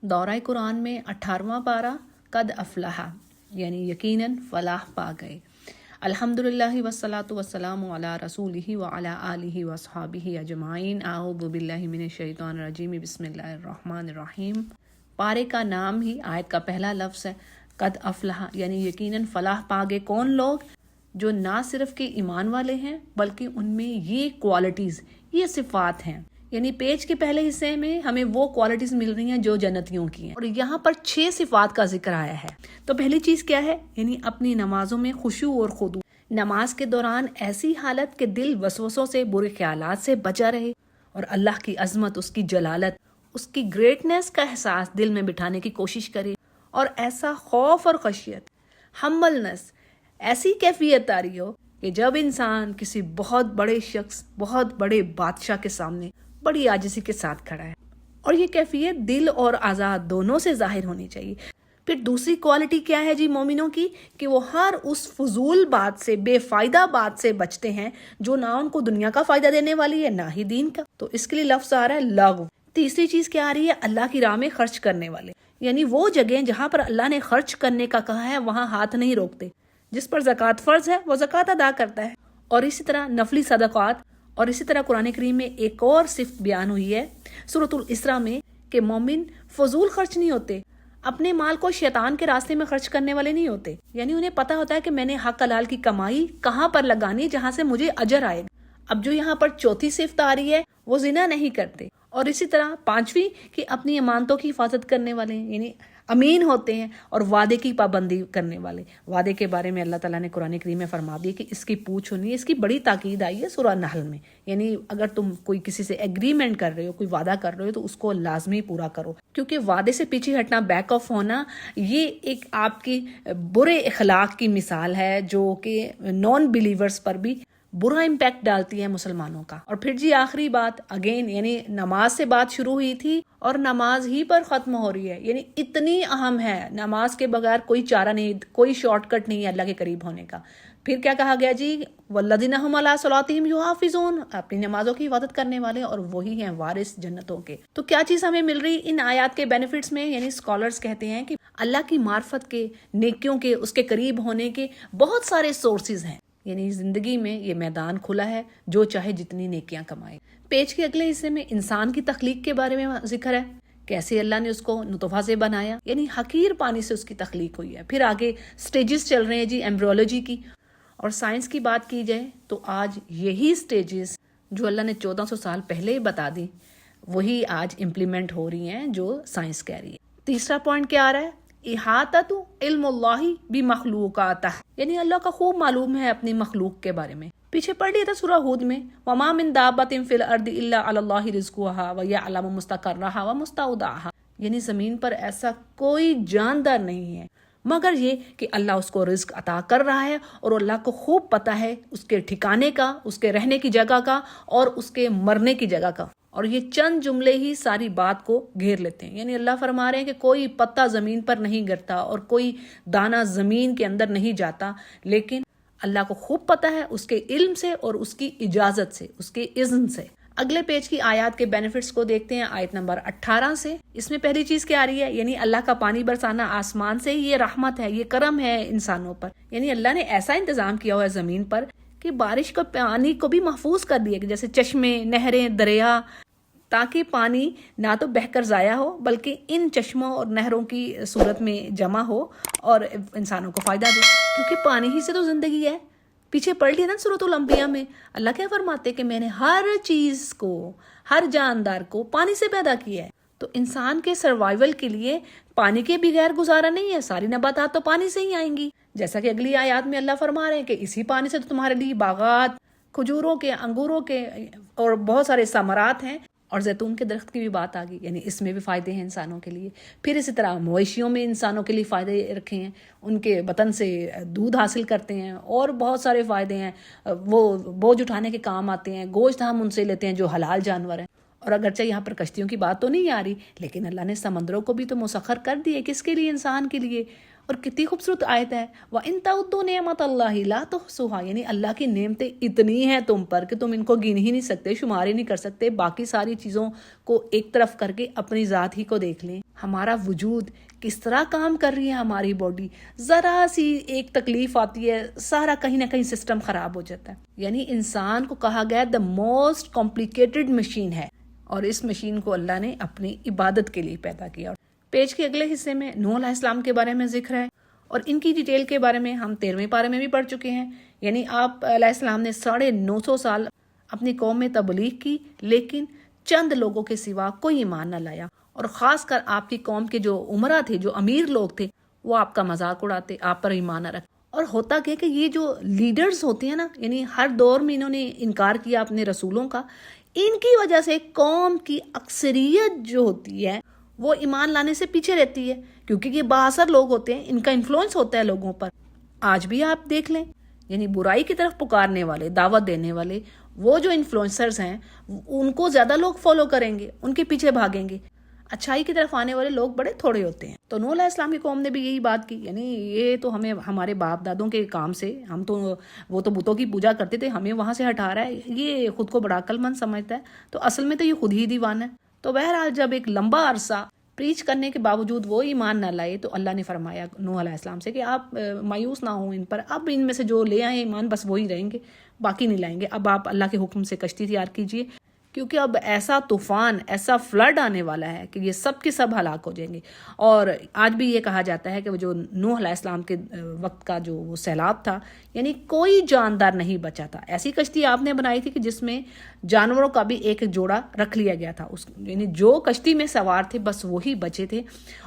دورہ قرآن میں 18واں پارہ قد افلح یعنی یقیناً فلاح پا گئے۔ الحمدللہ والصلاۃ والسلام علی رسولہ وعلی آلہ واصحابہ اجمعین۔ اعوذ باللہ من الشیطان الرجیم، بسم اللہ الرحمن الرحیم۔ پارے کا نام ہی آیت کا پہلا لفظ ہے قد افلح، یعنی یقیناً فلاح پا گئے کون لوگ؟ جو نہ صرف کہ ایمان والے ہیں بلکہ ان میں یہ کوالٹیز، یہ صفات ہیں۔ یعنی پیج کے پہلے حصے میں ہمیں وہ کوالٹیز مل رہی ہیں جو جنتیوں کی ہیں، اور یہاں پر 6 صفات کا ذکر آیا ہے۔ تو پہلی چیز کیا ہے؟ یعنی اپنی نمازوں میں خشوع اور خضوع، نماز کے دوران ایسی حالت کہ دل وسوسوں سے، برے خیالات سے بچا رہے، اور اللہ کی عظمت، اس کی جلالت، اس کی گریٹنس کا احساس دل میں بٹھانے کی کوشش کرے، اور ایسا خوف اور خشیت، ہمبلنس، ایسی کیفیت طاری ہو کہ جب انسان کسی بہت بڑے شخص، بہت بڑے بادشاہ کے سامنے بڑی عاجزی کے ساتھ کھڑا ہے، اور یہ کیفیت دل اور اعضاء دونوں سے ظاہر ہونی چاہیے۔ پھر دوسری کوالٹی کیا ہے جی مومنوں کی؟ کہ وہ ہر اس فضول بات سے، بے فائدہ بات سے بچتے ہیں جو نہ ان کو دنیا کا فائدہ دینے والی ہے نہ ہی دین کا، تو اس کے لیے لفظ آ رہا ہے لغو۔ تیسری چیز کیا آ رہی ہے؟ اللہ کی راہ میں خرچ کرنے والے، یعنی وہ جگہیں جہاں پر اللہ نے خرچ کرنے کا کہا ہے وہاں ہاتھ نہیں روکتے۔ جس پر زکوٰۃ فرض ہے وہ زکوٰۃ ادا کرتا ہے، اور اسی طرح نفلی صدقات، اور اسی طرح قرآن کریم میں ایک اور صفت بیان ہوئی ہے سورۃ الاسراء میں کہ مومن فضول خرچ نہیں ہوتے، اپنے مال کو شیطان کے راستے میں خرچ کرنے والے نہیں ہوتے، یعنی انہیں پتہ ہوتا ہے کہ میں نے حق حلال کی کمائی کہاں پر لگانی جہاں سے مجھے اجر آئے گا۔ اب جو یہاں پر چوتھی صفت آ رہی ہے وہ زنا نہیں کرتے، اور اسی طرح پانچویں کہ اپنی امانتوں کی حفاظت کرنے والے ہیں، یعنی امین ہوتے ہیں، اور وعدے کی پابندی کرنے والے۔ وعدے کے بارے میں اللہ تعالیٰ نے قرآن کریم میں فرما دیا کہ اس کی پوچھ ہونی ہے، اس کی بڑی تاکید آئی ہے سورہ نحل میں، یعنی اگر تم کوئی کسی سے ایگریمنٹ کر رہے ہو، کوئی وعدہ کر رہے ہو تو اس کو لازمی پورا کرو، کیونکہ وعدے سے پیچھے ہٹنا، بیک آف ہونا، یہ ایک آپ کی برے اخلاق کی مثال ہے جو کہ نان بلیورز پر بھی برا امپیکٹ ڈالتی ہے مسلمانوں کا۔ اور پھر جی آخری بات اگین، یعنی نماز سے بات شروع ہوئی تھی اور نماز ہی پر ختم ہو رہی ہے، یعنی اتنی اہم ہے، نماز کے بغیر کوئی چارہ نہیں، کوئی شارٹ کٹ نہیں ہے اللہ کے قریب ہونے کا۔ پھر کیا کہا گیا جی؟ والذین هم علی صلاتہم یحافظون، اپنی نمازوں کی حفاظت کرنے والے، اور وہی ہیں وارث جنتوں کے۔ تو کیا چیز ہمیں مل رہی ان آیات کے بینیفٹس میں؟ یعنی اسکالرز کہتے ہیں کہ اللہ کی معرفت کے، نیکیوں کے، اس کے قریب ہونے کے بہت سارے سورسز ہیں، یعنی زندگی میں یہ میدان کھلا ہے، جو چاہے جتنی نیکیاں کمائے۔ پیج کے اگلے حصے میں انسان کی تخلیق کے بارے میں ذکر ہے، کیسے اللہ نے اس کو نطفہ سے بنایا، یعنی حقیر پانی سے اس کی تخلیق ہوئی ہے۔ پھر آگے سٹیجز چل رہے ہیں جی ایمبریولوجی کی، اور سائنس کی بات کی جائے تو آج یہی سٹیجز جو اللہ نے 1400 سال پہلے ہی بتا دی، وہی آج امپلیمنٹ ہو رہی ہیں جو سائنس کہہ رہی ہے۔ تیسرا پوائنٹ کیا آ رہا ہے؟ احاطۃ علم اللہ بمخلوقاتہ، یعنی اللہ کا خوب معلوم ہے اپنی مخلوق کے بارے میں۔ پیچھے پڑھ لیا تھا سورہ ہود میں، وما من دابۃ فی الارض الا علی اللہ رزقها ویعلم مستقرها ومستودعها، یعنی زمین پر ایسا کوئی جاندار نہیں ہے مگر یہ کہ اللہ اس کو رزق عطا کر رہا ہے، اور اللہ کو خوب پتہ ہے اس کے ٹھکانے کا، اس کے رہنے کی جگہ کا، اور اس کے مرنے کی جگہ کا، اور یہ چند جملے ہی ساری بات کو گھیر لیتے ہیں۔ یعنی اللہ فرما رہے ہیں کہ کوئی پتا زمین پر نہیں گرتا اور کوئی دانہ زمین کے اندر نہیں جاتا، لیکن اللہ کو خوب پتہ ہے اس کے علم سے اور اس کی اجازت سے، اس کے اذن سے۔ اگلے پیج کی آیات کے بینیفٹس کو دیکھتے ہیں، آیت نمبر 18 سے۔ اس میں پہلی چیز کیا آ رہی ہے؟ یعنی اللہ کا پانی برسانا آسمان سے، یہ رحمت ہے، یہ کرم ہے انسانوں پر، یعنی اللہ نے ایسا انتظام کیا ہوا ہے زمین پر کہ بارش کا پانی کو بھی محفوظ کر دیا، کہ جیسے چشمے، نہریں، دریا، تاکہ پانی نہ تو بہہ کر ضائع ہو بلکہ ان چشموں اور نہروں کی صورت میں جمع ہو اور انسانوں کو فائدہ دے، کیونکہ پانی ہی سے تو زندگی ہے۔ پیچھے پڑھ لیا نا سورۃ الانبیاء میں، اللہ کیا فرماتے کہ میں نے ہر چیز کو، ہر جاندار کو پانی سے پیدا کیا ہے، تو انسان کے سروائیول کے لیے پانی کے بغیر گزارا نہیں ہے، ساری نباتات تو پانی سے ہی آئیں گی، جیسا کہ اگلی آیات میں اللہ فرما رہے ہیں کہ اسی پانی سے تو تمہارے لیے باغات، کھجوروں کے، انگوروں کے اور بہت سارے ثمرات ہیں، اور زیتون کے درخت کی بھی بات آ گئی، یعنی اس میں بھی فائدے ہیں انسانوں کے لیے۔ پھر اسی طرح مویشیوں میں انسانوں کے لیے فائدے رکھے ہیں، ان کے بطن سے دودھ حاصل کرتے ہیں، اور بہت سارے فائدے ہیں، وہ بوجھ اٹھانے کے کام آتے ہیں، گوشت ہم ان سے لیتے ہیں جو حلال جانور ہیں۔ اور اگرچہ یہاں پر کشتیوں کی بات تو نہیں آ رہی، لیکن اللہ نے سمندروں کو بھی تو مسخر کر دیے، کس کے لیے؟ انسان کے لیے، اور کتنی خوبصورت آیت ہے، وَإِن تَعُدُّوا نِعْمَتَ اللَّهِ لَا تُحْصُوهَا، یعنی اللہ کی نعمتیں اتنی ہیں تم پر کہ تم ان کو گن ہی نہیں سکتے، شمار ہی نہیں کر سکتے۔ باقی ساری چیزوں کو ایک طرف کر کے اپنی ذات ہی کو دیکھ لیں، ہمارا وجود کس طرح کام کر رہی ہے، ہماری باڈی ذرا سی ایک تکلیف آتی ہے سارا کہیں نہ کہیں سسٹم خراب ہو جاتا ہے۔ یعنی انسان کو کہا گیا دا موسٹ کمپلیکیٹڈ مشین ہے، اور اس مشین کو اللہ نے اپنی عبادت کے لیے پیدا کیا۔ پیج کے اگلے حصے میں نوح علیہ السلام کے بارے میں ذکر ہے، اور ان کی ڈیٹیل کے بارے میں ہم 13ویں پارے میں بھی پڑھ چکے ہیں۔ یعنی آپ علیہ السلام نے 950 سال اپنی قوم میں تبلیغ کی، لیکن چند لوگوں کے سوا کوئی ایمان نہ لایا، اور خاص کر آپ کی قوم کے جو عمرا تھے، جو امیر لوگ تھے، وہ آپ کا مذاق اڑاتے، آپ پر ایمان نہ رکھتے۔ اور ہوتا کہ یہ جو لیڈرز ہوتے ہیں نا، یعنی ہر دور میں انہوں نے انکار کیا اپنے رسولوں کا، ان کی وجہ سے قوم کی اکثریت جو ہوتی ہے وہ ایمان لانے سے پیچھے رہتی ہے، کیونکہ یہ بااثر لوگ ہوتے ہیں، ان کا انفلوئنس ہوتا ہے لوگوں پر۔ آج بھی آپ دیکھ لیں، یعنی برائی کی طرف پکارنے والے، دعوت دینے والے، وہ جو انفلوئنسرز ہیں ان کو زیادہ لوگ فالو کریں گے، ان کے پیچھے بھاگیں گے۔ اچھائی کی طرف آنے والے لوگ بڑے تھوڑے ہوتے ہیں۔ تو نوح علیہ السلام کی قوم نے بھی یہی بات کی، یعنی یہ تو ہمیں ہمارے باپ دادوں کے کام سے، وہ تو بتوں کی پوجا کرتے تھے، ہمیں وہاں سے ہٹا رہا ہے، یہ خود کو بڑا عقل مند سمجھتا ہے، تو اصل میں تو یہ خود ہی دیوانہ ہے۔ تو بہرحال جب ایک لمبا عرصہ پریچ کرنے کے باوجود وہ ایمان نہ لائے، تو اللہ نے فرمایا نوح علیہ السلام سے کہ آپ مایوس نہ ہوں ان پر، اب ان میں سے جو لے آئے ایمان بس وہی رہیں گے، باقی نہیں لائیں گے۔ اب آپ اللہ کے حکم سے کشتی تیار کیجئے، کیونکہ اب ایسا طوفان، ایسا فلڈ آنے والا ہے کہ یہ سب کے سب ہلاک ہو جائیں گے۔ اور آج بھی یہ کہا جاتا ہے کہ وہ جو نوح علیہ السلام کے وقت کا جو وہ سیلاب تھا، یعنی کوئی جاندار نہیں بچا تھا۔ ایسی کشتی آپ نے بنائی تھی کہ جس میں جانوروں کا بھی ایک جوڑا رکھ لیا گیا تھا، یعنی جو کشتی میں سوار تھے بس وہی بچے تھے۔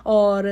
اور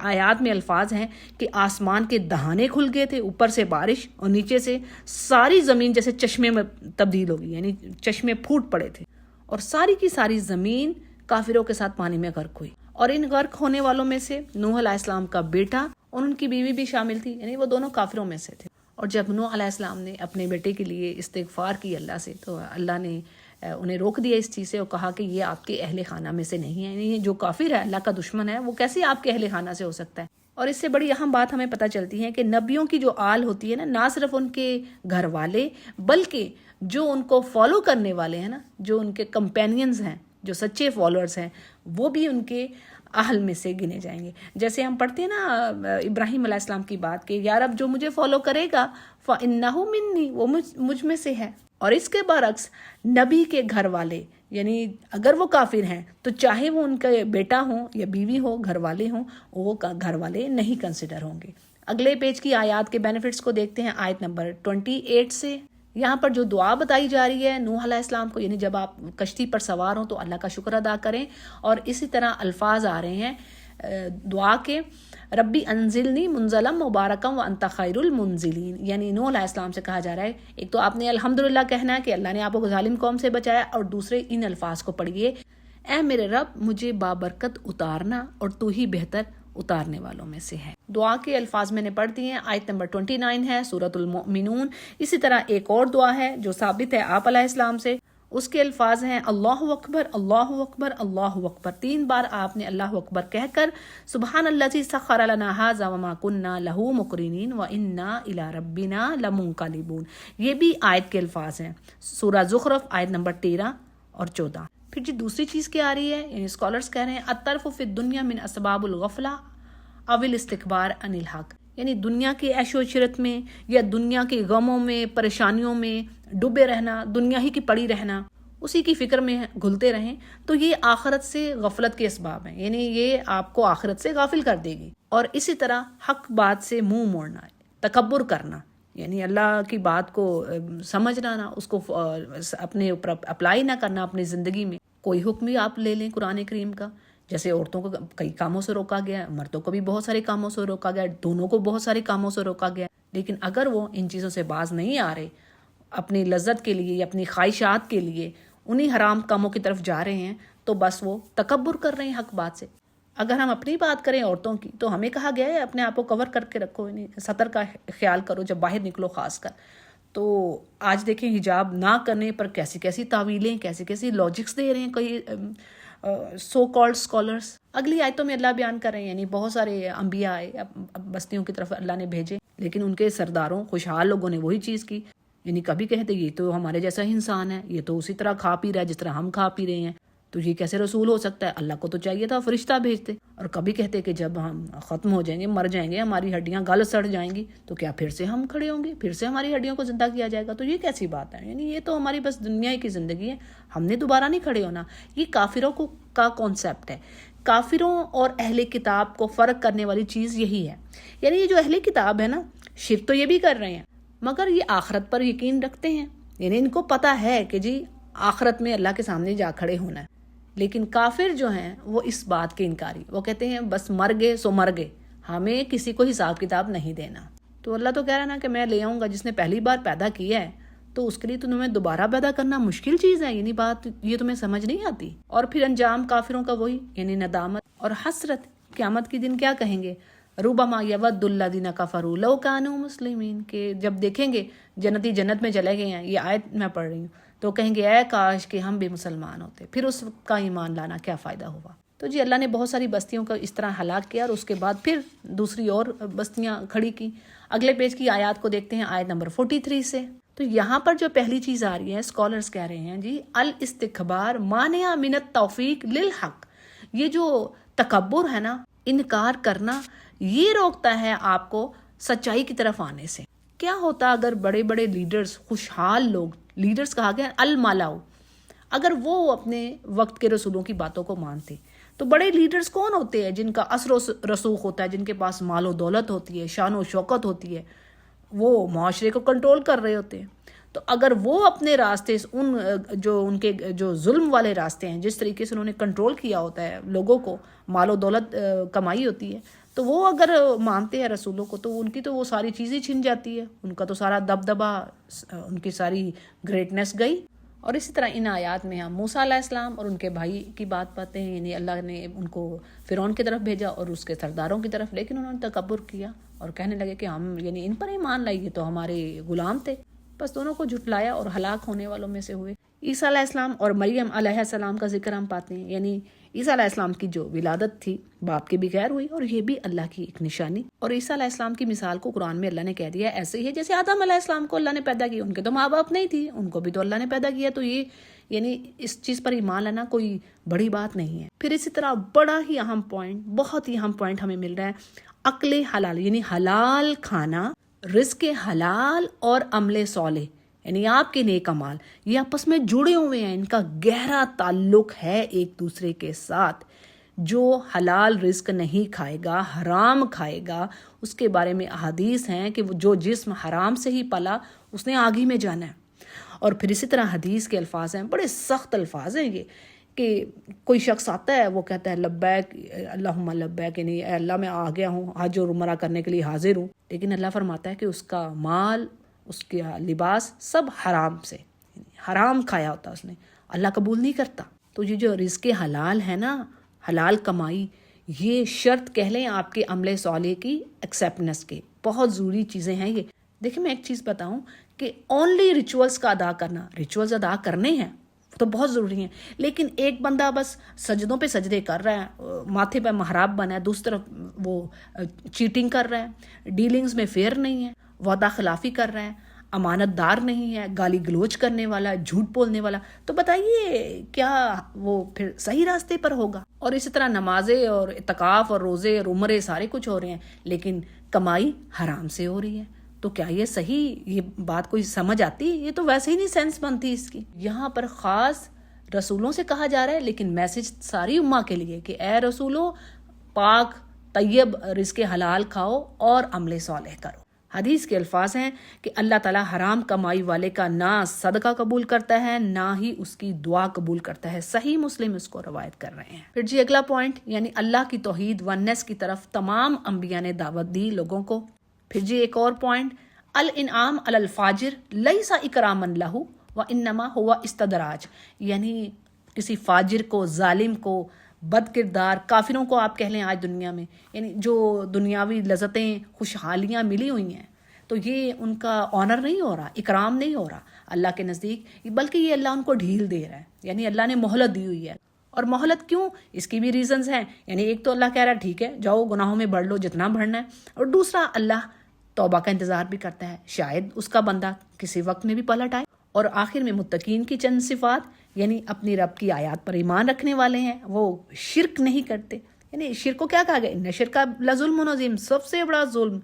آیات میں الفاظ ہیں کہ آسمان کے دہانے کھل گئے تھے، اوپر سے بارش اور نیچے سے ساری زمین جیسے چشمے میں تبدیل ہو گئی، یعنی چشمے پھوٹ پڑے تھے، اور ساری کی ساری زمین کافروں کے ساتھ پانی میں غرق ہوئی۔ اور ان غرق ہونے والوں میں سے نوح علیہ السلام کا بیٹا اور ان کی بیوی بھی شامل تھی، یعنی وہ دونوں کافروں میں سے تھے۔ اور جب نوح علیہ السلام نے اپنے بیٹے کے لیے استغفار کی اللہ سے، تو اللہ نے انہیں روک دیا اس چیز سے، اور کہا کہ یہ آپ کے اہل خانہ میں سے نہیں ہے، یعنی یہ جو کافر ہے، اللہ کا دشمن ہے، وہ کیسے آپ کے اہل خانہ سے ہو سکتا ہے۔ اور اس سے بڑی اہم بات ہمیں پتہ چلتی ہے کہ نبیوں کی جو آل ہوتی ہے نا، نہ صرف ان کے گھر والے بلکہ جو ان کو فالو کرنے والے ہیں نا، جو ان کے کمپینینز ہیں، جو سچے فالوورز ہیں، وہ بھی ان کے اہل میں سے گنے جائیں گے۔ جیسے ہم پڑھتے ہیں نا ابراہیم علیہ السلام کی بات کہ یا رب جو مجھے فالو کرے گا فَإِنَّهُ مِنِّي، وہ مجھ میں سے ہے۔ اور اس کے برعکس نبی کے گھر والے، یعنی اگر وہ کافر ہیں تو چاہے وہ ان کا بیٹا ہوں یا بیوی ہو، گھر والے ہوں، وہ گھر والے نہیں کنسیڈر ہوں گے۔ اگلے پیج کی آیات کے بینیفٹس کو دیکھتے ہیں، آیت نمبر 28 سے۔ یہاں پر جو دعا بتائی جا رہی ہے نوح علیہ السلام کو، یعنی جب آپ کشتی پر سوار ہوں تو اللہ کا شکر ادا کریں، اور اسی طرح الفاظ آ رہے ہیں دعا کے، ربی انزلنی منزلا مبارکا وانت خیر المنزلین، یعنی نوح علیہ السلام سے کہا جا رہا ہے ایک تو آپ نے الحمدللہ کہنا ہے کہ اللہ نے آپ کو ظالم قوم سے بچایا، اور دوسرے ان الفاظ کو پڑھیے، اے میرے رب مجھے بابرکت اتارنا، اور تو ہی بہتر اتارنے والوں میں سے ہے۔ دعا کے الفاظ میں نے پڑھ دیے ہیں، آیت نمبر 29 ہے سورۃ المؤمنون۔ اسی طرح ایک اور دعا ہے جو ثابت ہے آپ علیہ السلام سے، اس کے الفاظ ہیں اللہ اکبر اللہ اکبر اللہ اکبر، 3 بار آپ نے اللہ اکبر کہہ کر سبحان الذی سخر لنا ھذا وما كنا له مقرنین وانا الی ربنا لمنقلبون، یہ بھی آیت کے الفاظ ہیں، سورہ زخرف آیت نمبر 13 اور 14۔ پھر جی دوسری چیز کیا آ رہی ہے، یعنی اسکالرز کہہ رہے ہیں الطرف فی الدنیا من اسباب الغفلہ او الاستکبار عن الحق، یعنی دنیا کے عیش و عشرت میں یا دنیا کے غموں میں پریشانیوں میں ڈوبے رہنا، دنیا ہی کی پڑی رہنا، اسی کی فکر میں گھلتے رہیں، تو یہ آخرت سے غفلت کے اسباب ہیں، یعنی یہ آپ کو آخرت سے غافل کر دے گی۔ اور اسی طرح حق بات سے منہ موڑنا، تکبر کرنا، یعنی اللہ کی بات کو سمجھنا نہ، اس کو اپنے اوپر اپلائی نہ کرنا اپنی زندگی میں۔ کوئی حکم بھی آپ لے لیں قرآن کریم کا، جیسے عورتوں کو کئی کاموں سے روکا گیا ہے، مردوں کو بھی بہت سارے کاموں سے روکا گیا ہے، دونوں کو بہت سارے کاموں سے روکا گیا ہے، لیکن اگر وہ ان چیزوں سے باز نہیں آ رہے، اپنی لذت کے لیے یا اپنی خواہشات کے لیے انہی حرام کاموں کی طرف جا رہے ہیں، تو بس وہ تکبر کر رہے ہیں حق بات سے۔ اگر ہم اپنی بات کریں عورتوں کی، تو ہمیں کہا گیا ہے اپنے آپ کو کور کر کے رکھو، یعنی سطر کا خیال کرو جب باہر نکلو خاص کر۔ تو آج دیکھیں حجاب نہ کرنے پر کیسی کیسی تعویلیں، کیسی کیسی لاجکس دے رہے ہیں کئی سو کالڈ اسکالرس. اگلی آیتوں میں اللہ بیان کر رہے ہیں یعنی بہت سارے انبیاء آئے بستیوں کی طرف اللہ نے بھیجے، لیکن ان کے سرداروں خوشحال لوگوں نے وہی چیز کی. یعنی کبھی کہتے یہ تو ہمارے جیسا ہی انسان ہے، یہ تو اسی طرح کھا پی رہا ہے جس طرح ہم کھا پی رہے ہیں، تو یہ کیسے رسول ہو سکتا ہے؟ اللہ کو تو چاہیے تھا فرشتہ بھیجتے. اور کبھی کہتے کہ جب ہم ختم ہو جائیں گے، مر جائیں گے، ہماری ہڈیاں گل سڑ جائیں گی، تو کیا پھر سے ہم کھڑے ہوں گے، پھر سے ہماری ہڈیوں کو زندہ کیا جائے گا؟ تو یہ کیسی بات ہے؟ یعنی یہ تو ہماری بس دنیا کی زندگی ہے، ہم نے دوبارہ نہیں کھڑے ہونا. یہ کافروں کا کانسیپٹ ہے. کافروں اور اہل کتاب کو فرق کرنے والی چیز یہی ہے. یعنی یہ جو اہل کتاب ہے نا، شرک تو یہ بھی کر رہے ہیں مگر یہ آخرت پر یقین رکھتے ہیں. یعنی ان کو پتہ ہے کہ جی آخرت میں اللہ کے سامنے جا کھڑے ہونا ہے. لیکن کافر جو ہیں وہ اس بات کے انکاری، وہ کہتے ہیں بس مر گئے سو مر گئے، ہمیں کسی کو حساب کتاب نہیں دینا. تو اللہ تو کہہ رہا ہے نا کہ میں لے آؤں گا. جس نے پہلی بار پیدا کیا ہے تو اس کے لیے تمہیں دوبارہ پیدا کرنا مشکل چیز ہے. یعنی بات یہ تمہیں سمجھ نہیں آتی. اور پھر انجام کافروں کا وہی، یعنی ندامت اور حسرت. قیامت کے دن کیا کہیں گے؟ ربما یود الذین کفروا لو کانوا مسلمین، کہ جب دیکھیں گے جنتی جنت میں چلے گئے ہیں، یہ آیت میں پڑھ رہی ہوں، تو کہیں گے اے کاش کہ ہم بھی مسلمان ہوتے، پھر اس کا ایمان لانا کیا فائدہ ہوا. تو جی اللہ نے بہت ساری بستیوں کا اس طرح ہلاک کیا اور اس کے بعد پھر دوسری اور بستیاں کھڑی کی. اگلے پیج کی آیات کو دیکھتے ہیں، آیت نمبر 43 سے. تو یہاں پر جو پہلی چیز آ رہی ہے، اسکالرز کہہ رہے ہیں جی الاستکبار مانع من التوفیق للحق. یہ جو تکبر ہے نا، انکار کرنا، یہ روکتا ہے آپ کو سچائی کی طرف آنے سے. کیا ہوتا اگر بڑے بڑے لیڈرز، خوشحال لوگ، لیڈرز کہا گیا المالاؤ، اگر وہ اپنے وقت کے رسولوں کی باتوں کو مانتے؟ تو بڑے لیڈرز کون ہوتے ہیں؟ جن کا اثر و رسوخ ہوتا ہے، جن کے پاس مال و دولت ہوتی ہے، شان و شوکت ہوتی ہے، وہ معاشرے کو کنٹرول کر رہے ہوتے ہیں. تو اگر وہ اپنے راستے ان کے جو ظلم والے راستے ہیں، جس طریقے سے انہوں نے کنٹرول کیا ہوتا ہے لوگوں کو، مال و دولت کمائی ہوتی ہے، تو وہ اگر مانتے ہیں رسولوں کو تو ان کی تو وہ ساری چیزیں چھن جاتی ہے، ان کا تو سارا دبدبا، ان کی ساری گریٹنس گئی. اور اسی طرح ان آیات میں ہم موسیٰ علیہ السلام اور ان کے بھائی کی بات پاتے ہیں. یعنی اللہ نے ان کو فرعون کی طرف بھیجا اور اس کے سرداروں کی طرف، لیکن انہوں نے تکبر کیا اور کہنے لگے کہ ہم یعنی ان پر ایمان لائیے تو ہمارے غلام تھے. بس دونوں کو جھٹلایا اور ہلاک ہونے والوں میں سے ہوئے. عیسیٰ علیہ السلام اور مریم علیہ السلام کا ذکر ہم پاتے ہیں. یعنی عیسیٰ علیہ السلام کی جو ولادت تھی باپ کے بغیر ہوئی، اور یہ بھی اللہ کی ایک نشانی. اور عیسیٰ علیہ السلام کی مثال کو قرآن میں اللہ نے کہہ دیا ایسے ہی ہے جیسے آدم علیہ السلام کو اللہ نے پیدا کیا. ان کے تو ماں باپ نہیں تھی، ان کو بھی تو اللہ نے پیدا کیا. تو یہ یعنی اس چیز پر ایمان لانا کوئی بڑی بات نہیں ہے. پھر اسی طرح بڑا ہی اہم پوائنٹ، بہت ہی اہم پوائنٹ ہمیں مل رہا ہے، عقل حلال، یعنی حلال کھانا، رزق حلال اور عمل صالح، یعنی آپ کے نیک اعمال، یہ آپس میں جڑے ہوئے ہیں، ان کا گہرا تعلق ہے ایک دوسرے کے ساتھ. جو حلال رزق نہیں کھائے گا، حرام کھائے گا، اس کے بارے میں احادیث ہیں کہ وہ جو جسم حرام سے ہی پلا اس نے آگ ہی میں جانا ہے. اور پھر اسی طرح حدیث کے الفاظ ہیں، بڑے سخت الفاظ ہیں یہ، کہ کوئی شخص آتا ہے وہ کہتا ہے لبیک اللہم لبیک، یعنی اے اللہ میں آ گیا ہوں، حج اور عمرہ کرنے کے لیے حاضر ہوں. لیکن اللہ فرماتا ہے کہ اس کا مال، اس کا لباس سب حرام سے، حرام کھایا ہوتا اس نے، اللہ قبول نہیں کرتا. تو یہ جو رزق حلال ہے نا، حلال کمائی، یہ شرط کہہ لیں آپ کے عمل صالح کی ایکسیپٹنس کے. بہت ضروری چیزیں ہیں یہ. دیکھیں میں ایک چیز بتاؤں کہ اونلی ریچولز کا ادا کرنا، ریچولز ادا کرنے ہیں وہ تو بہت ضروری ہیں، لیکن ایک بندہ بس سجدوں پہ سجدے کر رہا ہے، ماتھے پہ محراب بنا ہے، دوسری طرف وہ چیٹنگ کر رہا ہے، ڈیلنگز میں فیئر نہیں ہے، وعدہ خلافی کر رہا ہے، امانت دار نہیں ہے، گالی گلوچ کرنے والا، جھوٹ بولنے والا، تو بتائیے کیا وہ پھر صحیح راستے پر ہوگا؟ اور اسی طرح نمازیں اور اعتکاف اور روزے اور عمرے سارے کچھ ہو رہے ہیں، لیکن کمائی حرام سے ہو رہی ہے. تو کیا یہ صحیح، یہ بات کوئی سمجھ آتی؟ یہ تو ویسے ہی نہیں سینس بنتی اس کی. یہاں پر خاص رسولوں سے کہا جا رہا ہے، لیکن میسج ساری امہ کے لیے کہ اے رسولو، پاک طیب رزق حلال کھاؤ اور عمل صالح کرو. حدیث کے الفاظ ہیں کہ اللہ تعالیٰ حرام کمائی والے کا نہ صدقہ قبول کرتا ہے، نہ ہی اس کی دعا قبول کرتا ہے. صحیح مسلم اس کو روایت کر رہے ہیں. پھر جی اگلا پوائنٹ، یعنی اللہ کی توحید ونس کی طرف تمام انبیاء نے دعوت دی لوگوں کو. پھر جی ایک اور پوائنٹ، الانعام علی الفاجر لیس اکراما لہ وانما ہوا استدراج، یعنی کسی فاجر کو، ظالم کو، بد کردار کافروں کو آپ کہہ لیں آج دنیا میں، یعنی جو دنیاوی لذتیں خوشحالیاں ملی ہوئی ہیں، تو یہ ان کا آنر نہیں ہو رہا، اکرام نہیں ہو رہا اللہ کے نزدیک، بلکہ یہ اللہ ان کو ڈھیل دے رہا ہے، یعنی اللہ نے مہلت دی ہوئی ہے. اور مہلت کیوں؟ اس کی بھی ریزنز ہیں. یعنی ایک تو اللہ کہہ رہا ہے ٹھیک ہے جاؤ گناہوں میں بڑھ لو جتنا بڑھنا ہے، اور دوسرا اللہ توبہ کا انتظار بھی کرتا ہے، شاید اس کا بندہ کسی وقت میں بھی پلٹ آئے. اور آخر میں متقین کی چند صفات، یعنی اپنی رب کی آیات پر ایمان رکھنے والے ہیں، وہ شرک نہیں کرتے. یعنی شرک کو کیا کہا گیا؟ ان شرک لظلم عظیم، سب سے بڑا ظلم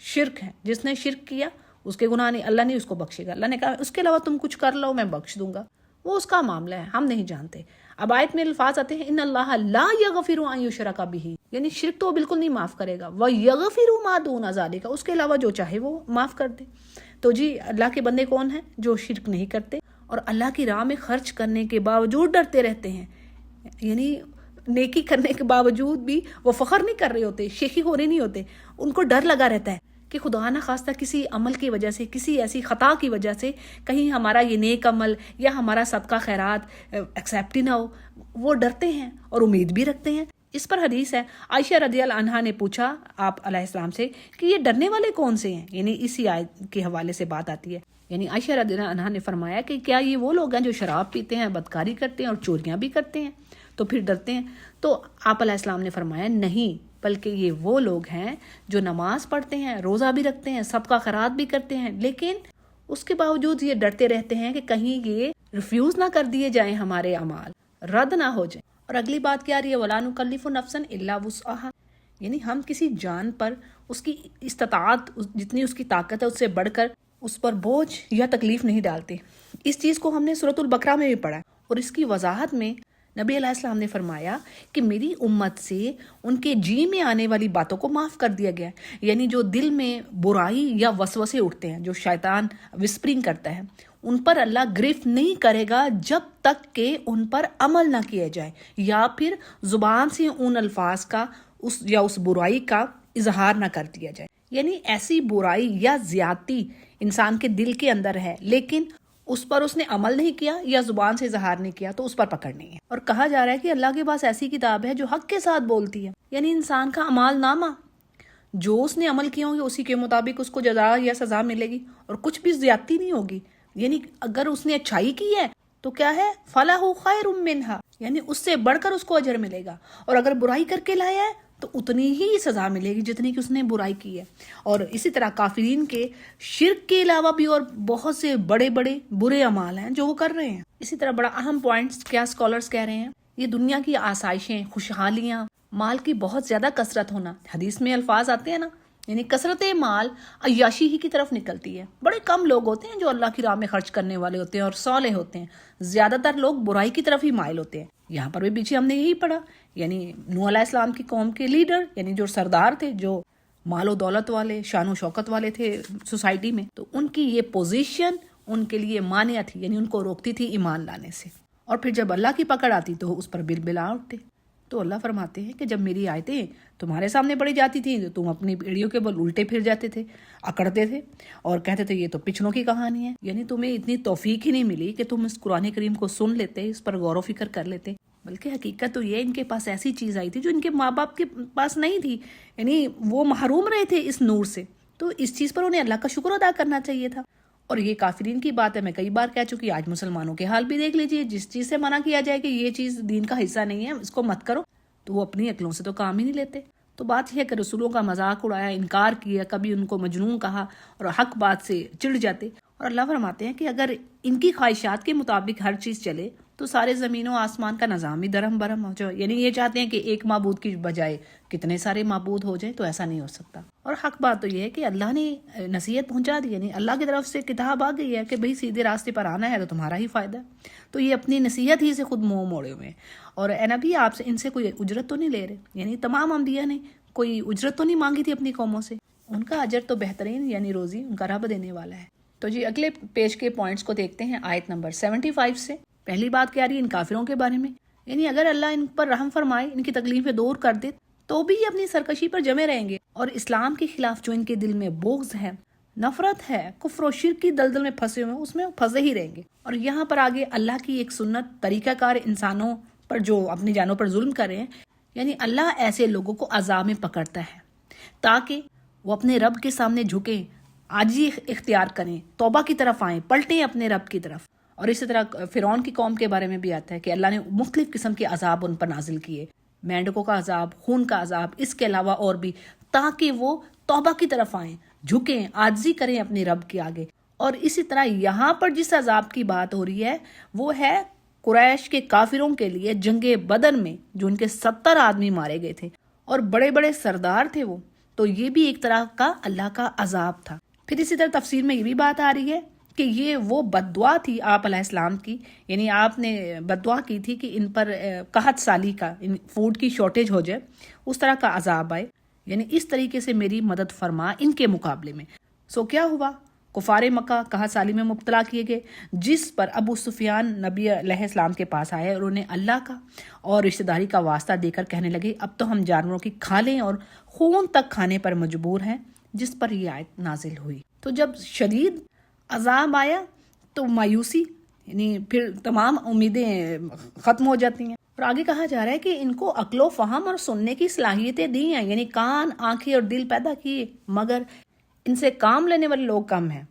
شرک ہے. جس نے شرک کیا اس کے گناہ نہیں، اللہ نہیں اس کو بخشے گا. اللہ نے کہا اس کے علاوہ تم کچھ کر لو میں بخش دوں گا، وہ اس کا معاملہ ہے، ہم نہیں جانتے. اب آیت میں الفاظ آتے ہیں ان اللہ لا یغفر ان یشرک بہ، یعنی شرک تو بالکل نہیں معاف کرے گا، ویغفر ما دون ذلک، اس کے علاوہ جو چاہے وہ معاف کر دے. تو جی اللہ کے بندے کون ہیں؟ جو شرک نہیں کرتے اور اللہ کی راہ میں خرچ کرنے کے باوجود ڈرتے رہتے ہیں. یعنی نیکی کرنے کے باوجود بھی وہ فخر نہیں کر رہے ہوتے، شیخی ہو رہے نہیں ہوتے، ان کو ڈر لگا رہتا ہے کہ خدا نہ خواستہ کسی عمل کی وجہ سے، کسی ایسی خطا کی وجہ سے کہیں ہمارا یہ نیک عمل یا ہمارا صدقہ خیرات ایکسیپٹ ہی نہ ہو. وہ ڈرتے ہیں اور امید بھی رکھتے ہیں. اس پر حدیث ہے، عائشہ رضی اللہ عنہا نے پوچھا آپ علیہ السلام سے کہ یہ ڈرنے والے کون سے ہیں؟ یعنی اسی آیت کے حوالے سے بات آتی ہے. یعنی عائشہ رضی اللہ عنہا نے فرمایا کہ کیا یہ وہ لوگ ہیں جو شراب پیتے ہیں، بدکاری کرتے ہیں اور چوریاں بھی کرتے ہیں تو پھر ڈرتے ہیں؟ تو آپ علیہ السلام نے فرمایا نہیں، بلکہ یہ وہ لوگ ہیں جو نماز پڑھتے ہیں، روزہ بھی رکھتے ہیں، صدقہ خیرات بھی کرتے ہیں، لیکن اس کے باوجود یہ ڈرتے رہتے ہیں کہ کہیں یہ ریفیوز نہ کر دیے جائیں، ہمارے اعمال رد نہ ہو جائیں. اور اگلی بات کیا رہی ہے؟ وَلَا نُكَلِّفُ نَفْسًا إِلَّا وُسْعَهَا، یعنی ہم کسی جان پر اس کی استطاعت، جتنی اس کی طاقت ہے اس سے بڑھ کر اس پر بوجھ یا تکلیف نہیں ڈالتے. اس چیز کو ہم نے سورۃ البقرہ میں بھی پڑھا، اور اس کی وضاحت میں نبی علیہ السلام نے فرمایا کہ میری امت سے ان کے جی میں آنے والی باتوں کو معاف کر دیا گیا. یعنی جو دل میں برائی یا وسوسے اٹھتے ہیں، جو شیطان وسپرنگ کرتا ہے، ان پر اللہ گرفت نہیں کرے گا جب تک کہ ان پر عمل نہ کیا جائے، یا پھر زبان سے ان الفاظ کا اس برائی کا اظہار نہ کر دیا جائے. یعنی ایسی برائی یا زیادتی انسان کے دل کے اندر ہے لیکن اس پر اس نے عمل نہیں کیا یا زبان سے اظہار نہیں کیا تو اس پر پکڑ نہیں ہے. اور کہا جا رہا ہے کہ اللہ کے پاس ایسی کتاب ہے جو حق کے ساتھ بولتی ہے. یعنی انسان کا اعمال نامہ، جو اس نے عمل کیا ہوں گے اسی کے مطابق اس کو جزا یا سزا ملے گی، اور کچھ بھی زیادتی نہیں ہوگی. یعنی اگر اس نے اچھائی کی ہے تو کیا ہے؟ فَلَهُ خَيْرٌ مِّنْهَا، یعنی اس سے بڑھ کر اس کو اجر ملے گا. اور اگر برائی کر کے لایا ہے تو اتنی ہی سزا ملے گی جتنی کہ اس نے برائی کی ہے. اور اسی طرح کافرین کے شرک کے علاوہ بھی اور بہت سے بڑے بڑے برے اعمال ہیں جو وہ کر رہے ہیں. اسی طرح بڑا اہم پوائنٹس کیا اسکالرز کہہ رہے ہیں، یہ دنیا کی آسائشیں، خوشحالیاں، مال کی بہت زیادہ کثرت ہونا. حدیث میں الفاظ آتے ہیں نا، یعنی کثرت مال عیاشی ہی کی طرف نکلتی ہے. بڑے کم لوگ ہوتے ہیں جو اللہ کی راہ میں خرچ کرنے والے ہوتے ہیں اور صالح ہوتے ہیں، زیادہ تر لوگ برائی کی طرف ہی مائل ہوتے ہیں. یہاں پر بھی پیچھے ہم نے یہی پڑھا، یعنی نوح علیہ السلام کی قوم کے لیڈر، یعنی جو سردار تھے، جو مال و دولت والے، شان و شوکت والے تھے سوسائٹی میں، تو ان کی یہ پوزیشن ان کے لیے مانع تھی، یعنی ان کو روکتی تھی ایمان لانے سے. اور پھر جب اللہ کی پکڑ آتی تو اس پر بلبلا اٹھتے. تو اللہ فرماتے ہیں کہ جب میری آیتیں تمہارے سامنے پڑھی جاتی تھیں تو تم اپنی بیڑیوں کے بل الٹے پھر جاتے تھے، اکڑتے تھے اور کہتے تھے یہ تو پچھلوں کی کہانی ہے. یعنی تمہیں اتنی توفیق ہی نہیں ملی کہ تم اس قرآن کریم کو سن لیتے، اس پر غور و فکر کر لیتے. بلکہ حقیقت تو یہ ان کے پاس ایسی چیز آئی تھی جو ان کے ماں باپ کے پاس نہیں تھی، یعنی وہ محروم رہے تھے اس نور سے. تو اس چیز پر انہیں اللہ کا شکر ادا کرنا چاہیے تھا. اور یہ کافرین کی بات ہے، میں کئی بار کہہ چکی، آج مسلمانوں کے حال بھی دیکھ لیجئے. جس چیز سے منع کیا جائے کہ یہ چیز دین کا حصہ نہیں ہے، اس کو مت کرو، تو وہ اپنی عقلوں سے تو کام ہی نہیں لیتے. تو بات یہ ہے کہ رسولوں کا مذاق اڑایا، انکار کیا، کبھی ان کو مجنون کہا اور حق بات سے چڑ جاتے. اور اللہ فرماتے ہیں کہ اگر ان کی خواہشات کے مطابق ہر چیز چلے تو سارے زمین و آسمان کا نظام ہی درہم برہم ہو جائے. یعنی یہ چاہتے ہیں کہ ایک معبود کی بجائے کتنے سارے معبود ہو جائیں، تو ایسا نہیں ہو سکتا. اور حق بات تو یہ ہے کہ اللہ نے نصیحت پہنچا دی، یعنی اللہ کی طرف سے کتاب آ گئی ہے کہ بھئی سیدھے راستے پر آنا ہے تو تمہارا ہی فائدہ ہے. تو یہ اپنی نصیحت ہی سے خود منہ موڑے ہوئے ہیں. اور اے نبی، آپ سے ان سے کوئی اجرت تو نہیں لے رہے، یعنی تمام انبیاء نے کوئی اجرت تو نہیں مانگی تھی اپنی قوموں سے. ان کا اجر تو بہترین یعنی روزی ان کا رب دینے والا ہے. تو جی اگلے پیج کے پوائنٹس کو دیکھتے ہیں آیت نمبر 75 سے. پہلی بات کیا رہی ہے ان کافروں کے بارے میں، یعنی اگر اللہ ان پر رحم فرمائے، ان کی تکلیفیں دور کر دے تو بھی یہ اپنی سرکشی پر جمے رہیں گے، اور اسلام کے خلاف جو ان کے دل میں بغض ہے، نفرت ہے، کفر و شرک کی دلدل میں پھنسے ہوئے ہیں، اس میں پھنسے ہی رہیں گے. اور یہاں پر آگے اللہ کی ایک سنت، طریقہ کار انسانوں پر جو اپنی جانوں پر ظلم کر رہے ہیں، یعنی اللہ ایسے لوگوں کو عذاب میں پکڑتا ہے تاکہ وہ اپنے رب کے سامنے جھکیں، عاجزی اختیار کریں، توبہ کی طرف آئیں، پلٹیں اپنے رب کی طرف. اور اسی طرح فرعون کی قوم کے بارے میں بھی آتا ہے کہ اللہ نے مختلف قسم کے عذاب ان پر نازل کیے، مینڈکوں کا عذاب، خون کا عذاب، اس کے علاوہ اور بھی، تاکہ وہ توبہ کی طرف آئیں، جھکیں، عاجزی کریں اپنے رب کے آگے۔ اور اسی طرح یہاں پر جس عذاب کی بات ہو رہی ہے وہ ہے قریش کے کافروں کے لیے جنگ بدر میں، جو ان کے 70 آدمی مارے گئے تھے اور بڑے بڑے سردار تھے وہ، تو یہ بھی ایک طرح کا اللہ کا عذاب تھا۔ پھر اسی طرح تفسیر میں یہ بھی بات آ رہی ہے کہ یہ وہ بد دعا تھی آپ علیہ السلام کی، یعنی آپ نے بد دعا کی تھی کہ ان پر قحط سالی کا، فوڈ کی شارٹیج ہو جائے، اس طرح کا عذاب آئے، یعنی اس طریقے سے میری مدد فرما ان کے مقابلے میں۔ سو کیا ہوا؟ کفار مکہ قحط سالی میں مبتلا کیے گئے، جس پر ابو سفیان نبی علیہ السلام کے پاس آئے اور انہیں اللہ کا اور رشتہ داری کا واسطہ دے کر کہنے لگے اب تو ہم جانوروں کی کھالیں اور خون تک کھانے پر مجبور ہیں، جس پر یہ آیت نازل ہوئی۔ تو جب شدید عذاب آیا تو مایوسی، یعنی پھر تمام امیدیں ختم ہو جاتی ہیں۔ اور آگے کہا جا رہا ہے کہ ان کو عقل و فہم اور سننے کی صلاحیتیں دی ہیں، یعنی کان، آنکھیں اور دل پیدا کیے، مگر ان سے کام لینے والے لوگ کم ہیں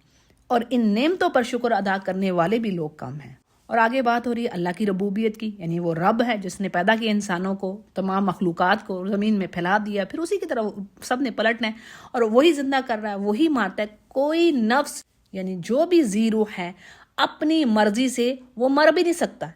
اور ان نعمتوں پر شکر ادا کرنے والے بھی لوگ کم ہیں۔ اور آگے بات ہو رہی ہے اللہ کی ربوبیت کی، یعنی وہ رب ہے جس نے پیدا کیا انسانوں کو، تمام مخلوقات کو زمین میں پھیلا دیا، پھر اسی کی طرح سب نے پلٹنا ہے اور وہی زندہ کر رہا ہے، وہی مارتا ہے۔ کوئی نفس، یعنی جو بھی ذی روح ہے، اپنی مرضی سے وہ مر بھی نہیں سکتا۔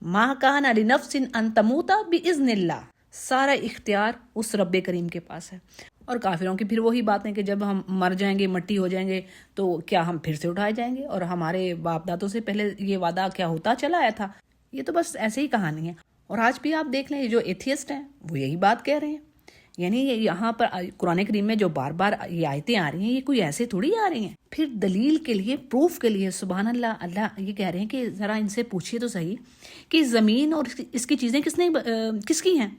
ما کان لنفس ان تموت باذن اللہ، سارا اختیار اس رب کریم کے پاس ہے۔ اور کافروں کی پھر وہی بات ہے کہ جب ہم مر جائیں گے، مٹی ہو جائیں گے، تو کیا ہم پھر سے اٹھائے جائیں گے؟ اور ہمارے باپ دادوں سے پہلے یہ وعدہ کیا ہوتا چلا آیا تھا؟ یہ تو بس ایسے ہی کہانی ہے۔ اور آج بھی آپ دیکھ لیں یہ جو ایتھیسٹ ہیں وہ یہی بات کہہ رہے ہیں، یعنی یہاں پر قرآن کریم میں جو بار بار یہ آیتیں آ رہی ہیں یہ کوئی ایسے تھوڑی آ رہی ہیں، پھر دلیل کے لیے، پروف کے لیے۔ سبحان اللہ، اللہ یہ کہہ رہے ہیں کہ ذرا ان سے پوچھیے تو صحیح کہ زمین اور اس کی چیزیں کس کی ہیں؟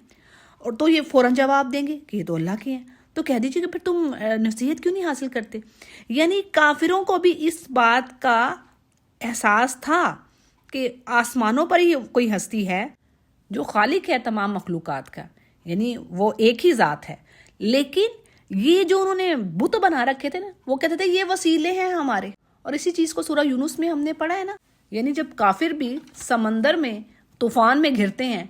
اور تو یہ فوراً جواب دیں گے کہ یہ تو اللہ کی ہیں۔ تو کہہ دیجیے کہ پھر تم نصیحت کیوں نہیں حاصل کرتے؟ یعنی کافروں کو بھی اس بات کا احساس تھا کہ آسمانوں پر ہی کوئی ہستی ہے جو خالق ہے تمام مخلوقات کا، یعنی وہ ایک ہی ذات ہے، لیکن یہ جو انہوں نے بت بنا رکھے تھے نا، وہ کہتے تھے یہ وسیلے ہیں ہمارے۔ اور اسی چیز کو سورہ یونس میں ہم نے پڑھا ہے نا، یعنی جب کافر بھی سمندر میں طوفان میں گھرتے ہیں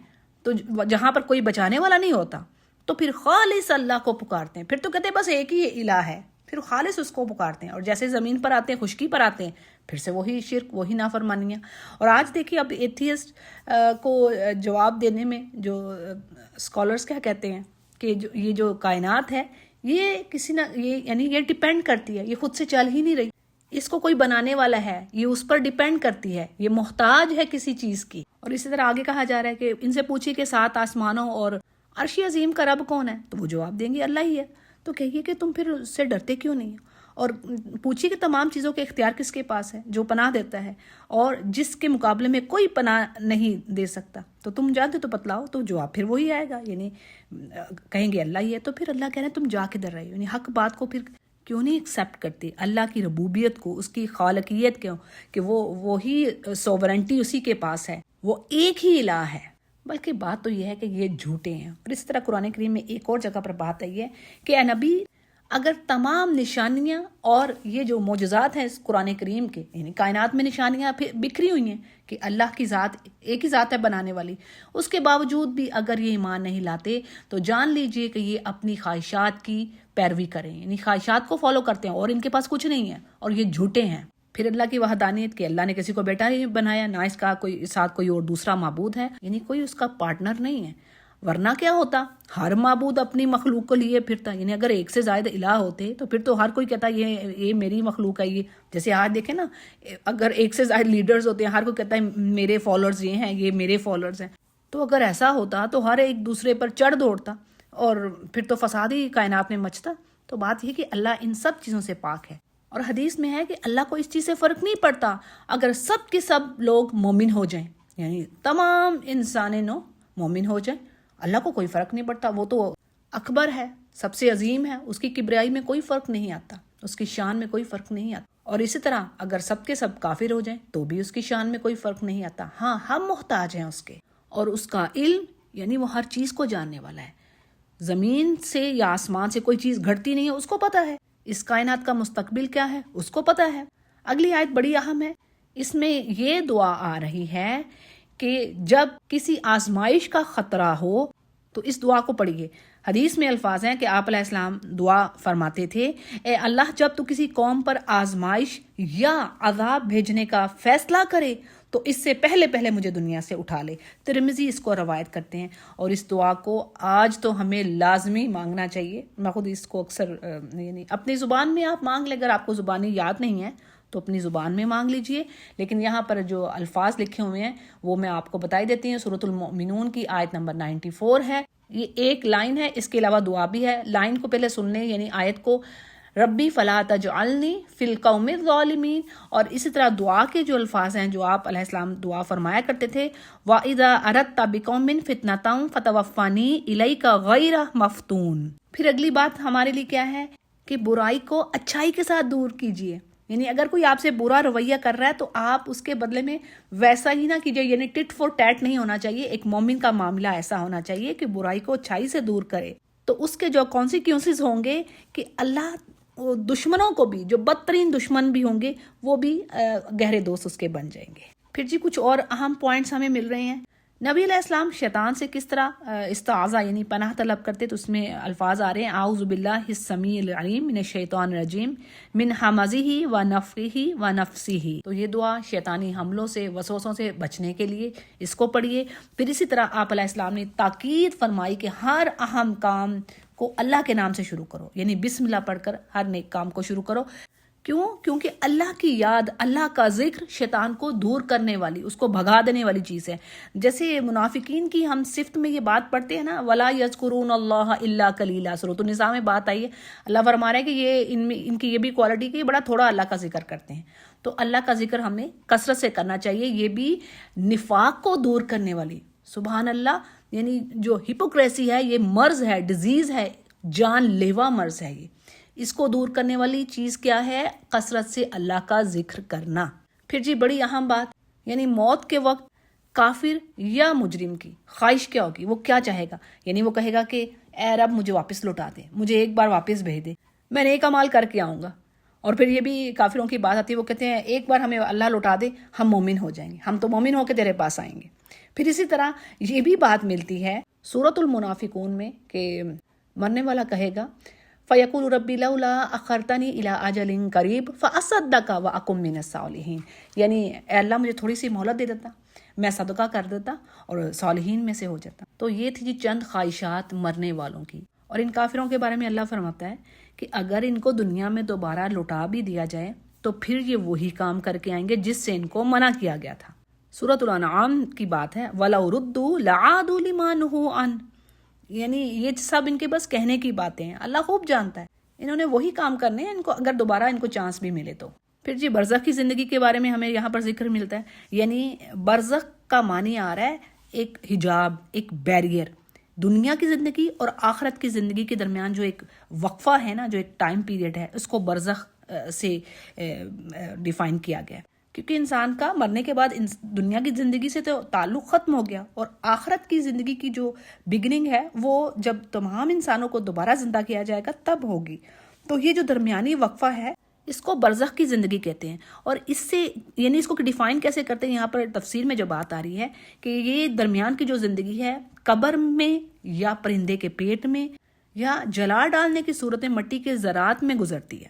تو جہاں پر کوئی بچانے والا نہیں ہوتا تو پھر خالص اللہ کو پکارتے ہیں، پھر تو کہتے ہیں بس ایک ہی الہ ہے، پھر خالص اس کو پکارتے ہیں۔ اور جیسے زمین پر آتے ہیں، خشکی پر آتے ہیں، پھر سے وہی شرک، وہی نافرمانیاں۔ اور آج دیکھیے اب ایتھیسٹ کو جواب دینے میں جو اسکالرس کیا کہتے ہیں کہ یہ جو کائنات ہے یہ کسی نہ یعنی یہ ڈیپینڈ کرتی ہے، یہ خود سے چل ہی نہیں رہی، اس کو کوئی بنانے والا ہے، یہ اس پر ڈیپینڈ کرتی ہے، یہ محتاج ہے کسی چیز کی۔ اور اسی طرح آگے کہا جا رہا ہے کہ ان سے پوچھیے کہ 7 آسمانوں اور عرش عظیم کا رب کون ہے؟ تو وہ جواب دیں گے اللہ ہی ہے۔ تو کہیے کہ تم پھر اس سے ڈرتے کیوں نہیں؟ اور پوچھیے کہ تمام چیزوں کے اختیار کس کے پاس ہے، جو پناہ دیتا ہے اور جس کے مقابلے میں کوئی پناہ نہیں دے سکتا۔ تو تم جانتے تو بتلاؤ، تو جواب پھر وہی آئے گا، یعنی کہیں گے اللہ ہی ہے۔ تو پھر اللہ کہہ رہے ہیں تم جا کے ڈر رہے ہو، یعنی حق بات کو پھر کیوں نہیں ایکسیپٹ کرتے، اللہ کی ربوبیت کو، اس کی خالقیت کو، کہ وہی سوورنٹی اسی کے پاس ہے، وہ ایک ہی الہ ہے۔ بلکہ بات تو یہ ہے کہ یہ جھوٹے ہیں۔ اور اس طرح قرآن کریم میں ایک اور جگہ پر بات آئی ہے کہ اے نبی، اگر تمام نشانیاں اور یہ جو معجزات ہیں اس قرآن کریم کے، یعنی کائنات میں نشانیاں بکھری ہوئی ہیں کہ اللہ کی ذات ایک ہی ذات ہے بنانے والی، اس کے باوجود بھی اگر یہ ایمان نہیں لاتے تو جان لیجئے کہ یہ اپنی خواہشات کی پیروی کریں، یعنی خواہشات کو فالو کرتے ہیں اور ان کے پاس کچھ نہیں ہے اور یہ جھوٹے ہیں۔ پھر اللہ کی وحدانیت کہ اللہ نے کسی کو بیٹا نہیں بنایا، نہ اس کا کوئی ساتھ کوئی اور دوسرا معبود ہے، یعنی کوئی اس کا پارٹنر نہیں ہے، ورنہ کیا ہوتا؟ ہر معبود اپنی مخلوق کو لیے پھرتا، یعنی اگر ایک سے زائد الہ ہوتے تو پھر تو ہر کوئی کہتا یہ میری مخلوق ہے۔ یہ جیسے آج دیکھیں نا، اگر ایک سے زائد لیڈرز ہوتے ہیں، ہر کوئی کہتا ہے میرے فالوورز یہ ہیں، یہ میرے فالوورز ہیں۔ تو اگر ایسا ہوتا تو ہر ایک دوسرے پر چڑھ دوڑتا اور پھر تو فساد ہی کائنات میں مچتا۔ تو بات یہ کہ اللہ ان سب چیزوں سے پاک ہے۔ اور حدیث میں ہے کہ اللہ کو اس چیز سے فرق نہیں پڑتا اگر سب کے سب لوگ مومن ہو جائیں، یعنی تمام انسانوں مومن ہو جائیں، اللہ کو کوئی فرق نہیں پڑتا، وہ تو اکبر ہے، سب سے عظیم ہے، اس کی کبریائی میں کوئی فرق نہیں آتا، اس کی شان میں کوئی فرق نہیں آتا۔ اور اسی طرح اگر سب کے سب کافر ہو جائیں تو بھی اس کی شان میں کوئی فرق نہیں آتا۔ ہاں، ہم محتاج ہیں اس کے، اور اس کا علم یعنی وہ ہر چیز کو جاننے والا ہے۔ زمین سے یا آسمان سے کوئی چیز گھٹتی نہیں ہے، اس کو پتہ ہے۔ اس کائنات کا مستقبل کیا ہے، اس کو پتہ ہے۔ اگلی آیت بڑی اہم ہے، اس میں یہ دعا آ رہی ہے کہ جب کسی آزمائش کا خطرہ ہو تو اس دعا کو پڑھیے۔ حدیث میں الفاظ ہیں کہ آپ علیہ السلام دعا فرماتے تھے، اے اللہ جب تو کسی قوم پر آزمائش یا عذاب بھیجنے کا فیصلہ کرے تو اس سے پہلے مجھے دنیا سے اٹھا لے۔ ترمذی اس کو روایت کرتے ہیں، اور اس دعا کو آج تو ہمیں لازمی مانگنا چاہیے۔ میں خود اس کو اکثر یعنی اپنی زبان میں آپ مانگ لیں، اگر آپ کو زبانی یاد نہیں ہے تو اپنی زبان میں مانگ لیجئے، لیکن یہاں پر جو الفاظ لکھے ہوئے ہیں وہ میں آپ کو بتائی دیتی ہوں۔ سورۃ المؤمنون کی آیت نمبر 94 ہے، یہ ایک لائن ہے، اس کے علاوہ دعا بھی ہے۔ لائن کو پہلے سن لیں، یعنی آیت کو، ربی فلا تجعلنی فی القوم الظالمین، اور اسی طرح دعا کے جو الفاظ ہیں جو آپ علیہ السلام دعا فرمایا کرتے تھے، وَإِذَا أَرَدْتَ بِقَوْمٍ فِتْنَةً فَتَوَفَّنِي إِلَيْكَ غَيْرَ مَفْتُونٍ۔ پھر اگلی بات ہمارے لیے کیا ہے کہ برائی کو اچھائی کے ساتھ دور کیجیے، یعنی اگر کوئی آپ سے برا رویہ کر رہا ہے تو آپ اس کے بدلے میں ویسا ہی نہ کیجیے، یعنی ٹٹ فور ٹیٹ نہیں ہونا چاہیے۔ ایک مومن کا معاملہ ایسا ہونا چاہیے کہ برائی کو اچھائی سے دور کرے، تو اس کے جو کانسیکوینسز ہوں گے کہ اللہ دشمنوں کو بھی، جو بدترین دشمن بھی ہوں گے، وہ بھی گہرے دوست اس کے بن جائیں گے۔ پھر جی کچھ اور اہم پوائنٹس ہمیں مل رہے ہیں۔ نبی علیہ السلام شیطان سے کس طرح استعاذہ یعنی پناہ طلب کرتے، تو اس میں الفاظ آ رہے ہیں، اعوذ باللہ السمیع العلیم من الشیطان الرجیم من ہمزہ ونفخہ ونفثہ۔ تو یہ دعا شیطانی حملوں سے، وسوسوں سے بچنے کے لیے اس کو پڑھیے۔ پھر اسی طرح آپ علیہ السلام نے تاکید فرمائی کہ ہر اہم کام کو اللہ کے نام سے شروع کرو، یعنی بسم اللہ پڑھ کر ہر نیک کام کو شروع کرو۔ کیوں؟ کیونکہ اللہ کی یاد، اللہ کا ذکر شیطان کو دور کرنے والی، اس کو بھگا دینے والی چیز ہے۔ جیسے منافقین کی ہم صفت میں یہ بات پڑھتے ہیں نا، وَلَا يَذْكُرُونَ اللَّهَ إِلَّا قَلِيلًا، سورۃ النساء میں بات آئی ہے، اللہ فرما رہا ہے کہ یہ ان کی یہ بھی کوالٹی کہ یہ بڑا تھوڑا اللہ کا ذکر کرتے ہیں۔ تو اللہ کا ذکر ہمیں کثرت سے کرنا چاہیے، یہ بھی نفاق کو دور کرنے والی، سبحان اللہ، یعنی جو ہپوکریسی ہے یہ مرض ہے، ڈیزیز ہے، جان لیوا مرض ہے۔ یہ اس کو دور کرنے والی چیز کیا ہے؟ کثرت سے اللہ کا ذکر کرنا۔ پھر جی بڑی اہم بات، یعنی موت کے وقت کافر یا مجرم کی خواہش کیا ہوگی، وہ کیا چاہے گا؟ یعنی وہ کہے گا کہ اے رب مجھے واپس لوٹا دے، مجھے ایک بار واپس بھیج دے، میں نیک اعمال کر کے آؤں گا۔ اور پھر یہ بھی کافروں کی بات آتی ہے، وہ کہتے ہیں ایک بار ہمیں اللہ لوٹا دے، ہم مومن ہو جائیں گے، ہم تو مومن ہو کے تیرے پاس آئیں گے۔ پھر اسی طرح یہ بھی بات ملتی ہے سورۃ المنافقون میں کہ مرنے والا کہے گا فَيَقُولُ رَبِّ لَوْلَا أَخَّرْتَنِي إِلَىٰ أَجَلٍ قَرِيبٍ فَأَصَدَّقَ وَأَكُن مِّنَ الصَّالِحِينَ، یعنی اے اللہ مجھے تھوڑی سی مہلت دے دیتا، میں صدقہ کر دیتا اور صالحین میں سے ہو جاتا۔ تو یہ تھی جی چند خواہشات مرنے والوں کی۔ اور ان کافروں کے بارے میں اللہ فرماتا ہے کہ اگر ان کو دنیا میں دوبارہ لوٹا بھی دیا جائے تو پھر یہ وہی کام کر کے آئیں گے جس سے ان کو منع کیا گیا تھا۔ سورۃ الانعام کی بات ہے، وَلَوْ رُدُّوا لَعَادُوا لِمَا نُهُوا عَنْهُ، یعنی یہ سب ان کے بس کہنے کی باتیں ہیں، اللہ خوب جانتا ہے انہوں نے وہی کام کرنے ہیں، ان کو اگر دوبارہ ان کو چانس بھی ملے تو۔ پھر جی برزخ کی زندگی کے بارے میں ہمیں یہاں پر ذکر ملتا ہے، یعنی برزخ کا معنی آ رہا ہے ایک حجاب، ایک بیریئر، دنیا کی زندگی اور آخرت کی زندگی کے درمیان جو ایک وقفہ ہے نا، جو ایک ٹائم پیریڈ ہے، اس کو برزخ سے ڈیفائن کیا گیا ہے، کیونکہ انسان کا مرنے کے بعد دنیا کی زندگی سے تو تعلق ختم ہو گیا، اور آخرت کی زندگی کی جو بگننگ ہے وہ جب تمام انسانوں کو دوبارہ زندہ کیا جائے گا تب ہوگی۔ تو یہ جو درمیانی وقفہ ہے اس کو برزخ کی زندگی کہتے ہیں، اور اس سے یعنی اس کو ڈیفائن کیسے کرتے ہیں، یہاں پر تفسیر میں جو بات آ رہی ہے کہ یہ درمیان کی جو زندگی ہے قبر میں یا پرندے کے پیٹ میں یا جلا ڈالنے کی صورت مٹی کے ذرات میں گزرتی ہے،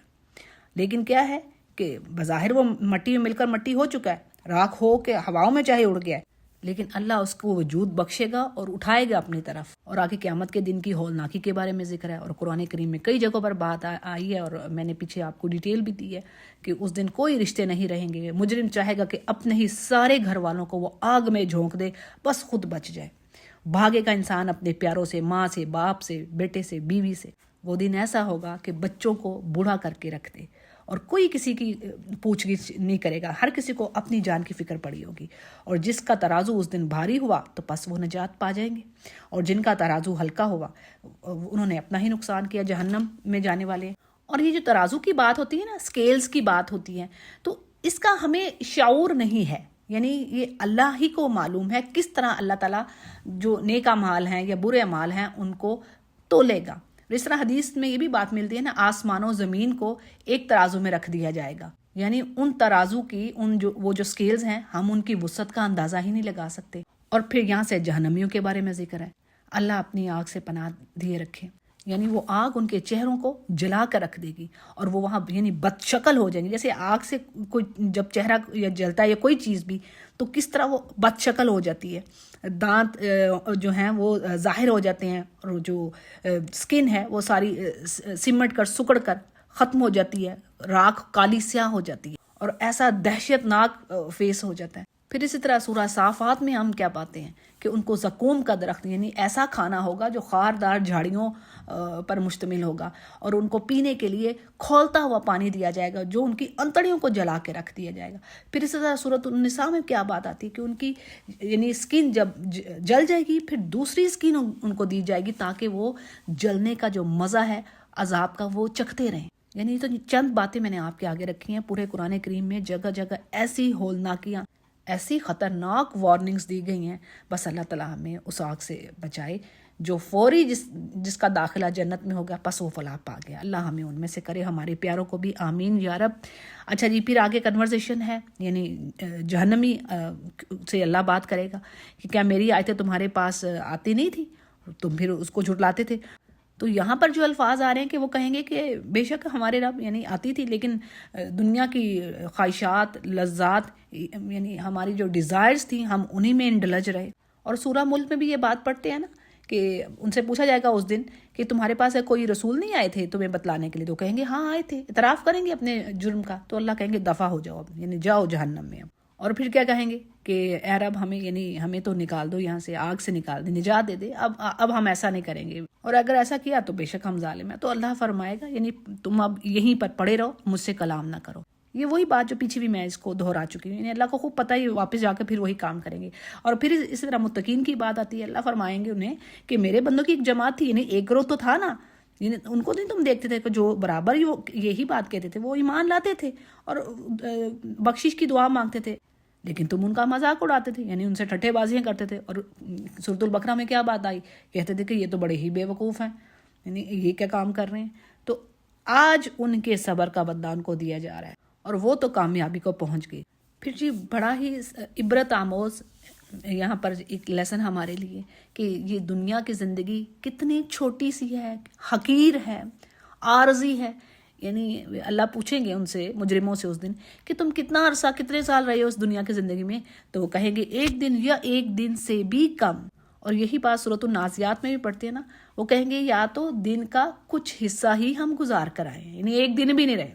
لیکن کیا ہے کہ بظاہر وہ مٹی میں مل کر مٹی ہو چکا ہے، راکھ ہو کے ہواؤں میں چاہے اڑ گیا ہے، لیکن اللہ اس کو وجود بخشے گا اور اٹھائے گا اپنی طرف۔ اور آگے قیامت کے دن کی ہولناکی کے بارے میں ذکر ہے، اور قرآن کریم میں کئی جگہوں پر بات آئی ہے، اور میں نے پیچھے آپ کو ڈیٹیل بھی دی ہے کہ اس دن کوئی رشتے نہیں رہیں گے، مجرم چاہے گا کہ اپنے ہی سارے گھر والوں کو وہ آگ میں جھونک دے، بس خود بچ جائے۔ بھاگے کا انسان اپنے پیاروں سے، ماں سے، باپ سے، بیٹے سے، بیوی سے۔ وہ دن ایسا ہوگا کہ بچوں کو بوڑھا کر کے رکھ دے، اور کوئی کسی کی پوچھ گچھ نہیں کرے گا، ہر کسی کو اپنی جان کی فکر پڑی ہوگی، اور جس کا ترازو اس دن بھاری ہوا تو پس وہ نجات پا جائیں گے، اور جن کا ترازو ہلکا ہوا انہوں نے اپنا ہی نقصان کیا، جہنم میں جانے والے۔ اور یہ جو ترازو کی بات ہوتی ہے نا، سکیلز کی بات ہوتی ہے، تو اس کا ہمیں شعور نہیں ہے، یعنی یہ اللہ ہی کو معلوم ہے کس طرح اللہ تعالیٰ جو نیک اعمال ہیں یا برے اعمال ہیں ان کو تولے گا۔ اس طرح حدیث میں یہ بھی بات ملتی ہے نا، آسمان و زمین کو ایک ترازو میں رکھ دیا جائے گا، یعنی ان ترازو کی وہ جو سکیلز ہیں ہم ان کی وسعت کا اندازہ ہی نہیں لگا سکتے۔ اور پھر یہاں سے جہنمیوں کے بارے میں ذکر ہے، اللہ اپنی آگ سے پناہ دیے رکھے، یعنی وہ آگ ان کے چہروں کو جلا کر رکھ دے گی اور وہ وہاں یعنی بد شکل ہو جائیں گے۔ جیسے آگ سے کوئی جب چہرہ یا جلتا ہے یا کوئی چیز بھی تو کس طرح وہ بد شکل ہو جاتی ہے، دانت جو ہیں وہ ظاہر ہو جاتے ہیں اور جو سکن ہے وہ ساری سمٹ کر سکڑ کر ختم ہو جاتی ہے، راکھ کالی سیاہ ہو جاتی ہے اور ایسا دہشت ناک فیس ہو جاتا ہے۔ پھر اسی طرح سورہ صافات میں ہم کیا پاتے ہیں کہ ان کو زقوم کا درخت یعنی ایسا کھانا ہوگا جو خاردار جھاڑیوں پر مشتمل ہوگا اور ان کو پینے کے لیے کھولتا ہوا پانی دیا جائے گا جو ان کی انتڑیوں کو جلا کے رکھ دیا جائے گا۔ پھر اسی طرح سورۃ النساء میں کیا بات آتی ہے کہ ان کی یعنی اسکن جب جل جائے گی پھر دوسری اسکن ان کو دی جائے گی تاکہ وہ جلنے کا جو مزہ ہے عذاب کا وہ چکھتے رہیں۔ یعنی تو چند باتیں میں نے آپ کے آگے رکھی ہیں، پورے قرآن کریم میں جگہ جگہ ایسی ہولناکیاں، ایسی خطرناک وارننگز دی گئی ہیں، بس اللہ تعالیٰ ہمیں اس آگ سے بچائے جو فوری جس کا داخلہ جنت میں ہوگا پس وہ فلاح پا گیا۔ اللہ ہمیں ان میں سے کرے، ہمارے پیاروں کو بھی، آمین یا رب۔ اچھا جی، پھر آگے کنورزیشن ہے، یعنی جہنمی سے اللہ بات کرے گا کہ کیا میری آیتیں تمہارے پاس آتی نہیں تھی، تم پھر اس کو جھٹلاتے تھے۔ تو یہاں پر جو الفاظ آ رہے ہیں کہ وہ کہیں گے کہ بے شک ہمارے رب یعنی آتی تھی، لیکن دنیا کی خواہشات، لذات، یعنی ہماری جو ڈیزائرز تھیں ہم انہی میں انڈلج رہے۔ اور سورہ ملک میں بھی یہ بات پڑھتے ہیں نا کہ ان سے پوچھا جائے گا اس دن کہ تمہارے پاس کوئی رسول نہیں آئے تھے تمہیں بتلانے کے لیے، تو کہیں گے ہاں آئے تھے، اعتراف کریں گے اپنے جرم کا، تو اللہ کہیں گے دفع ہو جاؤ اب، یعنی جاؤ جہنم میں اب۔ اور پھر کیا کہیں گے کہ اے رب ہمیں یعنی ہمیں تو نکال دو یہاں سے، آگ سے نکال دے، نجات دے دے، اب ہم ایسا نہیں کریں گے، اور اگر ایسا کیا تو بے شک ہم ظالم ہیں۔ تو اللہ فرمائے گا یعنی تم اب یہیں پر پڑے رہو، مجھ سے کلام نہ کرو۔ یہ وہی بات جو پیچھے بھی میں اس کو دہرا چکی ہوں، یعنی اللہ کو خوب پتہ ہے واپس جا کے پھر وہی کام کریں گے۔ اور پھر اسی طرح متقین کی بات آتی ہے، اللہ فرمائیں گے انہیں کہ میرے بندوں کی ایک جماعت تھی، یعنی ایک گروہ تو تھا نا، یعنی ان کو نہیں تم دیکھتے تھے کہ جو برابر یہی بات کہتے تھے، وہ ایمان لاتے تھے اور بخشش کی دعا مانگتے تھے، لیکن تم ان کا مذاق اڑاتے تھے، یعنی ان سے ٹھٹے بازیاں کرتے تھے۔ اور سورۃ البقرہ میں کیا بات آئی، کہتے تھے کہ یہ تو بڑے ہی بے وقوف ہیں، یعنی یہ کیا کام کر رہے ہیں۔ تو آج ان کے صبر کا بدلہ ان کو دیا جا رہا ہے اور وہ تو کامیابی کو پہنچ گئی۔ پھر جی بڑا ہی عبرت آموز یہاں پر ایک لیسن ہمارے لیے کہ یہ دنیا کی زندگی کتنی چھوٹی سی ہے، حقیر ہے، عارضی ہے۔ یعنی اللہ پوچھیں گے ان سے، مجرموں سے اس دن کہ تم کتنا عرصہ، کتنے سال رہے ہو اس دنیا کی زندگی میں، تو وہ کہیں گے ایک دن یا ایک دن سے بھی کم۔ اور یہی بات سورۃ النازعات میں بھی پڑھتے ہیں نا، وہ کہیں گے یا تو دن کا کچھ حصہ ہی ہم گزار کر آئے ہیں، یعنی ایک دن بھی نہیں رہے۔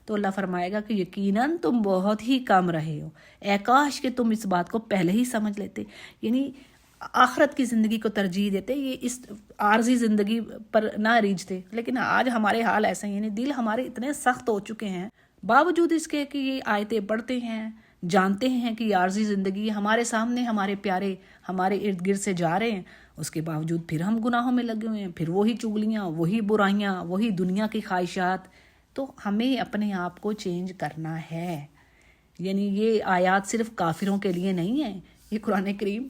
تو اللہ فرمائے گا کہ یقیناً تم بہت ہی کم رہے ہو، اے کاش کہ تم اس بات کو پہلے ہی سمجھ لیتے، یعنی آخرت کی زندگی کو ترجیح دیتے، یہ اس عارضی زندگی پر نہ ریجھتے۔ لیکن آج ہمارے حال ایسا ہی، یعنی دل ہمارے اتنے سخت ہو چکے ہیں، باوجود اس کے کہ یہ آیتیں پڑھتے ہیں، جانتے ہیں کہ یہ عارضی زندگی ہمارے سامنے ہمارے پیارے ہمارے ارد گرد سے جا رہے ہیں، اس کے باوجود پھر ہم گناہوں میں لگے ہوئے ہیں، پھر وہی چغلیاں، وہی برائیاں، وہی دنیا کی خواہشات۔ تو ہمیں اپنے آپ کو چینج کرنا ہے، یعنی یہ آیات صرف کافروں کے لیے نہیں ہے، یہ قرآن کریم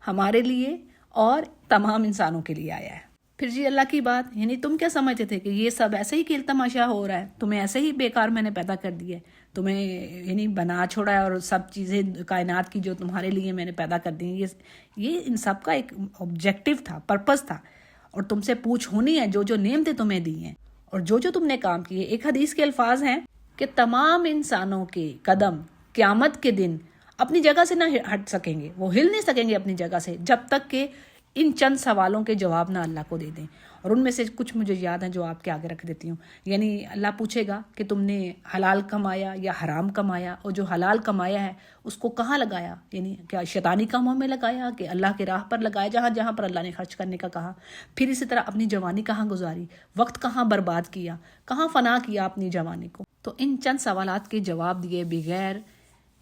ہمارے لیے اور تمام انسانوں کے لیے آیا ہے۔ پھر جی اللہ کی بات، یعنی تم کیا سمجھتے تھے کہ یہ سب ایسے ہی کھیل تماشا ہو رہا ہے، تمہیں ایسے ہی بیکار میں نے پیدا کر دیا ہے، تمہیں یعنی بنا چھوڑا ہے، اور سب چیزیں کائنات کی جو تمہارے لیے میں نے پیدا کر دی، یہ ان سب کا ایک آبجیکٹو تھا، پرپس تھا، اور تم سے پوچھ ہونی ہے جو نعمتیں تمہیں دی ہیں اور جو تم نے کام کیے۔ ایک حدیث کے الفاظ ہیں کہ تمام انسانوں کے قدم قیامت کے دن اپنی جگہ سے نہ ہٹ سکیں گے، وہ ہل نہیں سکیں گے اپنی جگہ سے جب تک کہ ان چند سوالوں کے جواب نہ اللہ کو دے دیں۔ اور ان میں سے کچھ مجھے یاد ہیں جو آپ کے آگے رکھ دیتی ہوں۔ یعنی اللہ پوچھے گا کہ تم نے حلال کمایا یا حرام کمایا، اور جو حلال کمایا ہے اس کو کہاں لگایا، یعنی کیا شیطانی کاموں میں لگایا کہ اللہ کے راہ پر لگایا، جہاں پر اللہ نے خرچ کرنے کا کہا۔ پھر اسی طرح اپنی جوانی کہاں گزاری، وقت کہاں برباد کیا، کہاں فنا کیا اپنی جوانی کو۔ تو ان چند سوالات کے جواب دیے بغیر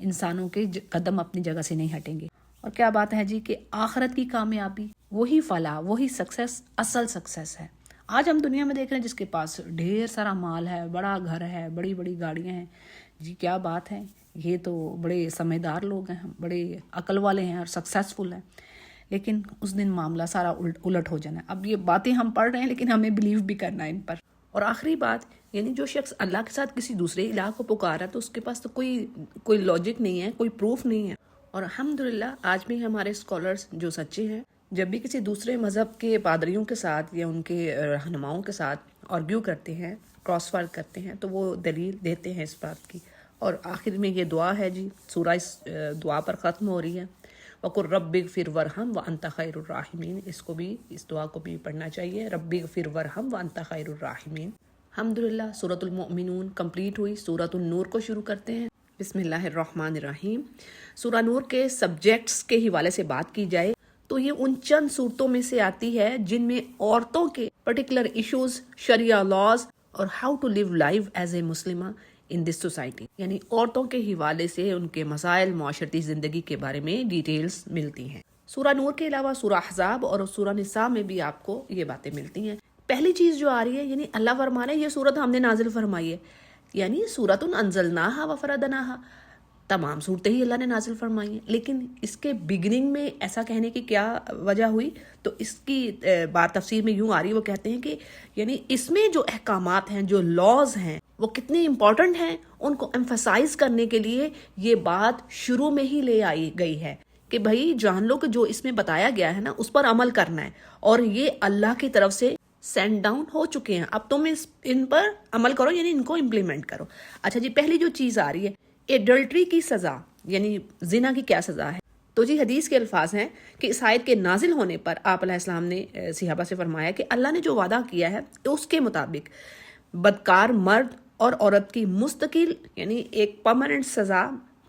انسانوں کے قدم اپنی جگہ سے نہیں ہٹیں گے۔ اور کیا بات ہے جی کہ آخرت کی کامیابی، وہی فلاح، وہی سکسیس اصل سکسیس ہے۔ آج ہم دنیا میں دیکھ رہے ہیں جس کے پاس ڈھیر سارا مال ہے، بڑا گھر ہے، بڑی بڑی گاڑیاں ہیں، جی کیا بات ہے، یہ تو بڑے سمجھدار لوگ ہیں، بڑے عقل والے ہیں اور سکسیسفل ہیں۔ لیکن اس دن معاملہ سارا الٹ ہو جانا ہے۔ اب یہ باتیں ہم پڑھ رہے ہیں لیکن ہمیں بلیو بھی کرنا ہے ان پر۔ اور آخری بات یعنی جو شخص اللہ کے ساتھ کسی دوسرے الہ کو پکارا ہے تو اس کے پاس تو کوئی لاجک نہیں ہے، کوئی پروف نہیں ہے. اور الحمدللہ آج بھی ہمارے اسکالرز جو سچے ہیں جب بھی کسی دوسرے مذہب کے پادریوں کے ساتھ یا ان کے رہنماؤں کے ساتھ آرگیو کرتے ہیں، کراس ورک کرتے ہیں، تو وہ دلیل دیتے ہیں اس بات کی. اور آخر میں یہ دعا ہے جی، سورہ اس دعا پر ختم ہو رہی ہے، وَقُلْ رَبِّ اغْفِرْ وَارْحَمْ وَأَنْتَ خَيْرُ الرَّاحِمِينَ. اس دعا کو بھی پڑھنا چاہیے، رَبِّ اغْفِرْ وَارْحَمْ وَأَنْتَ خَيْرُ الرَّاحِمِينَ. الحمدللہ سورۃ المؤمنون کمپلیٹ ہوئی. سورۃ النور کو شروع کرتے ہیں. بسم اللہ الرحمن الرحیم. سورہ نور کے سبجیکٹس کے حوالے سے بات کی جائے تو یہ ان چند صورتوں میں سے آتی ہے جن میں عورتوں کے پرٹیکولر ایشوز، شریعہ لاز اور how to live life as a Muslimah in this society, یعنی عورتوں کے حوالے سے ان کے مسائل، معاشرتی زندگی کے بارے میں ڈیٹیلز ملتی ہیں. سورہ نور کے علاوہ سورہ احزاب اور سورہ نساء میں بھی آپ کو یہ باتیں ملتی ہیں. پہلی چیز جو آ رہی ہے یعنی اللہ فرما رہے ہیں یہ سورت ہم نے نازل فرمائی ہے، یعنی سورۃ انزلناہا وفرضناہا، تمام صورتیں ہی اللہ نے نازل فرمائی ہیں. لیکن اس کے بگننگ میں ایسا کہنے کی کیا وجہ ہوئی؟ تو اس کی بات تفسیر میں یوں آ رہی ہے، وہ کہتے ہیں کہ یعنی اس میں جو احکامات ہیں، جو لاز ہیں، وہ کتنے امپورٹنٹ ہیں، ان کو ایمفسائز کرنے کے لیے یہ بات شروع میں ہی لے آئی گئی ہے کہ بھائی جان لو کہ جو اس میں بتایا گیا ہے نا اس پر عمل کرنا ہے، اور یہ اللہ کی طرف سے سینڈ ڈاؤن ہو چکے ہیں، اب تم ان پر عمل کرو، یعنی ان کو امپلیمنٹ کرو. اچھا جی، پہلی جو چیز آ رہی ہے ایڈلٹری کی سزا، یعنی زنا کی کیا سزا ہے. تو جی حدیث کے الفاظ ہیں کہ اس آیت کے نازل ہونے پر آپ علیہ السلام نے صحابہ سے فرمایا کہ اللہ نے جو وعدہ کیا ہے اس کے مطابق بدکار مرد اور عورت کی مستقل یعنی ایک پرماننٹ سزا،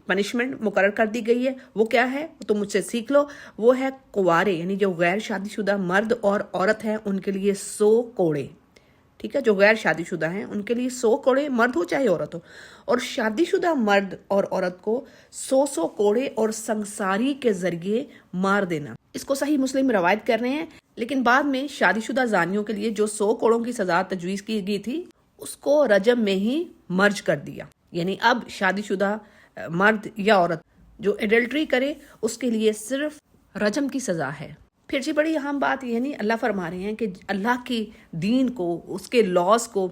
پنشمنٹ مقرر کر دی گئی ہے. وہ کیا ہے؟ تم مجھ سے سیکھ لو. وہ ہے کنوارے، یعنی جو غیر شادی شدہ مرد اور عورت ہیں ان کے لیے 100 کوڑے. ٹھیک ہے، جو غیر شادی شدہ ہیں ان کے لیے 100 کوڑے، مرد ہو چاہے عورت ہو. اور شادی شدہ مرد اور عورت کو 100 کوڑے اور سنگساری کے ذریعے مار دینا. اس کو صحیح مسلم روایت کر رہے ہیں. لیکن بعد میں شادی شدہ زانیوں کے لیے جو 100 کوڑوں کی سزا تجویز کی گئی تھی اس کو رجم میں ہی مرج کر دیا. یعنی اب شادی شدہ مرد یا عورت جو ایڈلٹری کرے اس کے لیے صرف رجم کی سزا ہے. پھر جی بڑی اہم بات یعنی اللہ فرما رہے ہیں کہ اللہ کی دین کو، اس کے لاز کو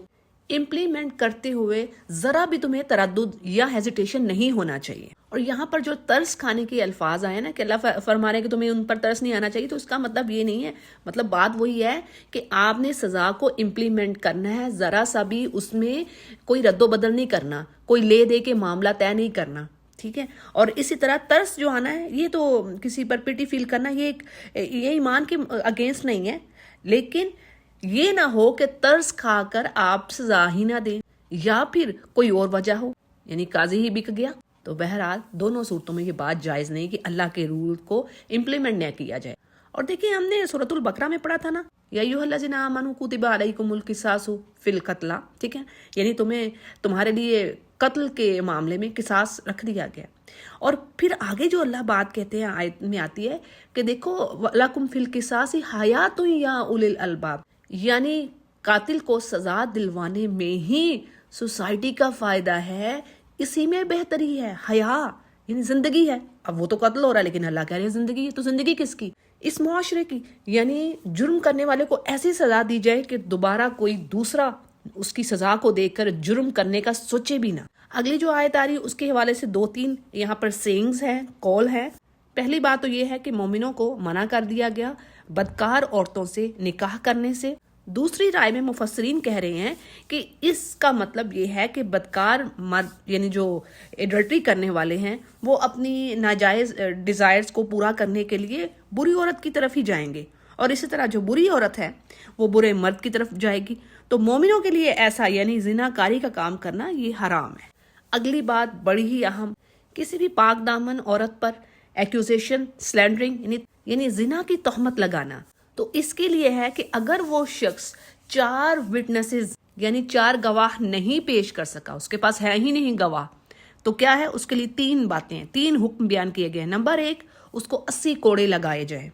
امپلیمنٹ کرتے ہوئے ذرا بھی تمہیں تردد یا ہیزیٹیشن نہیں ہونا چاہیے. اور یہاں پر جو ترس کھانے کے الفاظ آئے نا کہ اللہ فرما رہے ہیں کہ تمہیں ان پر ترس نہیں آنا چاہیے، تو اس کا مطلب یہ نہیں ہے. مطلب بات وہی ہے کہ آپ نے سزا کو امپلیمنٹ کرنا ہے، ذرا سا بھی اس میں کوئی رد و بدل نہیں کرنا، کوئی لے دے کے معاملہ طے نہیں کرنا. ٹھیک ہے. اور اسی طرح ترس جو آنا ہے یہ تو کسی پر پٹی فیل کرنا، یہ ایمان کے اگینسٹ نہیں ہے. لیکن یہ نہ ہو کہ ترس کھا کر آپ سزا ہی نہ دیں یا پھر کوئی اور وجہ ہو، یعنی قاضی ہی بک گیا. تو بہرحال دونوں صورتوں میں یہ بات جائز نہیں کہ اللہ کے رول کو امپلیمنٹ نہ کیا جائے. اور دیکھیں ہم نے سورۃ البقرہ میں پڑھا تھا نا، یا ایھا الذین آمنوا کتب علیکم القصاص فی القتلی. ٹھیک ہے، یعنی تمہارے لیے قتل کے معاملے میں قصاص رکھ دیا گیا. اور پھر آگے جو اللہ بات کہتے ہیں آیت میں آتی ہے کہ دیکھو وَلَکُمْ فِی الْقِصَاصِ حَیَاةٌ یا اُولِی الْأَلْبَابِ، یعنی قاتل کو سزا دلوانے میں ہی سوسائٹی کا فائدہ ہے، اسی میں بہتری ہے. حیا یعنی زندگی ہے. اب وہ تو قتل ہو رہا ہے لیکن اللہ کہہ رہے ہیں زندگی ہے، تو زندگی کس کی؟ اس معاشرے کی. یعنی جرم کرنے والے کو ایسی سزا دی جائے کہ دوبارہ کوئی دوسرا اس کی سزا کو دیکھ کر جرم کرنے کا سوچے بھی نہ. اگلی جو آیت آ رہی ہے اس کے حوالے سے 2-3 یہاں پر سینگز ہیں، قول ہے. پہلی بات تو یہ ہے کہ مومنوں کو منع کر دیا گیا بدکار عورتوں سے نکاح کرنے سے. دوسری رائے میں مفسرین کہہ رہے ہیں کہ اس کا مطلب یہ ہے کہ بدکار مرد یعنی جو ایڈلٹری کرنے والے ہیں وہ اپنی ناجائز ڈیزائرز کو پورا کرنے کے لیے بری عورت کی طرف ہی جائیں گے، اور اسی طرح جو بری عورت ہے وہ برے مرد کی طرف جائے گی. تو مومنوں کے لیے ایسا یعنی زنا کاری کا کام کرنا یہ حرام ہے. اگلی بات بڑی ہی اہم، کسی بھی پاک دامن عورت پر ایکوزیشن، سلینڈرنگ یعنی زنا کی تہمت لگانا، تو اس کے لیے ہے کہ اگر وہ شخص 4 وٹنسز یعنی 4 گواہ نہیں پیش کر سکا، اس کے پاس ہے ہی نہیں گواہ، تو کیا ہے اس کے لیے 3 باتیں ہیں، 3 حکم بیان کیے گئے ہیں. نمبر 1 اس کو 80 کوڑے لگائے جائیں.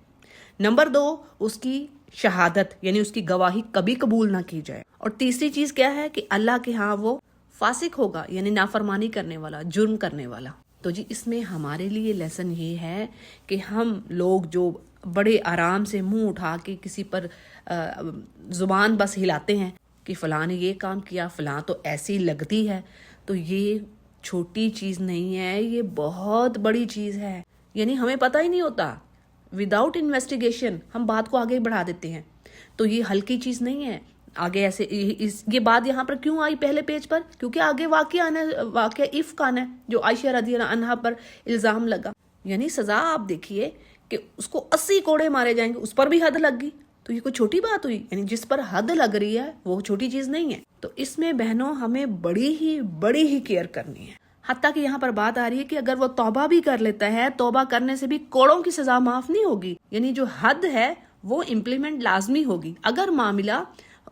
نمبر 2 اس کی شہادت یعنی اس کی گواہی کبھی قبول نہ کی جائے. اور تیسری چیز کیا ہے کہ اللہ کے ہاں وہ فاسق ہوگا یعنی نافرمانی کرنے والا، جرم کرنے والا. تو جی اس میں ہمارے لیے لیسن یہ ہے کہ ہم لوگ جو بڑے آرام سے منہ اٹھا کے کسی پر زبان بس ہلاتے ہیں کہ فلاں نے یہ کام کیا، فلاں تو ایسی لگتی ہے. تو یہ چھوٹی چیز نہیں ہے، یہ بہت بڑی چیز ہے. یعنی ہمیں پتہ ہی نہیں ہوتا، وداؤٹ انویسٹیگیشن ہم بات کو آگے بڑھا دیتے ہیں. تو یہ ہلکی چیز نہیں ہے. آگے ایسے یہ بات یہاں پر کیوں آئی پہلے پیج پر؟ کیونکہ آگے واقعہ افک آنا ہے جو عائشہ رضی اللہ عنہا پر الزام لگا. یعنی سزا آپ دیکھیے کہ اس کو 80 کوڑے مارے جائیں گے، اس پر بھی حد لگ گئی. تو یہ کوئی چھوٹی بات ہوئی؟ یعنی جس پر حد لگ رہی ہے وہ چھوٹی چیز نہیں ہے. تو اس میں بہنوں ہمیں بڑی ہی کیئر کرنی ہے. حتیٰ کہ یہاں پر بات آ رہی ہے کہ اگر وہ توبہ بھی کر لیتا ہے، توبہ کرنے سے بھی کوڑوں کی سزا معاف نہیں ہوگی. یعنی جو حد ہے وہ امپلیمنٹ لازمی ہوگی اگر معاملہ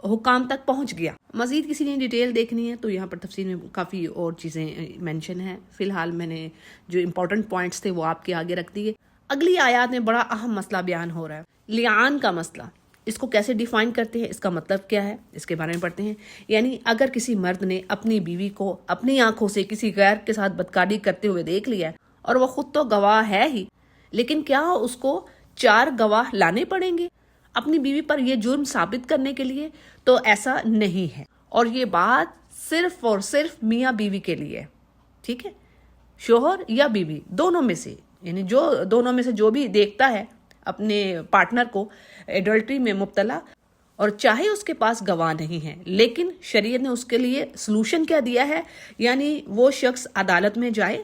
حکام تک پہنچ گیا. مزید کسی نے ڈیٹیل دیکھنی ہے تو یہاں پر تفصیل میں کافی اور چیزیں مینشن ہیں. فی الحال میں نے جو امپورٹنٹ پوائنٹس تھے وہ آپ کے آگے رکھ دیے. اگلی آیات میں بڑا اہم مسئلہ بیان ہو رہا ہے، لیعان کا مسئلہ. اس کو کیسے ڈیفائن کرتے ہیں، اس کا مطلب کیا ہے، اس کے بارے میں پڑھتے ہیں. یعنی اگر کسی مرد نے اپنی بیوی کو اپنی آنکھوں سے کسی غیر کے ساتھ بدکاری کرتے ہوئے دیکھ لیا اور وہ خود تو گواہ ہے ہی، لیکن کیا اس کو 4 گواہ لانے پڑیں گے اپنی بیوی پر یہ جرم ثابت کرنے کے لیے؟ تو ایسا نہیں ہے. اور یہ بات صرف اور صرف میاں بیوی کے لیے. ٹھیک ہے، شوہر یا بیوی دونوں میں سے، یعنی دونوں میں سے جو بھی دیکھتا ہے اپنے پارٹنر کو ایڈلٹری میں مبتلا، اور چاہے اس کے پاس گواہ نہیں ہے، لیکن شریعت نے اس کے لیے سلوشن کیا دیا ہے. یعنی وہ شخص عدالت میں جائے،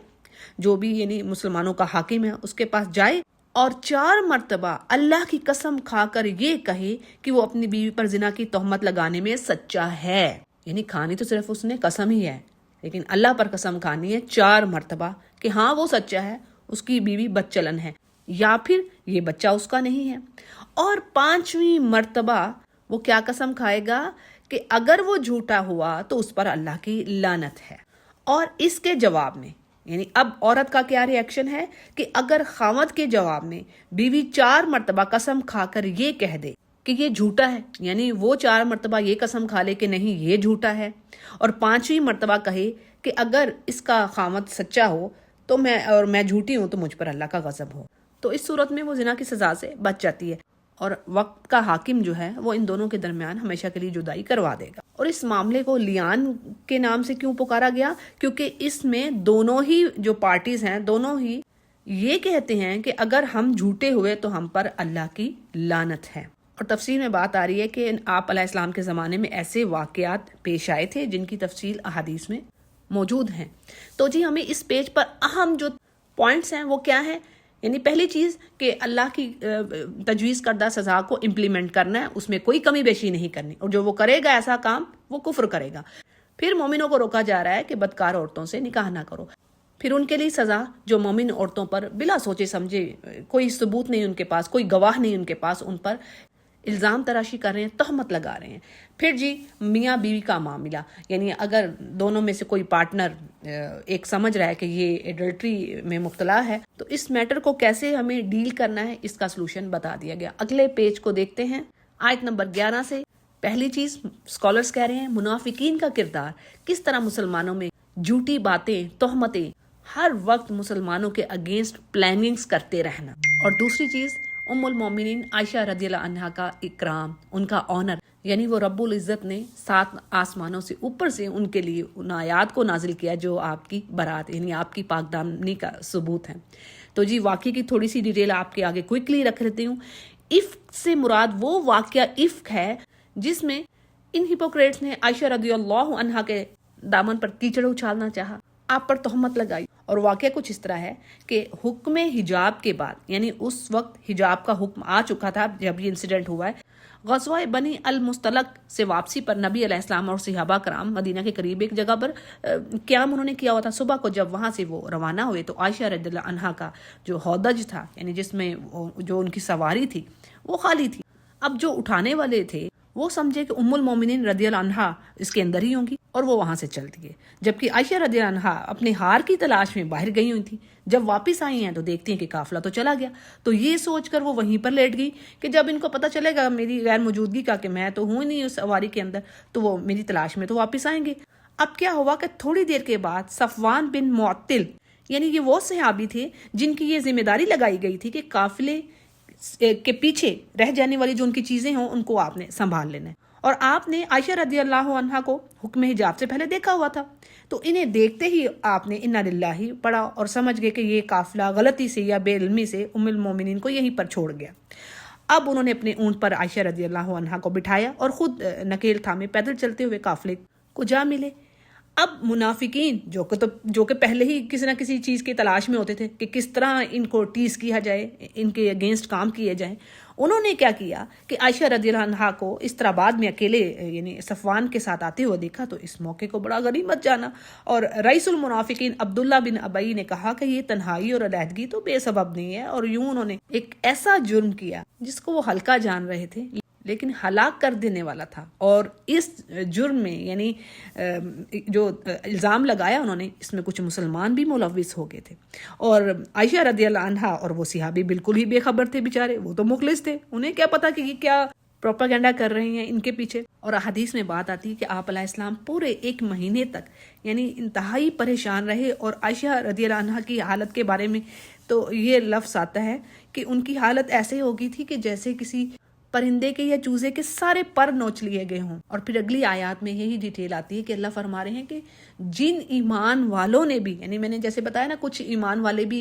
جو بھی یعنی مسلمانوں کا حاکم ہے اس کے پاس جائے اور 4 مرتبہ اللہ کی قسم کھا کر یہ کہے کہ وہ اپنی بیوی پر زنا کی تہمت لگانے میں سچا ہے. یعنی کھانی تو صرف اس نے قسم ہی ہے، لیکن اللہ پر قسم کھانی ہے 4 مرتبہ کہ ہاں وہ سچا ہے، اس کی بیوی بدچلن ہے یا پھر یہ بچہ اس کا نہیں ہے. اور 5ویں مرتبہ وہ کیا قسم کھائے گا کہ اگر وہ جھوٹا ہوا تو اس پر اللہ کی لعنت ہے. اور اس کے جواب میں یعنی اب عورت کا کیا ری ایکشن ہے کہ اگر خاوند کے جواب میں بیوی 4 مرتبہ قسم کھا کر یہ کہہ دے کہ یہ جھوٹا ہے، یعنی وہ 4 مرتبہ یہ قسم کھا لے کہ نہیں یہ جھوٹا ہے، اور 5ویں مرتبہ کہے کہ اگر اس کا خاوند سچا ہو تو میں جھوٹی ہوں تو مجھ پر اللہ کا غضب ہو، تو اس صورت میں وہ زنا کی سزا سے بچ جاتی ہے. اور وقت کا حاکم جو ہے وہ ان دونوں کے درمیان ہمیشہ کے لیے جدائی کروا دے گا. اور اس معاملے کو لیان کے نام سے کیوں پکارا گیا؟ کیونکہ اس میں دونوں ہی جو پارٹیز ہیں دونوں ہی یہ کہتے ہیں کہ اگر ہم جھوٹے ہوئے تو ہم پر اللہ کی لعنت ہے. اور تفسیر میں بات آ رہی ہے کہ آپ علیہ السلام کے زمانے میں ایسے واقعات پیش آئے تھے جن کی تفصیل احادیث میں موجود ہیں. تو جی ہمیں اس پیج پر اہم جو پوائنٹس ہیں وہ کیا ہیں؟ یعنی پہلی چیز کہ اللہ کی تجویز کردہ سزا کو امپلیمنٹ کرنا ہے، اس میں کوئی کمی بیشی نہیں کرنی، اور جو وہ کرے گا ایسا کام وہ کفر کرے گا. پھر مومنوں کو روکا جا رہا ہے کہ بدکار عورتوں سے نکاح نہ کرو. پھر ان کے لیے سزا جو مومن عورتوں پر بلا سوچے سمجھے، کوئی ثبوت نہیں ان کے پاس، کوئی گواہ نہیں ان کے پاس، ان پر الزام تراشی کر رہے ہیں، تہمت لگا رہے ہیں. پھر جی میاں بیوی کا معاملہ، یعنی اگر دونوں میں سے کوئی پارٹنر ایک سمجھ رہا ہے کہ یہ ایڈلٹری میں مبتلا ہے تو اس میٹر کو کیسے ہمیں ڈیل کرنا ہے، اس کا سلوشن بتا دیا گیا. اگلے پیج کو دیکھتے ہیں آیت نمبر 11 سے. پہلی چیز اسکالرز کہہ رہے ہیں منافقین کا کردار، کس طرح مسلمانوں میں جھوٹی باتیں، تہمتیں، ہر وقت مسلمانوں کے اگینسٹ پلاننگز کرتے رہنا. اور دوسری چیز ام المومنین عائشہ رضی اللہ عنہا کا اکرام، ان کا آنر، یعنی وہ رب العزت نے 7 آسمانوں سے اوپر سے ان کے لیے ان آیات کو نازل کیا جو آپ کی برات یعنی آپ کی پاک دامنی کا ثبوت ہے. تو جی واقعے کی تھوڑی سی ڈیٹیل آپ کے آگے کوئکلی رکھ لیتی ہوں. افک سے مراد وہ واقعہ افک ہے جس میں ان ہپوکریٹس نے عائشہ رضی اللہ عنہا کے دامن پر کیچڑ اچھالنا چاہا، آپ پر تہمت لگائی. اور واقعہ کچھ اس طرح ہے کہ حکم حجاب کے بعد، یعنی اس وقت حجاب کا حکم آ چکا تھا جب یہ انسیڈنٹ ہوا ہے، غزوہ بنی المستلق سے واپسی پر نبی علیہ السلام اور صحابہ کرام مدینہ کے قریب ایک جگہ پر قیام انہوں نے کیا ہوا تھا. صبح کو جب وہاں سے وہ روانہ ہوئے تو عائشہ رضی اللہ عنہا کا جو ہودج تھا، یعنی جس میں جو ان کی سواری تھی وہ خالی تھی. اب جو اٹھانے والے تھے وہ سمجھے کہ ام المومنین رضی اللہ عنہا اس کے اندر ہی ہوں گی اور وہ وہاں سے چل دیے، جبکہ عائشہ رضی اللہ عنہا اپنے ہار کی تلاش میں باہر گئی ہوئی تھی. جب واپس آئی ہیں تو دیکھتی ہیں کہ قافلہ تو چلا گیا، تو یہ سوچ کر وہ وہیں پر لیٹ گئی کہ جب ان کو پتہ چلے گا میری غیر موجودگی کا کہ میں تو ہوں نہیں اس سواری کے اندر تو وہ میری تلاش میں تو واپس آئیں گے. اب کیا ہوا کہ تھوڑی دیر کے بعد صفوان بن معطل، یعنی یہ وہ صحابی تھے جن کی یہ ذمہ داری لگائی گئی تھی کہ قافلے کے پیچھے رہ جانے والی جو ان کی چیزیں ہوں ان کو آپ نے سنبھال لینا ہے. اور آپ نے عائشہ رضی اللہ عنہا کو حکم حجاب سے پہلے دیکھا ہوا تھا، تو انہیں دیکھتے ہی آپ نے انا للہ پڑھا اور سمجھ گئے کہ یہ قافلہ غلطی سے یا بے علمی سے ام المومنین کو یہیں پر چھوڑ گیا۔ اب انہوں نے اپنے اونٹ پر عائشہ رضی اللہ عنہا کو بٹھایا اور خود نکیل تھامے پیدل چلتے ہوئے قافلے کو جا ملے۔ اب منافقین جو کہ پہلے ہی کسی نہ کسی چیز کی تلاش میں ہوتے تھے کہ کس طرح ان کو ٹیز کیا جائے، ان کے اگینسٹ کام کیے جائیں، انہوں نے کیا کیا کہ عائشہ رضی اللہ عنہا کو اس طرح بعد میں اکیلے یعنی صفوان کے ساتھ آتے ہوئے دیکھا تو اس موقع کو بڑا غنیمت جانا، اور رئیس المنافقین عبداللہ بن ابی نے کہا کہ یہ تنہائی اور علیحدگی تو بے سبب نہیں ہے، اور یوں انہوں نے ایک ایسا جرم کیا جس کو وہ ہلکا جان رہے تھے لیکن ہلاک کر دینے والا تھا، اور اس جرم میں یعنی جو الزام لگایا انہوں نے، اس میں کچھ مسلمان بھی ملوث ہو گئے تھے، اور عائشہ رضی اللہ عنہا اور وہ صحابی بالکل ہی بے خبر تھے بیچارے، وہ تو مخلص تھے، انہیں کیا پتا کہ یہ کیا پروپیگنڈا کر رہے ہیں ان کے پیچھے۔ اور حدیث میں بات آتی ہے کہ آپ علیہ السلام پورے 1 مہینے تک یعنی انتہائی پریشان رہے، اور عائشہ رضی اللہ عنہا کی حالت کے بارے میں تو یہ لفظ آتا ہے کہ ان کی حالت ایسے ہو گئی تھی کہ جیسے کسی پرندے کے یا چوزے کے سارے پر نوچ لیے گئے ہوں۔ اور پھر اگلی آیات میں یہی ڈیٹیل آتی ہے کہ اللہ فرما رہے ہیں کہ جن ایمان والوں نے بھی، یعنی میں نے جیسے بتایا نا کچھ ایمان والے بھی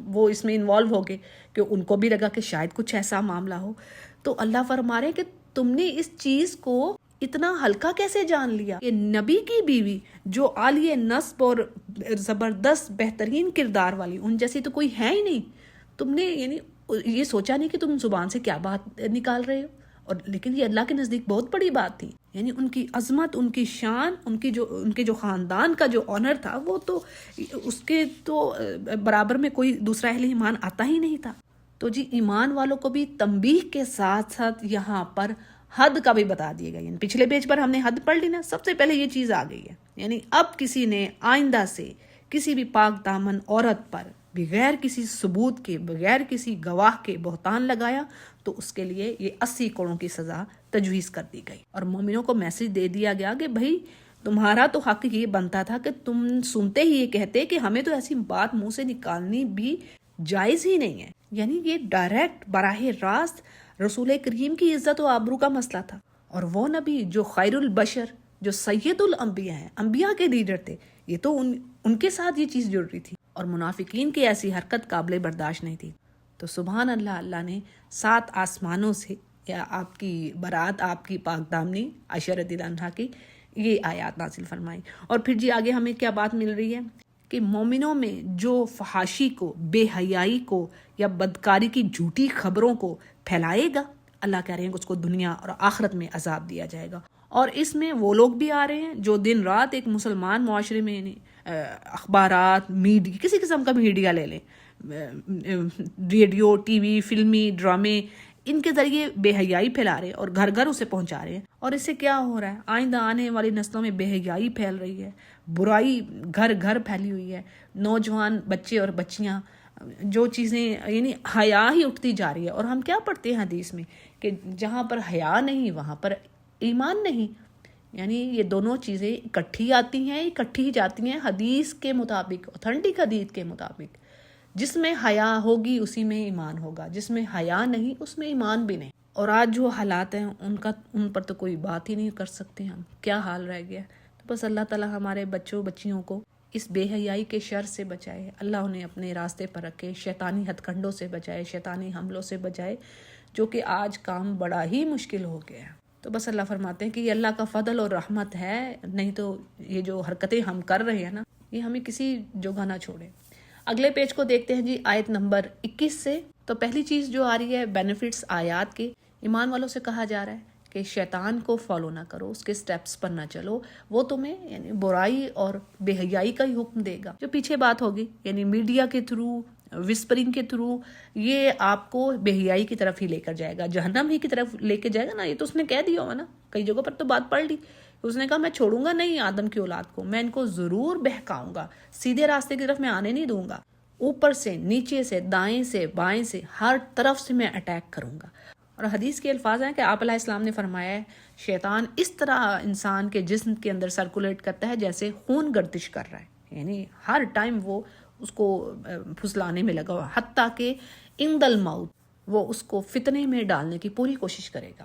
وہ اس میں انوالو ہو گئے کہ ان کو بھی لگا کہ شاید کچھ ایسا معاملہ ہو، تو اللہ فرما رہے ہیں کہ تم نے اس چیز کو اتنا ہلکا کیسے جان لیا کہ نبی کی بیوی جو عالیہ نصب اور زبردست بہترین کردار والی، ان جیسی تو کوئی ہے ہی نہیں، تم نے یعنی یہ سوچا نہیں کہ تم زبان سے کیا بات نکال رہے ہو، اور لیکن یہ اللہ کے نزدیک بہت بڑی بات تھی، یعنی ان کی عظمت، ان کی شان، ان کے جو خاندان کا جو آنر تھا، وہ تو اس کے تو برابر میں کوئی دوسرا اہل ایمان آتا ہی نہیں تھا۔ تو جی ایمان والوں کو بھی تنبیہ کے ساتھ ساتھ یہاں پر حد کا بھی بتا دیا گیا، یعنی پچھلے پیج پر ہم نے حد پڑھ لی نا، سب سے پہلے یہ چیز آ گئی ہے، یعنی اب کسی نے آئندہ سے کسی بھی پاک دامن عورت پر بغیر کسی ثبوت کے، بغیر کسی گواہ کے بہتان لگایا تو اس کے لیے یہ 80 کروڑوں کی سزا تجویز کر دی گئی، اور مومنوں کو میسج دے دیا گیا کہ بھائی تمہارا تو حق یہ بنتا تھا کہ تم سنتے ہی یہ کہتے کہ ہمیں تو ایسی بات منہ سے نکالنی بھی جائز ہی نہیں ہے، یعنی یہ ڈائریکٹ براہ راست رسول کریم کی عزت و آبرو کا مسئلہ تھا، اور وہ نبی جو خیر البشر، جو سید الانبیاء ہیں، انبیاء کے لیڈر تھے، یہ تو ان کے ساتھ یہ چیز جڑ رہی تھی، اور منافقین کی ایسی حرکت قابل برداشت نہیں تھی۔ تو سبحان اللہ، اللہ نے 7 آسمانوں سے یا آپ کی برات، آپ کی پاک دامنی عائشہ رضی اللہ عنہا کی یہ آیات نازل فرمائی۔ اور پھر جی آگے ہمیں کیا بات مل رہی ہے کہ مومنوں میں جو فحاشی کو، بے حیائی کو یا بدکاری کی جھوٹی خبروں کو پھیلائے گا، اللہ کہہ رہے ہیں کہ اس کو دنیا اور آخرت میں عذاب دیا جائے گا۔ اور اس میں وہ لوگ بھی آ رہے ہیں جو دن رات ایک مسلمان معاشرے میں اخبارات، میڈیا، کسی قسم کا میڈیا لے لیں، ریڈیو، ٹی وی، فلمی، ڈرامے، ان کے ذریعے بے حیائی پھیلا رہے ہیں اور گھر گھر اسے پہنچا رہے ہیں۔ اور اس سے کیا ہو رہا ہے؟ آئندہ آنے والی نسلوں میں بے حیائی پھیل رہی ہے، برائی گھر گھر پھیلی ہوئی ہے، نوجوان بچے اور بچیاں جو چیزیں یعنی حیا ہی اٹھتی جا رہی ہے۔ اور ہم کیا پڑھتے ہیں حدیث میں کہ جہاں پر حیا نہیں وہاں پر ایمان نہیں، یعنی یہ دونوں چیزیں اکٹھی آتی ہیں، اکٹھی ہی جاتی ہیں حدیث کے مطابق، اوتھینٹک حدیث کے مطابق۔ جس میں حیا ہوگی اسی میں ایمان ہوگا، جس میں حیا نہیں اس میں ایمان بھی نہیں۔ اور آج جو حالات ہیں ان پر تو کوئی بات ہی نہیں کر سکتے ہم، کیا حال رہ گیا۔ تو بس اللہ تعالی ہمارے بچوں بچیوں کو اس بے حیائی کے شر سے بچائے، اللہ انہیں اپنے راستے پر رکھے، شیطانی ہتھ کنڈوں سے بچائے، شیطانی حملوں سے بچائے، جو کہ آج کام بڑا ہی مشکل ہو گیا ہے۔ تو بس اللہ فرماتے ہیں کہ یہ اللہ کا فضل اور رحمت ہے، نہیں تو یہ جو حرکتیں ہم کر رہے ہیں نا، یہ ہمیں کسی جگہ نہ چھوڑے۔ اگلے پیج کو دیکھتے ہیں جی، آیت نمبر 21 سے۔ تو پہلی چیز جو آ رہی ہے بینیفٹس آیات کے، ایمان والوں سے کہا جا رہا ہے کہ شیطان کو فالو نہ کرو، اس کے سٹیپس پر نہ چلو، وہ تمہیں یعنی برائی اور بے حیائی کا ہی حکم دے گا۔ جو پیچھے بات ہوگی یعنی میڈیا کے تھرو، وسپرنگ کے تھرو، یہ آپ کو بے حیائی کی طرف ہی لے کر جائے گا، جہنم ہی کی طرف لے کے جائے گا نا۔ یہ تو اس نے کہہ دیا ہوا نا، کئی جگہوں پر تو بات پڑھ لی، اس نے کہا میں چھوڑوں گا نہیں آدم کی اولاد کو، میں ان کو ضرور بہکاؤں گا، سیدھے راستے کی طرف میں آنے نہیں دوں گا، اوپر سے، نیچے سے، دائیں سے، بائیں سے، ہر طرف سے میں اٹیک کروں گا۔ اور حدیث کے الفاظ ہیں کہ آپ علیہ السلام نے فرمایا ہے شیطان اس طرح انسان کے جسم کے اندر سرکولیٹ کرتا ہے جیسے خون گردش کر رہا ہے، یعنی ہر ٹائم وہ اس کو پھسلانے میں لگا ہوا، حتیٰ کہ عند الموت وہ اس کو فتنے میں ڈالنے کی پوری کوشش کرے گا۔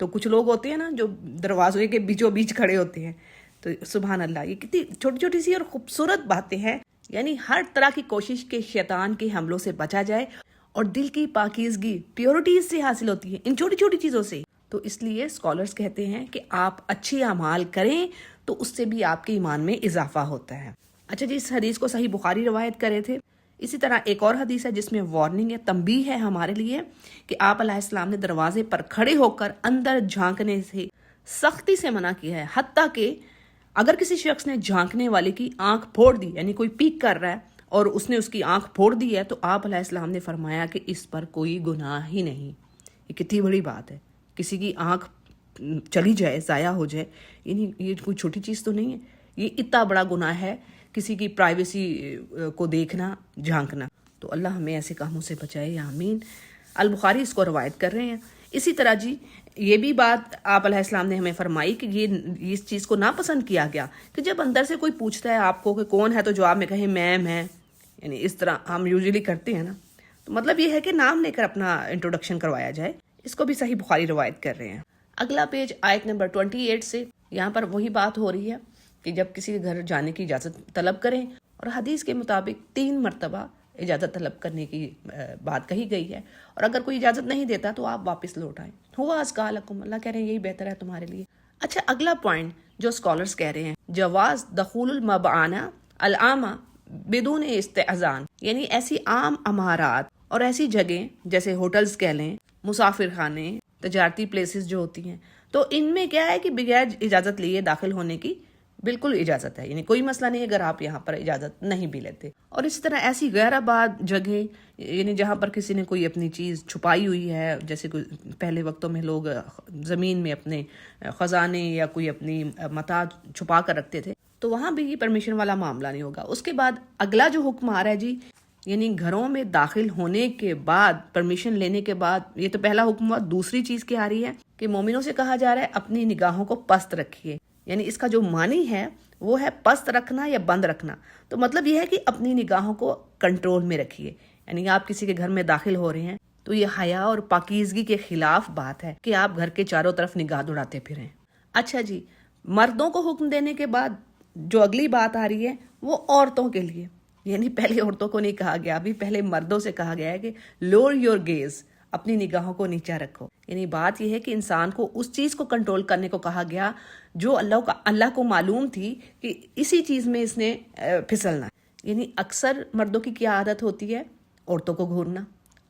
تو کچھ لوگ ہوتے ہیں نا جو دروازے کے بیچوں بیچ کھڑے ہوتے ہیں. تو سبحان اللہ، یہ کتنی چھوٹی چھوٹی سی اور خوبصورت باتیں ہیں. یعنی ہر طرح کی کوشش کے شیطان کے حملوں سے بچا جائے، اور دل کی پاکیزگی، پیورٹی اس سے حاصل ہوتی ہے ان چھوٹی چھوٹی چیزوں سے. تو اس لیے اسکالرز کہتے ہیں کہ آپ اچھے اعمال کریں تو اس سے بھی آپ کے ایمان میں اضافہ ہوتا ہے. اچھا جی، اس حدیث کو صحیح بخاری روایت کرے تھے. اسی طرح ایک اور حدیث ہے جس میں وارننگ ہے، تنبیہ ہے ہمارے لیے کہ آپ علیہ السلام نے دروازے پر کھڑے ہو کر اندر جھانکنے سے سختی سے منع کیا ہے. حتیٰ کہ اگر کسی شخص نے جھانکنے والے کی آنکھ پھوڑ دی، یعنی کوئی پیک کر رہا ہے اور اس نے اس کی آنکھ پھوڑ دی ہے، تو آپ علیہ السلام نے فرمایا کہ اس پر کوئی گناہ ہی نہیں. یہ کتنی بڑی بات ہے. کسی کی آنکھ چلی جائے، ضائع ہو جائے، یعنی یہ کوئی چھوٹی چیز تو نہیں ہے. یہ اتنا بڑا گناہ ہے کسی کی پرائیویسی کو دیکھنا، جھانکنا. تو اللہ ہمیں ایسے کاموں سے بچائے، آمین. البخاری اس کو روایت کر رہے ہیں. اسی طرح جی یہ بھی بات آپ علیہ السلام نے ہمیں فرمائی کہ یہ اس چیز کو ناپسند کیا گیا کہ جب اندر سے کوئی پوچھتا ہے آپ کو کہ کون ہے، تو جواب میں کہیں میں، یعنی اس طرح ہم یوزلی کرتے ہیں نا. تو مطلب یہ ہے کہ نام لے کر اپنا انٹروڈکشن کروایا جائے. اس کو بھی صحیح بخاری روایت کر رہے ہیں. اگلا پیج آیت نمبر 28 سے. یہاں پر وہی بات ہو رہی ہے کہ جب کسی کے گھر جانے کی اجازت طلب کریں، اور حدیث کے مطابق 3 مرتبہ اجازت طلب کرنے کی بات کہی گئی ہے، اور اگر کوئی اجازت نہیں دیتا تو آپ واپس لوٹ آئیں. ہوا ازکا لکم، اللہ کہہ رہے ہیں یہی بہتر ہے تمہارے لیے. اچھا، اگلا پوائنٹ جو اسکالرز کہہ رہے ہیں، جواز دخول المبانہ العامہ بدون استئذان، یعنی ایسی عام عمارات اور ایسی جگہیں جیسے ہوٹلز کہہ لیں، مسافر خانے، تجارتی پلیسز جو ہوتی ہیں، تو ان میں کیا ہے کہ بغیر اجازت لیے داخل ہونے کی بالکل اجازت ہے. یعنی کوئی مسئلہ نہیں اگر آپ یہاں پر اجازت نہیں بھی لیتے. اور اسی طرح ایسی غیر آباد جگہیں، یعنی جہاں پر کسی نے کوئی اپنی چیز چھپائی ہوئی ہے، جیسے کوئی پہلے وقتوں میں لوگ زمین میں اپنے خزانے یا کوئی اپنی متاع چھپا کر رکھتے تھے، تو وہاں بھی یہ پرمیشن والا معاملہ نہیں ہوگا. اس کے بعد اگلا جو حکم آ رہا ہے جی، یعنی گھروں میں داخل ہونے کے بعد، پرمیشن لینے کے بعد، یہ تو پہلا حکم ہوا. دوسری چیز کیا آ رہی ہے کہ مومنوں سے کہا جا رہا ہے اپنی نگاہوں کو پست رکھیے. یعنی اس کا جو معنی ہے وہ ہے پست رکھنا یا بند رکھنا. تو مطلب یہ ہے کہ اپنی نگاہوں کو کنٹرول میں رکھیے. یعنی آپ کسی کے گھر میں داخل ہو رہے ہیں تو یہ حیا اور پاکیزگی کے خلاف بات ہے کہ آپ گھر کے چاروں طرف نگاہ دوڑاتے پھریں. اچھا جی، مردوں کو حکم دینے کے بعد جو اگلی بات آ رہی ہے وہ عورتوں کے لیے. یعنی پہلے عورتوں کو نہیں کہا گیا، ابھی پہلے مردوں سے کہا گیا ہے کہ لوور یور گیز، اپنی نگاہوں کو نیچا رکھو. یعنی بات یہ ہے کہ انسان کو اس چیز کو کنٹرول کرنے کو کہا گیا جو اللہ کو معلوم تھی کہ اسی چیز میں اس نے پھسلنا. یعنی اکثر مردوں کی کیا عادت ہوتی ہے؟ عورتوں کو گھورنا.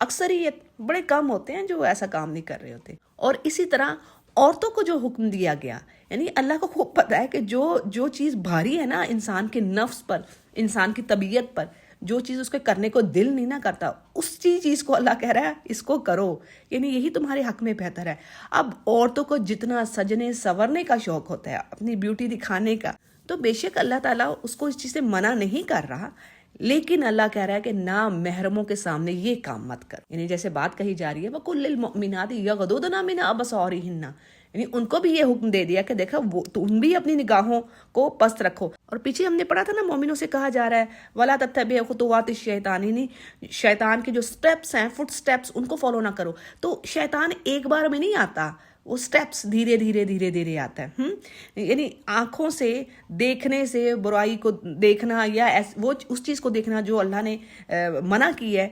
اکثریت، بڑے کم ہوتے ہیں جو ایسا کام نہیں کر رہے ہوتے. اور اسی طرح عورتوں کو جو حکم دیا گیا، یعنی اللہ کو خوب پتا ہے کہ جو چیز بھاری ہے نا انسان کے نفس پر، انسان کی طبیعت پر، جو چیز اس کے کرنے کو دل نہیں نہ کرتا، اس چیز کو اللہ کہہ رہا ہے اس کو کرو. یعنی یہی تمہارے حق میں بہتر ہے. اب عورتوں کو جتنا سجنے سورنے کا شوق ہوتا ہے، اپنی بیوٹی دکھانے کا، تو بے شک اللہ تعالیٰ اس کو اس چیز سے منع نہیں کر رہا، لیکن اللہ کہہ رہا ہے کہ نہ محرموں کے سامنے یہ کام مت کر. یعنی جیسے بات کہی جا رہی ہے وَقُلْ لِلْمُؤْمِنَاتِ يَغْضُضْنَ مِنْ أَبْصَارِهِنَّ، یعنی ان کو بھی یہ حکم دے دیا کہ دیکھا تم بھی اپنی نگاہوں کو پست رکھو. اور پیچھے ہم نے پڑھا تھا نا، مومنوں سے کہا جا رہا ہے وَلَا تَتَّبِعْ خُطُوَاتِ الشَّيْطَانِ، یعنی شیطان کے جو سٹیپس ہیں، فٹ سٹیپس، ان کو فالو نہ کرو. تو شیطان ایک بار میں نہیں آتا، وہ سٹیپس دھیرے دھیرے آتا ہے. یعنی آنکھوں سے دیکھنے سے، برائی کو دیکھنا یا وہ اس چیز کو دیکھنا جو اللہ نے منع کی ہے،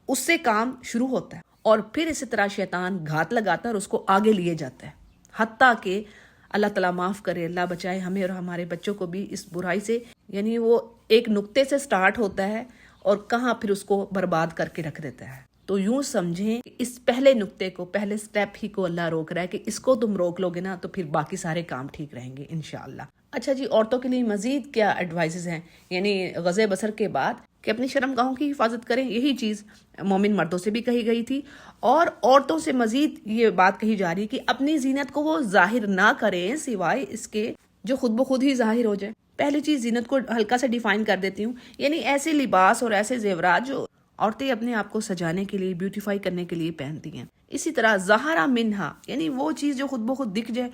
اس سے کام شروع ہوتا ہے. اور پھر اسی طرح شیطان گھات لگاتا ہے اور اس کو آگے لیے جاتا ہے، حتیٰ کہ اللہ تعالیٰ معاف کرے، اللہ بچائے ہمیں اور ہمارے بچوں کو بھی اس برائی سے. یعنی وہ ایک نقطے سے سٹارٹ ہوتا ہے اور کہاں پھر اس کو برباد کر کے رکھ دیتا ہے. تو یوں سمجھیں کہ اس پہلے نقطے کو، پہلے سٹیپ ہی کو اللہ روک رہا ہے کہ اس کو تم روک لو گے نا تو پھر باقی سارے کام ٹھیک رہیں گے انشاءاللہ. اچھا جی، عورتوں کے لیے مزید کیا ایڈوائسز ہیں؟ یعنی غض بصر کے بعد کہ اپنی شرم گاہوں کی حفاظت کریں. یہی چیز مومن مردوں سے بھی کہی گئی تھی، اور عورتوں سے مزید یہ بات کہی جا رہی ہے کہ اپنی زینت کو وہ ظاہر نہ کریں سوائے اس کے جو خود بخود ہی ظاہر ہو جائے. پہلی چیز زینت کو ہلکا سے ڈیفائن کر دیتی ہوں، یعنی ایسے لباس اور ایسے زیورات جو عورتیں اپنے آپ کو سجانے کے لیے، بیوٹیفائی کرنے کے لیے پہنتی ہیں. اسی طرح ظاہرہ منہا، یعنی وہ چیز جو خود بخود دکھ جائے.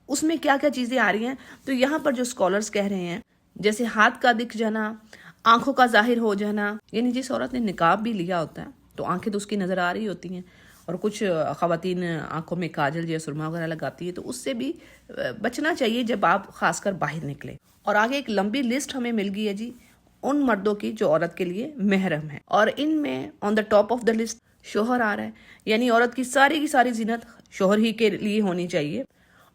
اس میں کیا کیا چیزیں آ رہی ہیں؟ تو یہاں پر جو اسکالرز کہہ رہے ہیں جیسے ہاتھ کا دکھ جانا، آنکھوں کا ظاہر ہو جانا. یعنی جس عورت نے نقاب بھی لیا ہوتا ہے تو آنکھیں تو اس کی نظر آ رہی ہوتی ہیں، اور کچھ خواتین آنکھوں میں کاجل یا سرما وغیرہ لگاتی ہے، تو اس سے بھی بچنا چاہیے جب آپ خاص کر باہر نکلیں۔ اور آگے ایک لمبی لسٹ ہمیں مل گئی ہے جی ان مردوں کی جو عورت کے لیے محرم ہے، اور ان میں on the top of the list شوہر آ رہا ہے، یعنی عورت کی ساری زینت شوہر ہی کے لیے ہونی چاہیے،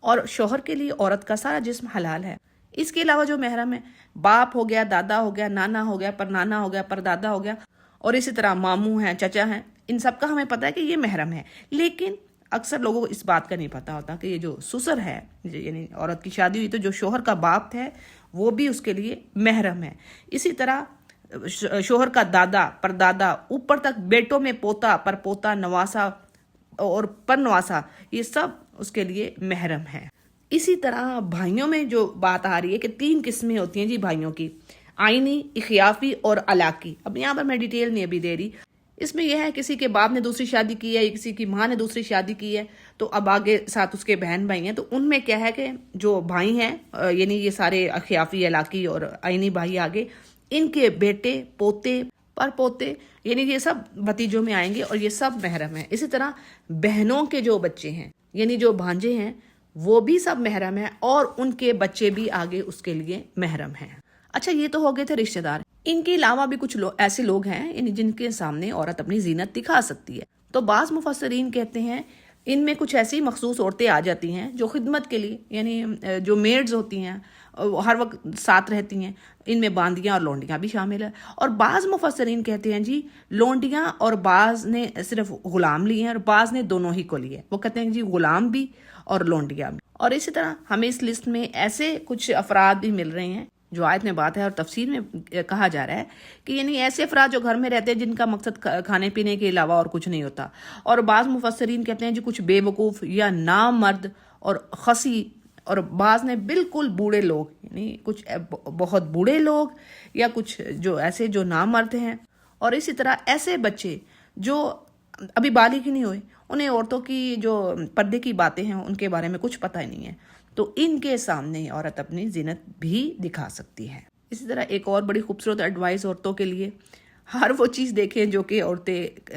اور شوہر کے لیے عورت کا سارا جسم حلال ہے۔ اس کے علاوہ جو محرم ہے، باپ ہو گیا، دادا ہو گیا، نانا ہو گیا، پرنانا ہو گیا، پردادا ہو گیا، اور اسی طرح ماموں ہیں، چچا ہیں، ان سب کا ہمیں پتہ ہے کہ یہ محرم ہے۔ لیکن اکثر لوگوں کو اس بات کا نہیں پتہ ہوتا کہ یہ جو سسر ہے، یعنی عورت کی شادی ہوئی تو جو شوہر کا باپ ہے وہ بھی اس کے لیے محرم ہے۔ اسی طرح شوہر کا دادا، پردادا، اوپر تک بیٹوں میں پوتا، پر پوتا، نواسا اور پر نواسا، یہ سب اس کے لیے محرم ہے۔ اسی طرح بھائیوں میں جو بات آ رہی ہے کہ 3 قسمیں ہوتی ہیں جی بھائیوں کی، آئینی، اخیافی اور علاقی۔ اب یہاں پر میں ڈیٹیل نہیں ابھی دے رہی، اس میں یہ ہے کسی کے باپ نے دوسری شادی کی ہے یا کسی کی ماں نے دوسری شادی کی ہے، تو اب آگے ساتھ اس کے بہن بھائی ہیں، تو ان میں کیا ہے کہ جو بھائی ہیں، یعنی یہ سارے اخیافی، علاقی اور آئینی بھائی آگے، ان کے بیٹے، پوتے، پر پوتے، یعنی یہ سب بھتیجوں میں آئیں گے اور یہ سب محرم ہیں۔ اسی طرح بہنوں کے جو بچے ہیں، یعنی جو بھانجے ہیں، وہ بھی سب محرم ہیں، اور ان کے بچے بھی آگے اس کے لیے محرم ہیں۔ اچھا، یہ تو ہو گئے تھے رشتہ دار۔ ان کے علاوہ بھی کچھ ایسے لوگ ہیں یعنی جن کے سامنے عورت اپنی زینت دکھا سکتی ہے، تو بعض مفسرین کہتے ہیں ان میں کچھ ایسی مخصوص عورتیں آ جاتی ہیں جو خدمت کے لیے، یعنی جو میڈز ہوتی ہیں ہر وقت ساتھ رہتی ہیں، ان میں باندیاں اور لونڈیاں بھی شامل ہیں۔ اور بعض مفسرین کہتے ہیں جی لونڈیاں، اور بعض نے صرف غلام لیے ہیں اور بعض نے دونوں ہی کو لیے، وہ کہتے ہیں جی غلام بھی اور لونڈیاں بھی۔ اور اسی طرح ہمیں اس لسٹ میں ایسے کچھ افراد بھی مل رہے ہیں جو آیت میں بات ہے اور تفسیر میں کہا جا رہا ہے کہ یعنی ایسے افراد جو گھر میں رہتے ہیں جن کا مقصد کھانے پینے کے علاوہ اور کچھ نہیں ہوتا۔ اور بعض مفسرین کہتے ہیں جو کچھ بے وقوف یا نامرد اور خسی، اور بعض نے بالکل بوڑھے لوگ، یعنی کچھ بہت بوڑھے لوگ یا کچھ جو ایسے جو نامرد ہیں، اور اسی طرح ایسے بچے جو ابھی بالغ ہی نہیں ہوئے، انہیں عورتوں کی جو پردے کی باتیں ہیں ان کے بارے میں کچھ پتہ ہی نہیں ہے، تو ان کے سامنے عورت اپنی زینت بھی دکھا سکتی ہے۔ اسی طرح ایک اور بڑی خوبصورت ایڈوائس عورتوں کے لیے، ہر وہ چیز دیکھیں جو کہ عورتیں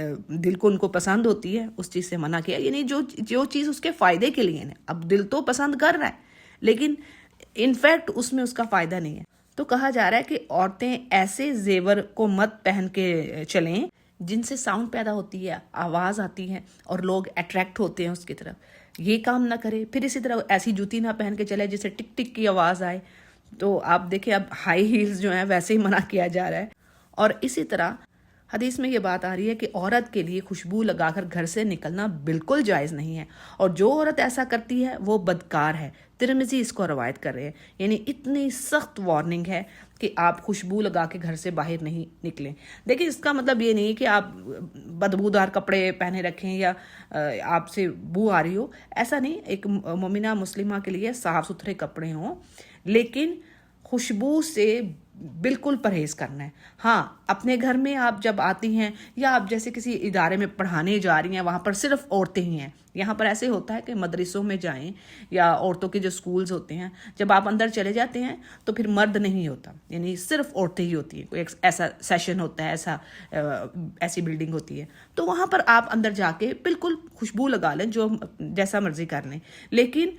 دل کو ان کو پسند ہوتی ہے، اس چیز سے منع کیا، یعنی جو چیز اس کے فائدے کے لیے ہے۔ اب دل تو پسند کر رہا ہے لیکن انفیکٹ اس میں اس کا فائدہ نہیں ہے، تو کہا جا رہا ہے کہ عورتیں ایسے زیور کو مت پہن کے چلیں جن سے ساؤنڈ پیدا ہوتی ہے، آواز آتی ہے اور لوگ اٹریکٹ ہوتے ہیں اس کی طرف، یہ کام نہ کرے۔ پھر اسی طرح ایسی جوتی نہ پہن کے چلے جس سے ٹک ٹک کی آواز آئے، تو آپ دیکھیں اب ہائی ہیلز جو ہیں ویسے ہی منع کیا جا رہا ہے۔ اور اسی طرح حدیث میں یہ بات آ رہی ہے کہ عورت کے لیے خوشبو لگا کر گھر سے نکلنا بالکل جائز نہیں ہے، اور جو عورت ایسا کرتی ہے وہ بدکار ہے۔ ترمذی اس کو روایت کر رہے ہیں، یعنی اتنی سخت وارننگ ہے کہ آپ خوشبو لگا کے گھر سے باہر نہیں نکلیں۔ دیکھیں، اس کا مطلب یہ نہیں کہ آپ بدبودار کپڑے پہنے رکھیں یا آپ سے بو آ رہی ہو، ایسا نہیں۔ ایک مومنہ مسلمہ کے لیے صاف ستھرے کپڑے ہوں، لیکن خوشبو سے بالکل پرہیز کرنا ہے۔ ہاں، اپنے گھر میں آپ جب آتی ہیں یا آپ جیسے کسی ادارے میں پڑھانے جا رہی ہیں، وہاں پر صرف عورتیں ہی ہیں۔ یہاں پر ایسے ہوتا ہے کہ مدرسوں میں جائیں یا عورتوں کے جو سکولز ہوتے ہیں، جب آپ اندر چلے جاتے ہیں تو پھر مرد نہیں ہوتا، یعنی صرف عورتیں ہی ہوتی ہیں۔ کوئی ایسا سیشن ہوتا ہے، ایسی بلڈنگ ہوتی ہے، تو وہاں پر آپ اندر جا کے بالکل خوشبو لگا لیں، جو جیسا مرضی کر لیں، لیکن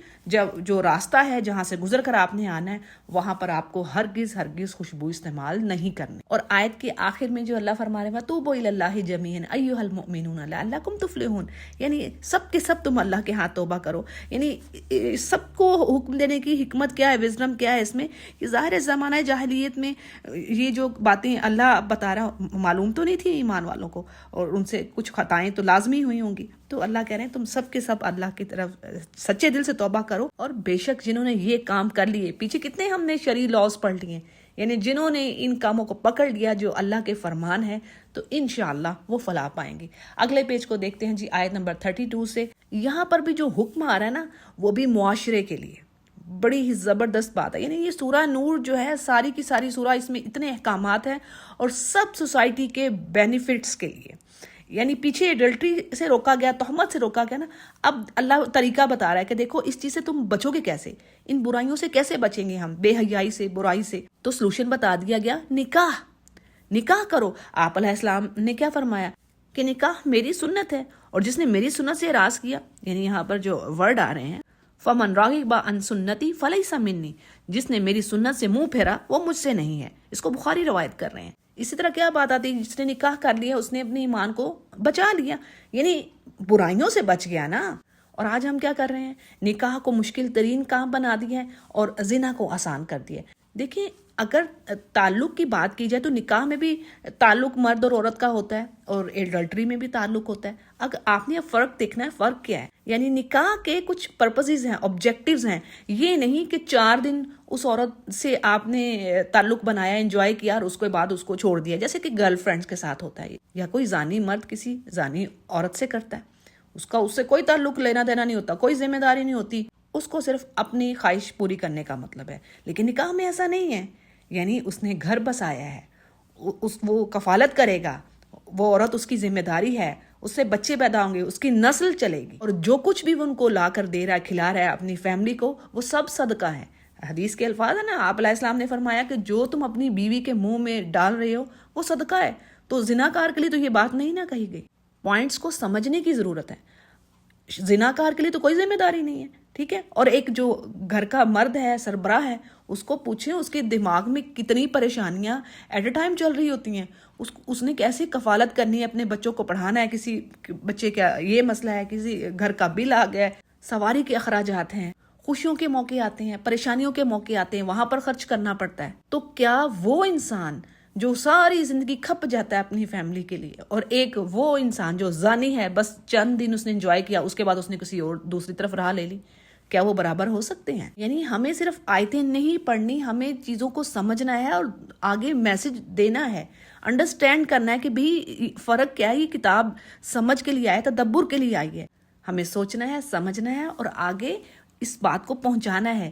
جو راستہ ہے جہاں سے گزر کر آپ نے آنا ہے، وہاں پر آپ کو ہرگز خوشبو استعمال نہیں کرنی۔ اور آیت کے آخر میں جو اللہ فرما رہے ہیں وَتُوبُوا إِلَى اللَّهِ جَمِيعًا أَيُّهَا الْمُؤْمِنُونَ لَعَلَّكُمْ تُفْلِحُونَ، یعنی سب کے سب تم اللہ کے ہاں توبہ کرو۔ یعنی سب کو حکم دینے کی حکمت کیا ہے، وزڈم کیا ہے اس میں، کہ ظاہر زمانہ جاہلیت میں یہ جو باتیں اللہ بتا رہا معلوم تو نہیں تھی ایمان والوں کو، اور ان سے کچھ خطائیں تو لازمی ہوئی ہوں گی، تو اللہ کہہ رہے ہیں تم سب کے سب اللہ کی طرف سچے دل سے توبہ کرو۔ اور بے شک جنہوں نے یہ کام کر لیے، پیچھے کتنے ہم نے شرعی لاز پڑھ لیے، یعنی جنہوں نے ان کاموں کو پکڑ لیا جو اللہ کے فرمان ہے، تو انشاءاللہ وہ فلاح پائیں گے۔ اگلے پیج کو دیکھتے ہیں جی، آیت نمبر 32 سے۔ یہاں پر بھی جو حکم آ رہا ہے نا، وہ بھی معاشرے کے لیے بڑی ہی زبردست بات ہے۔ یعنی یہ سورہ نور جو ہے، ساری کی ساری سورہ، اس میں اتنے احکامات ہیں اور سب سوسائٹی کے بینیفٹس کے لیے۔ یعنی پیچھے ایڈلٹری سے روکا گیا، تہمت سے روکا گیا نا، اب اللہ طریقہ بتا رہا ہے کہ دیکھو اس چیز سے تم بچو گے کیسے، ان برائیوں سے کیسے بچیں گے ہم، بے حیائی سے، برائی سے۔ تو سلوشن بتا دیا گیا، نکاح کرو۔ آپ علیہ السلام نے کیا فرمایا کہ نکاح میری سنت ہے اور جس نے میری سنت سے اعراض کیا، یعنی یہاں پر جو ورڈ آ رہے ہیں فمن راغب عن سنتی فلیس منی، جس نے میری سنت سے منہ پھیرا وہ مجھ سے نہیں ہے. اس کو بخاری روایت کر رہے ہیں. اسی طرح کیا بات آتی ہے، جس نے نکاح کر لیا اس نے اپنے ایمان کو بچا لیا، یعنی برائیوں سے بچ گیا نا. اور آج ہم کیا کر رہے ہیں، نکاح کو مشکل ترین کام بنا دیا ہے اور زنا کو آسان کر دیا ہے. دیکھیں اگر تعلق کی بات کی جائے تو نکاح میں بھی تعلق مرد اور عورت کا ہوتا ہے اور ایڈلٹری میں بھی تعلق ہوتا ہے. اگر آپ نے فرق دیکھنا ہے، فرق کیا ہے، یعنی نکاح کے کچھ پرپسز ہیں، آبجیکٹیوز ہیں. یہ نہیں کہ 4 دن اس عورت سے آپ نے تعلق بنایا، انجوائے کیا اور اس کے بعد اس کو چھوڑ دیا، جیسے کہ گرل فرینڈز کے ساتھ ہوتا ہے، یا کوئی زانی مرد کسی زانی عورت سے کرتا ہے. اس سے کوئی تعلق لینا دینا نہیں ہوتا، کوئی ذمہ داری نہیں ہوتی، اس کو صرف اپنی خواہش پوری کرنے کا مطلب ہے. لیکن نکاح میں ایسا نہیں ہے، یعنی اس نے گھر بسایا ہے، وہ کفالت کرے گا، وہ عورت اس کی ذمہ داری ہے، اس سے بچے پیدا ہوں گے، اس کی نسل چلے گی، اور جو کچھ بھی وہ ان کو لا کر دے رہا ہے، کھلا رہا ہے اپنی فیملی کو، وہ سب صدقہ ہے. حدیث کے الفاظ ہے نا، آپ علیہ السلام نے فرمایا کہ جو تم اپنی بیوی کے منہ میں ڈال رہے ہو وہ صدقہ ہے. تو زناکار کے لیے تو یہ بات نہیں نہ کہی گئی. پوائنٹس کو سمجھنے کی ضرورت ہے. زناکار کے لیے تو کوئی ذمہ داری نہیں ہے، ٹھیک ہے. اور ایک جو گھر کا مرد ہے، سربراہ ہے، اس کو پوچھیں اس کے دماغ میں کتنی پریشانیاں ایٹ اے ٹائم چل رہی ہوتی ہیں. اس نے کیسے کفالت کرنی ہے، اپنے بچوں کو پڑھانا ہے، کسی بچے کا یہ مسئلہ ہے، کسی گھر کا بل آ گیا ہے، سواری کے اخراجات ہیں، خوشیوں کے موقع آتے ہیں، پریشانیوں کے موقع آتے ہیں، وہاں پر خرچ کرنا پڑتا ہے. تو کیا وہ انسان جو ساری زندگی کھپ جاتا ہے اپنی فیملی کے لیے، اور ایک وہ انسان جو زانی ہے، بس چند دن اس نے انجوائے کیا، اس کے بعد اس نے کسی اور دوسری طرف راہ لے لی، کیا وہ برابر ہو سکتے ہیں؟ یعنی ہمیں صرف آیتیں نہیں پڑھنی، ہمیں چیزوں کو سمجھنا ہے اور آگے میسج دینا ہے، انڈرسٹینڈ کرنا ہے کہ بھی فرق کیا ہے. یہ کتاب سمجھ کے لیے آئی ہے، تدبر کے لیے آئی ہے. ہمیں سوچنا ہے، سمجھنا ہے اور آگے اس بات کو پہنچانا ہے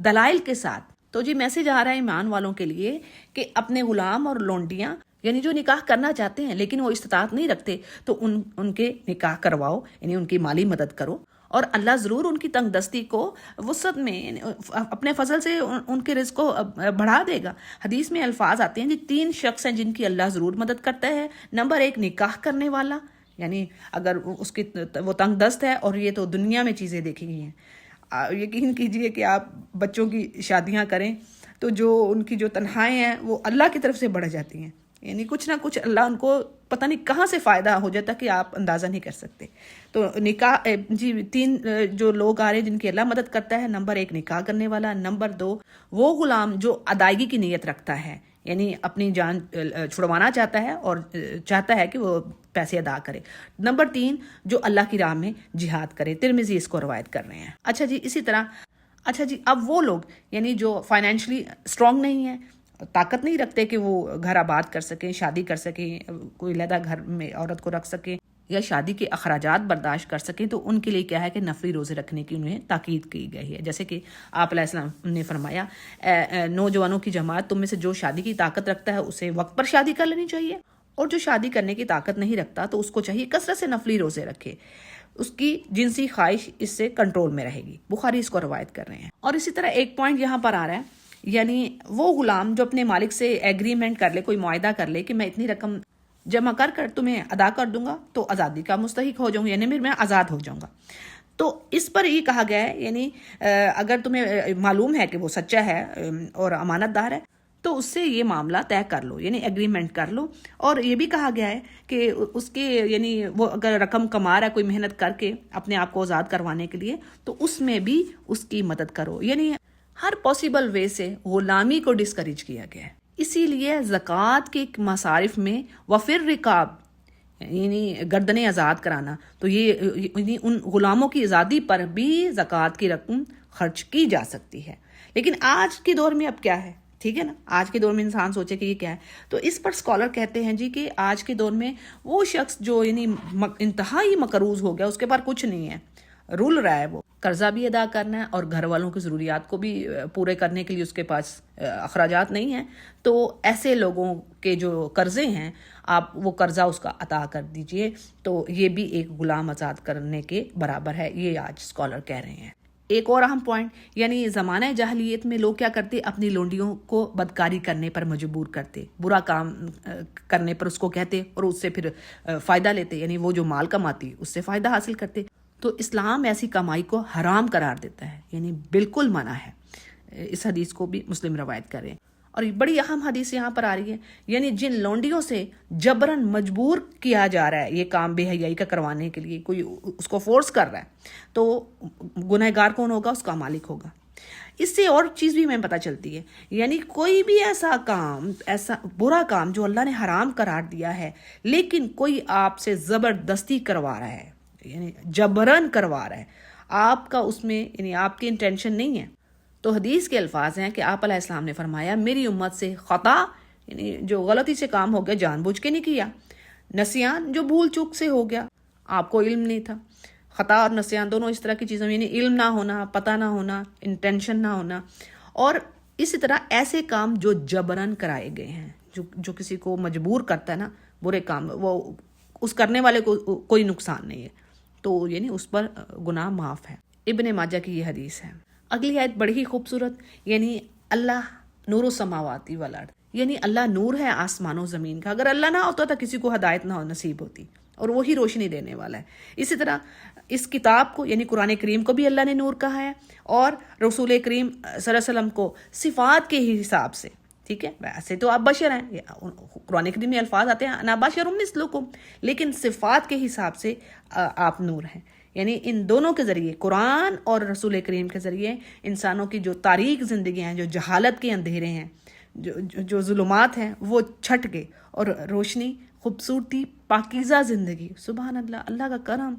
دلائل کے ساتھ. تو جی میسج آ رہا ہے ایمان والوں کے لیے کہ اپنے غلام اور لونڈیاں، یعنی جو نکاح کرنا چاہتے ہیں لیکن وہ استطاعت نہیں رکھتے، تو ان کے نکاح کرواؤ، یعنی ان کی مالی مدد کرو، اور اللہ ضرور ان کی تنگ دستی کو وسعت میں اپنے فضل سے ان کے رزق کو بڑھا دے گا. حدیث میں الفاظ آتے ہیں جی 3 شخص ہیں جن کی اللہ ضرور مدد کرتا ہے. نمبر 1 نکاح کرنے والا، یعنی اگر اس کی وہ تنگ دست ہے، اور یہ تو دنیا میں چیزیں دیکھی گئی ہیں. یقین کیجئے کہ آپ بچوں کی شادیاں کریں تو جو ان کی جو تنخواہیں ہیں وہ اللہ کی طرف سے بڑھ جاتی ہیں، یعنی کچھ نہ کچھ اللہ ان کو پتہ نہیں کہاں سے فائدہ ہو جاتا کہ آپ اندازہ نہیں کر سکتے. تو نکاح جی 3 جو لوگ آ رہے ہیں جن کی اللہ مدد کرتا ہے. نمبر 1 نکاح کرنے والا. نمبر 2 وہ غلام جو ادائیگی کی نیت رکھتا ہے، یعنی اپنی جان چھڑوانا چاہتا ہے اور چاہتا ہے کہ وہ پیسے ادا کرے. نمبر 3 جو اللہ کی راہ میں جہاد کرے. ترمذی اس کو روایت کر رہے ہیں. اچھا جی اسی طرح اب وہ لوگ یعنی جو فائنینشلی اسٹرانگ نہیں ہیں، طاقت نہیں رکھتے کہ وہ گھر آباد کر سکیں، شادی کر سکیں، کوئی علیحدہ گھر میں عورت کو رکھ سکیں یا شادی کے اخراجات برداشت کر سکیں، تو ان کے لیے کیا ہے کہ نفلی روزے رکھنے کی انہیں تاکید کی گئی ہے. جیسے کہ آپ علیہ السلام نے فرمایا نوجوانوں کی جماعت تم میں سے جو شادی کی طاقت رکھتا ہے اسے وقت پر شادی کر لینی چاہیے، اور جو شادی کرنے کی طاقت نہیں رکھتا تو اس کو چاہیے کثرت سے نفلی روزے رکھے، اس کی جنسی خواہش اس سے کنٹرول میں رہے گی. بخاری اس کو روایت کر رہے ہیں. اور اسی طرح ایک پوائنٹ یہاں پر آ رہا ہے، یعنی وہ غلام جو اپنے مالک سے ایگریمنٹ کر لے، کوئی معاہدہ کر لے کہ میں اتنی رقم جمع کر تمہیں ادا کر دوں گا تو آزادی کا مستحق ہو جاؤں گا، یعنی میں آزاد ہو جاؤں گا. تو اس پر یہ کہا گیا ہے، یعنی اگر تمہیں معلوم ہے کہ وہ سچا ہے اور امانت دار ہے تو اس سے یہ معاملہ طے کر لو، یعنی ایگریمنٹ کر لو. اور یہ بھی کہا گیا ہے کہ اس کے یعنی وہ اگر رقم کما رہا ہے کوئی محنت کر کے اپنے آپ کو آزاد کروانے کے لیے، تو اس میں بھی اس کی مدد کرو. یعنی ہر پاسبل وے سے غلامی کو ڈسکریج کیا گیا ہے. اسی لیے زکوٰۃ کے مصارف میں وفر رقاب، یعنی گردنیں آزاد کرانا، تو یہ ان غلاموں کی آزادی پر بھی زکوٰۃ کی رقم خرچ کی جا سکتی ہے. لیکن آج کے دور میں اب کیا ہے، ٹھیک ہے نا، آج کے دور میں انسان سوچے کہ یہ کیا ہے. تو اس پر اسکالر کہتے ہیں جی کہ آج کے دور میں وہ شخص جو یعنی انتہائی مقروض ہو گیا، اس کے پاس کچھ نہیں ہے، رول رہا ہے، وہ قرضہ بھی ادا کرنا ہے اور گھر والوں کی ضروریات کو بھی پورے کرنے کے لیے اس کے پاس اخراجات نہیں ہیں، تو ایسے لوگوں کے جو قرضے ہیں آپ وہ قرضہ اس کا عطا کر دیجئے. تو یہ بھی ایک غلام آزاد کرنے کے برابر ہے، یہ آج اسکالر کہہ رہے ہیں. ایک اور اہم پوائنٹ، یعنی زمانہ جاہلیت میں لوگ کیا کرتے، اپنی لونڈیوں کو بدکاری کرنے پر مجبور کرتے، برا کام کرنے پر اس کو کہتے اور اس سے پھر فائدہ لیتے، یعنی وہ جو مال کماتی اس سے فائدہ حاصل کرتے. تو اسلام ایسی کمائی کو حرام قرار دیتا ہے، یعنی بالکل منع ہے. اس حدیث کو بھی مسلم روایت کر رہے ہیں. اور بڑی اہم حدیث یہاں پر آ رہی ہے، یعنی جن لونڈیوں سے جبراً مجبور کیا جا رہا ہے یہ کام بے حیائی کا کروانے کے لیے، کوئی اس کو فورس کر رہا ہے، تو گنہگار کون ہوگا؟ اس کا مالک ہوگا. اس سے اور چیز بھی ہمیں پتہ چلتی ہے، یعنی کوئی بھی ایسا کام، ایسا برا کام جو اللہ نے حرام قرار دیا ہے، لیکن کوئی آپ سے زبردستی کروا رہا ہے، یعنی جبراً کروا رہا ہے، آپ کا اس میں یعنی آپ کی انٹینشن نہیں ہے، تو حدیث کے الفاظ ہیں کہ آپ علیہ السلام نے فرمایا میری امت سے خطا، یعنی جو غلطی سے کام ہو گیا، جان بوجھ کے نہیں کیا، نسیان جو بھول چوک سے ہو گیا، آپ کو علم نہیں تھا. خطا اور نسیان دونوں اس طرح کی چیزیں، یعنی علم نہ ہونا، پتہ نہ ہونا، انٹینشن نہ ہونا. اور اسی طرح ایسے کام جو جبراً کرائے گئے ہیں، جو کسی کو مجبور کرتا ہے نا برے کام، وہ اس کرنے والے کو کوئی نقصان نہیں ہے، تو یعنی اس پر گناہ معاف ہے. ابن ماجہ کی یہ حدیث ہے. اگلی آیت بڑی ہی خوبصورت، یعنی اللہ نور السماوات والارض، یعنی اللہ نور ہے آسمان و زمین کا. اگر اللہ نہ ہوتا تو کسی کو ہدایت نہ نصیب ہوتی، اور وہی روشنی دینے والا ہے. اسی طرح اس کتاب کو یعنی قرآن کریم کو بھی اللہ نے نور کہا ہے، اور رسول کریم صلی اللہ علیہ وسلم کو صفات کے حساب سے، ٹھیک ہے، ویسے تو آپ بشر ہیں، قرآن کریم میں الفاظ آتے ہیں انا بشر مثلکم، لیکن صفات کے حساب سے آپ نور ہیں. یعنی ان دونوں کے ذریعے، قرآن اور رسول کریم کے ذریعے، انسانوں کی جو تاریک زندگی ہیں، جو جہالت کے اندھیرے ہیں، جو ظلمات ہیں، وہ چھٹ گئے، اور روشنی، خوبصورتی، پاکیزہ زندگی. سبحان اللہ، اللہ کا کرم.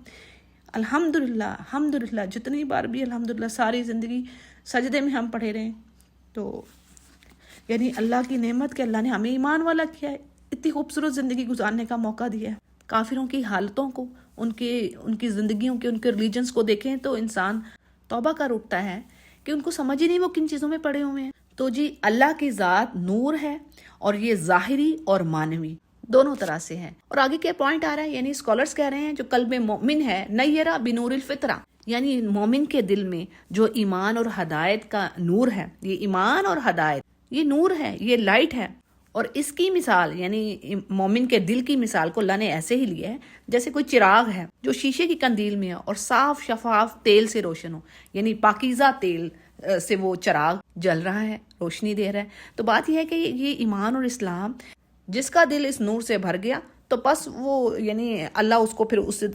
الحمدللہ، الحمدللہ، جتنی بار بھی الحمدللہ ساری زندگی سجدے میں ہم پڑھے رہے، تو یعنی اللہ کی نعمت کہ اللہ نے ہمیں ایمان والا کیا ہے، اتنی خوبصورت زندگی گزارنے کا موقع دیا ہے. کافروں کی حالتوں کو، ان کی زندگیوں کے، ان کے ریلیجنس کو دیکھیں تو انسان توبہ کر اٹھتا ہے کہ ان کو سمجھ ہی نہیں وہ کن چیزوں میں پڑے ہوئے ہیں. تو جی اللہ کی ذات نور ہے، اور یہ ظاہری اور معنوی دونوں طرح سے ہے. اور آگے کیا پوائنٹ آ رہا ہے، یعنی اسکالرز کہہ رہے ہیں جو قلب مومن ہے، نیرا بنور الفطرہ، یعنی مومن کے دل میں جو ایمان اور ہدایت کا نور ہے، یہ ایمان اور ہدایت، یہ نور ہے، یہ لائٹ ہے. اور اس کی مثال، یعنی مومن کے دل کی مثال کو اللہ نے ایسے ہی لیا ہے جیسے کوئی چراغ ہے جو شیشے کی قندیل میں ہے اور صاف شفاف تیل سے روشن ہو، یعنی پاکیزہ تیل سے وہ چراغ جل رہا ہے، روشنی دے رہا ہے. تو بات یہ ہے کہ یہ ایمان اور اسلام، جس کا دل اس نور سے بھر گیا تو بس وہ یعنی اللہ اس کو پھر اس سے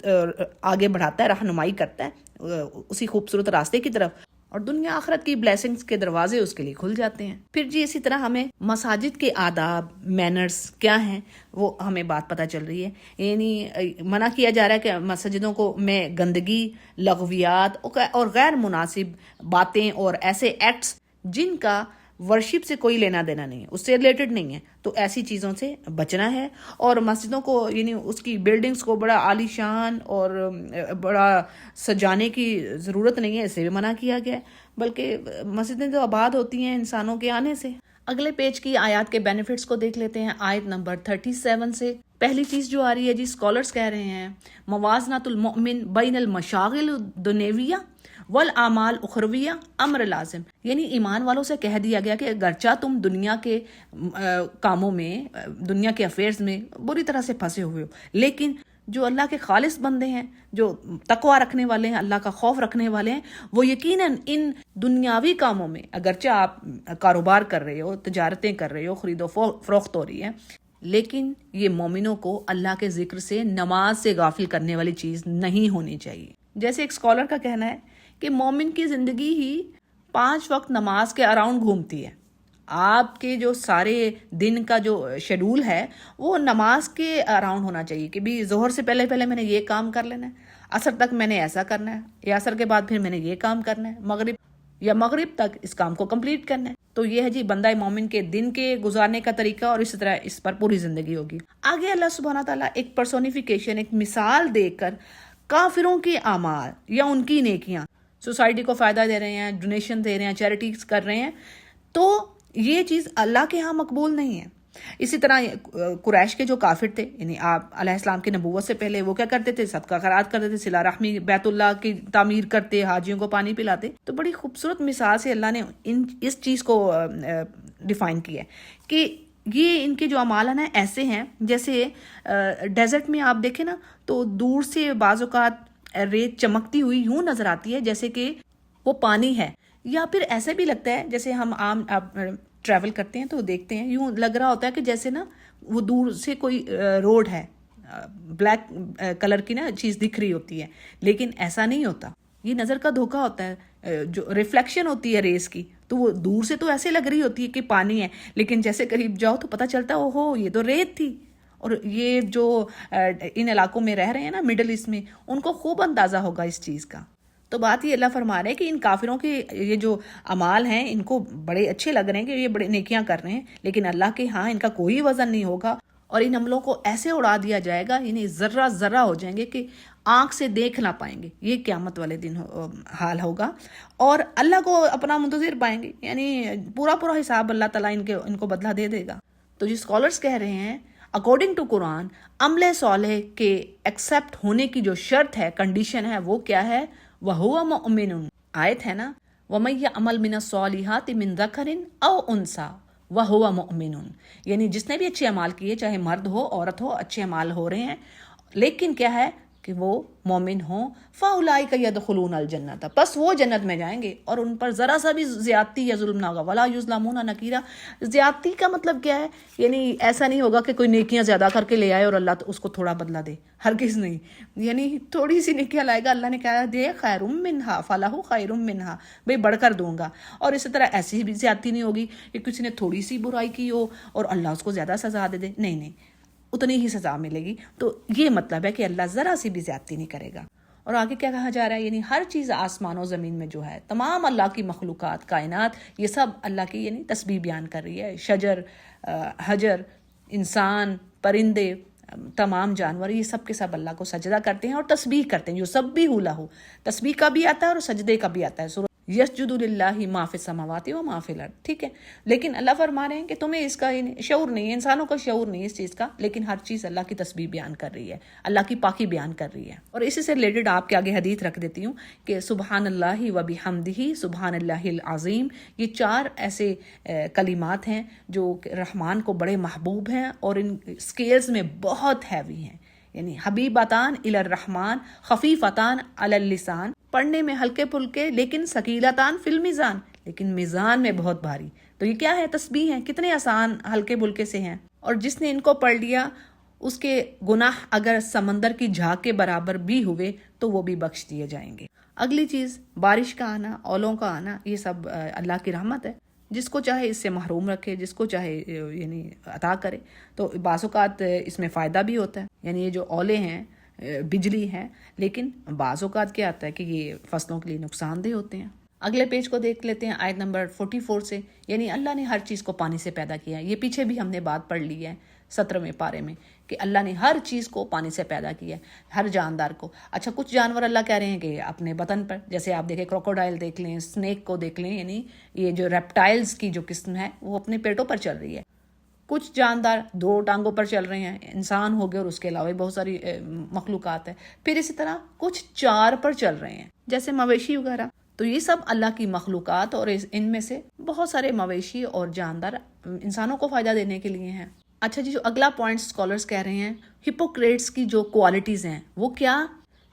آگے بڑھاتا ہے، رہنمائی کرتا ہے اسی خوبصورت راستے کی طرف، اور دنیا آخرت کی بلیسنگز کے دروازے اس کے لیے کھل جاتے ہیں. پھر جی اسی طرح ہمیں مساجد کے آداب، مینرز کیا ہیں، وہ ہمیں بات پتہ چل رہی ہے. یعنی منع کیا جا رہا ہے کہ مسجدوں کو میں گندگی، لغویات اور غیر مناسب باتیں اور ایسے ایکٹس جن کا ورشپ سے کوئی لینا دینا نہیں ہے، اس سے ریلیٹڈ نہیں ہے، تو ایسی چیزوں سے بچنا ہے. اور مسجدوں کو یعنی اس کی بلڈنگز کو بڑا عالی شان اور بڑا سجانے کی ضرورت نہیں ہے، اسے بھی منع کیا گیا ہے، بلکہ مسجدیں تو آباد ہوتی ہیں انسانوں کے آنے سے. اگلے پیج کی آیات کے بینیفٹس کو دیکھ لیتے ہیں. آیت نمبر 37 سے پہلی چیز جو آ رہی ہے جی، اسکالرز کہہ رہے ہیں موازنۃ المؤمن بین المشاغل الدنیویہ والاعمال اخرویہ امر لازم، یعنی ایمان والوں سے کہہ دیا گیا کہ اگرچہ تم دنیا کے کاموں میں، دنیا کے افیئرز میں بری طرح سے پھنسے ہوئے ہو، لیکن جو اللہ کے خالص بندے ہیں، جو تقوی رکھنے والے ہیں، اللہ کا خوف رکھنے والے ہیں، وہ یقیناً ان دنیاوی کاموں میں، اگرچہ آپ کاروبار کر رہے ہو، تجارتیں کر رہے ہو، خرید و فروخت ہو رہی ہے، لیکن یہ مومنوں کو اللہ کے ذکر سے، نماز سے غافل کرنے والی چیز نہیں ہونی چاہیے. جیسے ایک اسکالر کا کہنا ہے کہ مومن کی زندگی ہی 5 وقت نماز کے اراؤنڈ گھومتی ہے. آپ کے جو سارے دن کا جو شیڈول ہے وہ نماز کے اراؤنڈ ہونا چاہیے، کہ بھی ظہر سے پہلے میں نے یہ کام کر لینا ہے، عصر تک میں نے ایسا کرنا ہے، یا عصر کے بعد پھر میں نے یہ کام کرنا ہے، مغرب تک اس کام کو کمپلیٹ کرنا ہے. تو یہ ہے جی بندہ مومن کے دن کے گزارنے کا طریقہ، اور اسی طرح اس پر پوری زندگی ہوگی. آگے اللہ سبحانہ تعالیٰ ایک پرسونیفیکیشن، ایک مثال دے کر کافروں کے اعمال یا ان کی نیکیاں، سوسائٹی کو فائدہ دے رہے ہیں، ڈونیشن دے رہے ہیں، چیریٹیز کر رہے ہیں، تو یہ چیز اللہ کے ہاں مقبول نہیں ہے. اسی طرح قریش کے جو کافر تھے، یعنی آپ علیہ السلام کی نبوت سے پہلے، وہ کیا کرتے تھے؟ صدقہ خیرات کرتے تھے، صلہ رحمی، بیت اللہ کی تعمیر کرتے، حاجیوں کو پانی پلاتے. تو بڑی خوبصورت مثال سے اللہ نے اس چیز کو ڈیفائن کیا ہے کہ یہ ان کے جو اعمال ہیں نا ایسے ہیں جیسے ڈیزرٹ میں آپ دیکھیں نا تو دور سے بعض اوقات ریت چمکتی ہوئی یوں نظر آتی ہے جیسے کہ وہ پانی ہے، یا پھر ایسے بھی لگتا ہے جیسے ہم عام ٹریول کرتے ہیں تو دیکھتے ہیں، یوں لگ رہا ہوتا ہے کہ جیسے نا وہ دور سے کوئی روڈ ہے، بلیک کلر کی نا چیز دکھ رہی ہوتی ہے، لیکن ایسا نہیں ہوتا. یہ نظر کا دھوکہ ہوتا ہے، جو ریفلیکشن ہوتی ہے ریس کی، تو وہ دور سے تو ایسے لگ رہی ہوتی ہے کہ پانی ہے، لیکن جیسے قریب جاؤ تو پتہ چلتا ہے اوہو یہ تو ریت تھی. اور یہ جو ان علاقوں میں رہ رہے ہیں نا مڈل ایسٹ میں، ان کو خوب اندازہ ہوگا اس چیز کا. تو بات یہ اللہ فرما رہے ہیں کہ ان کافروں کے یہ جو اعمال ہیں ان کو بڑے اچھے لگ رہے ہیں کہ یہ بڑے نیکیاں کر رہے ہیں، لیکن اللہ کے ہاں ان کا کوئی وزن نہیں ہوگا، اور ان عملوں کو ایسے اڑا دیا جائے گا، یعنی ذرہ ذرہ ہو جائیں گے کہ آنکھ سے دیکھ نہ پائیں گے. یہ قیامت والے دن حال ہوگا، اور اللہ کو اپنا منتظر پائیں گے، یعنی پورا پورا حساب اللہ تعالیٰ ان کو بدلہ دے دے گا. تو جو اسکالرس کہہ رہے ہیں اکارڈنگ ٹو قرآن، عمل صالح کے ایکسیپٹ ہونے کی جو شرط ہے، کنڈیشن ہے، وہ کیا ہے؟ وَهُوَ مُؤْمِنٌ. آیت ہے نا، وَمَن يَعْمَلْ مِنَ الصَّالِحَاتِ مِن ذَكَرٍ أَوْ أُنثَىٰ وَهُوَ مُؤْمِنٌ. یعنی جس نے بھی اچھے اعمال کیے، چاہے مرد ہو عورت ہو، اچھے اعمال ہو رہے ہیں، لیکن کیا ہے کہ وہ مومن ہوں، فَأُولَٰئِکَ يَدْخُلُونَ الْجَنَّةَ، بس وہ جنت میں جائیں گے، اور ان پر ذرا سا بھی زیادتی یا ظلم نہ ہوگا. وَلَا يُظْلَمُونَ نَقِيرًا. زیادتی کا مطلب کیا ہے؟ یعنی ایسا نہیں ہوگا کہ کوئی نیکیاں زیادہ کر کے لے آئے اور اللہ تو اس کو تھوڑا بدلہ دے، ہرگز نہیں. یعنی تھوڑی سی نیکیاں لائے گا، اللہ نے کہا دے خیر منہا فلاح خیر منہا، بھئی بڑھ کر دوں گا. اور اسی طرح ایسی بھی زیادتی نہیں ہوگی کہ کسی نے تھوڑی سی برائی کی ہو اور اللہ اس کو زیادہ سزا دے دے، نہیں، اتنی ہی سزا ملے گی. تو یہ مطلب ہے کہ اللہ ذرا سی بھی زیادتی نہیں کرے گا. اور آگے کیا کہا جا رہا ہے؟ یعنی ہر چیز آسمان و زمین میں جو ہے، تمام اللہ کی مخلوقات، کائنات، یہ سب اللہ کی یعنی تسبیح بیان کر رہی ہے. شجر، حجر، انسان، پرندے، تمام جانور، یہ سب کے سب اللہ کو سجدہ کرتے ہیں اور تسبیح کرتے ہیں. جو سب بھی لہو، تسبیح کا بھی آتا ہے اور سجدے کا بھی آتا ہے. سورہ یسجد للہ ما فی السماوات و ما فی الارض، ٹھیک ہے. لیکن اللہ فرما رہے ہیں کہ تمہیں اس کا شعور نہیں ہے، انسانوں کا شعور نہیں ہے اس چیز کا، لیکن ہر چیز اللہ کی تسبیح بیان کر رہی ہے، اللہ کی پاکی بیان کر رہی ہے. اور اسی سے ریلیٹڈ آپ کے آگے حدیث رکھ دیتی ہوں کہ سبحان اللہ و بحمدہ سبحان اللہ العظیم. یہ 4 ایسے کلمات ہیں جو رحمان کو بڑے محبوب ہیں اور ان اسکیلز میں بہت ہیوی ہیں. یعنی حبیبتان الی الرحمن خفیفتان علی اللسان، پڑھنے میں ہلکے پھلکے لیکن ثقیلتان فی المیزان، لیکن میزان میں بہت بھاری. تو یہ کیا ہے؟ تسبیح ہیں، کتنے آسان ہلکے پھلکے سے ہیں. اور جس نے ان کو پڑھ لیا اس کے گناہ اگر سمندر کی جھاگ کے برابر بھی ہوئے تو وہ بھی بخش دیے جائیں گے. اگلی چیز، بارش کا آنا، اولوں کا آنا، یہ سب اللہ کی رحمت ہے. جس کو چاہے اس سے محروم رکھے، جس کو چاہے یعنی عطا کرے. تو بعض اوقات اس میں فائدہ بھی ہوتا ہے، یعنی یہ جو اولے ہیں، بجلی ہے، لیکن بعض اوقات کیا آتا ہے کہ یہ فصلوں کے لیے نقصان دہ ہوتے ہیں. اگلے پیج کو دیکھ لیتے ہیں، آیت نمبر 44 سے. یعنی اللہ نے ہر چیز کو پانی سے پیدا کیا ہے. یہ پیچھے بھی ہم نے بات پڑھ لی ہے 17ویں پارے میں کہ اللہ نے ہر چیز کو پانی سے پیدا کیا ہے، ہر جاندار کو. اچھا، کچھ جانور اللہ کہہ رہے ہیں کہ اپنے بدن پر، جیسے آپ دیکھیں کروکوڈائل دیکھ لیں، سنیک کو دیکھ لیں، یعنی یہ جو ریپٹائلز کی جو قسم ہے وہ اپنے پیٹوں پر چل رہی ہے. کچھ جاندار 2 ٹانگوں پر چل رہے ہیں، انسان ہو گئے، اور اس کے علاوہ بہت ساری مخلوقات ہیں. پھر اسی طرح کچھ 4 پر چل رہے ہیں جیسے مویشی وغیرہ. تو یہ سب اللہ کی مخلوقات، اور ان میں سے بہت سارے مویشی اور جاندار انسانوں کو فائدہ دینے کے لیے ہیں. اچھا جی، جو اگلا پوائنٹ اسکالرس کہہ رہے ہیں، ہپوکریٹس کی جو کوالٹیز ہیں وہ کیا؟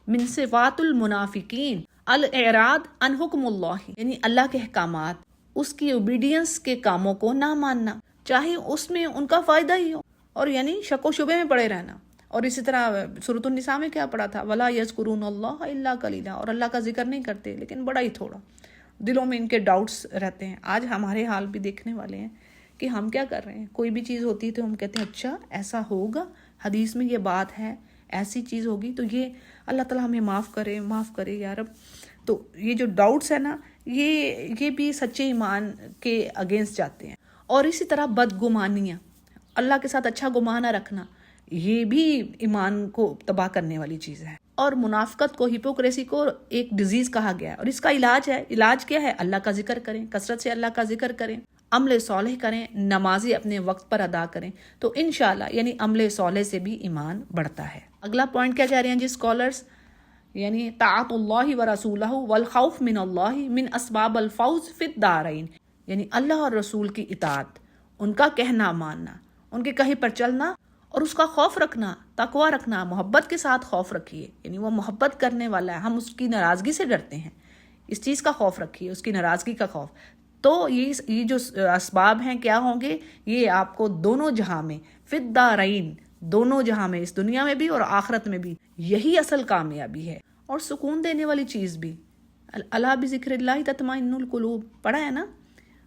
من صفات المنافقین الاعراض عن حکم اللہ، یعنی اللہ کے احکامات، اس کی اوبیڈینس کے کاموں کو نہ ماننا، چاہے اس میں ان کا فائدہ ہی ہو، اور یعنی شک و شبے میں پڑے رہنا. اور اسی طرح سورۃ النساء میں کیا پڑھا تھا؟ وَلَا يَذْكُرُونَ اللَّهَ إِلَّا قَلِيلًا، اور اللہ کا ذکر نہیں کرتے لیکن بڑا ہی تھوڑا. دلوں میں ان کے ڈاؤٹس رہتے ہیں. آج ہمارے حال بھی دیکھنے والے ہیں کہ ہم کیا کر رہے ہیں. کوئی بھی چیز ہوتی ہے تو ہم کہتے ہیں اچھا ایسا ہوگا، حدیث میں یہ بات ہے، ایسی چیز ہوگی، تو یہ اللہ تعالیٰ ہمیں معاف کرے یا رب. تو یہ جو ڈاؤٹس ہیں نا، یہ بھی سچے ایمان کے اگینسٹ جاتے ہیں. اور اسی طرح بدگمانیاں، اللہ کے ساتھ اچھا گمان نہ رکھنا، یہ بھی ایمان کو تباہ کرنے والی چیز ہے. اور منافقت کو، ہپوکریسی کو ایک ڈیزیز کہا گیا ہے، اور اس کا علاج ہے. علاج کیا ہے؟ اللہ کا ذکر کریں، کثرت سے اللہ کا ذکر کریں. عمل صالح کریں، نمازیں اپنے وقت پر ادا کریں، تو انشاءاللہ یعنی عمل صالح سے بھی ایمان بڑھتا ہے۔ اگلا پوائنٹ کیا کہہ رہے ہیں جی اسکالرز، یعنی طاعت اللہ و رسولہ والخوف من اللہ من اسباب الفوز فی الدارین، یعنی اللہ اور رسول کی اطاعت، ان کا کہنا ماننا، ان کے کہیں پر چلنا اور اس کا خوف رکھنا، تقوی رکھنا، محبت کے ساتھ خوف رکھیے، یعنی وہ محبت کرنے والا ہے، ہم اس کی ناراضگی سے ڈرتے ہیں، اس چیز کا خوف رکھیے، اس کی ناراضگی کا خوف۔ تو یہ جو اسباب ہیں کیا ہوں گے، یہ آپ کو دونوں جہاں میں فی الدارین، دونوں جہاں میں، اس دنیا میں بھی اور آخرت میں بھی، یہی اصل کامیابی ہے اور سکون دینے والی چیز بھی۔ الا بذکر اللہ تطمئن القلوب پڑھا ہے نا،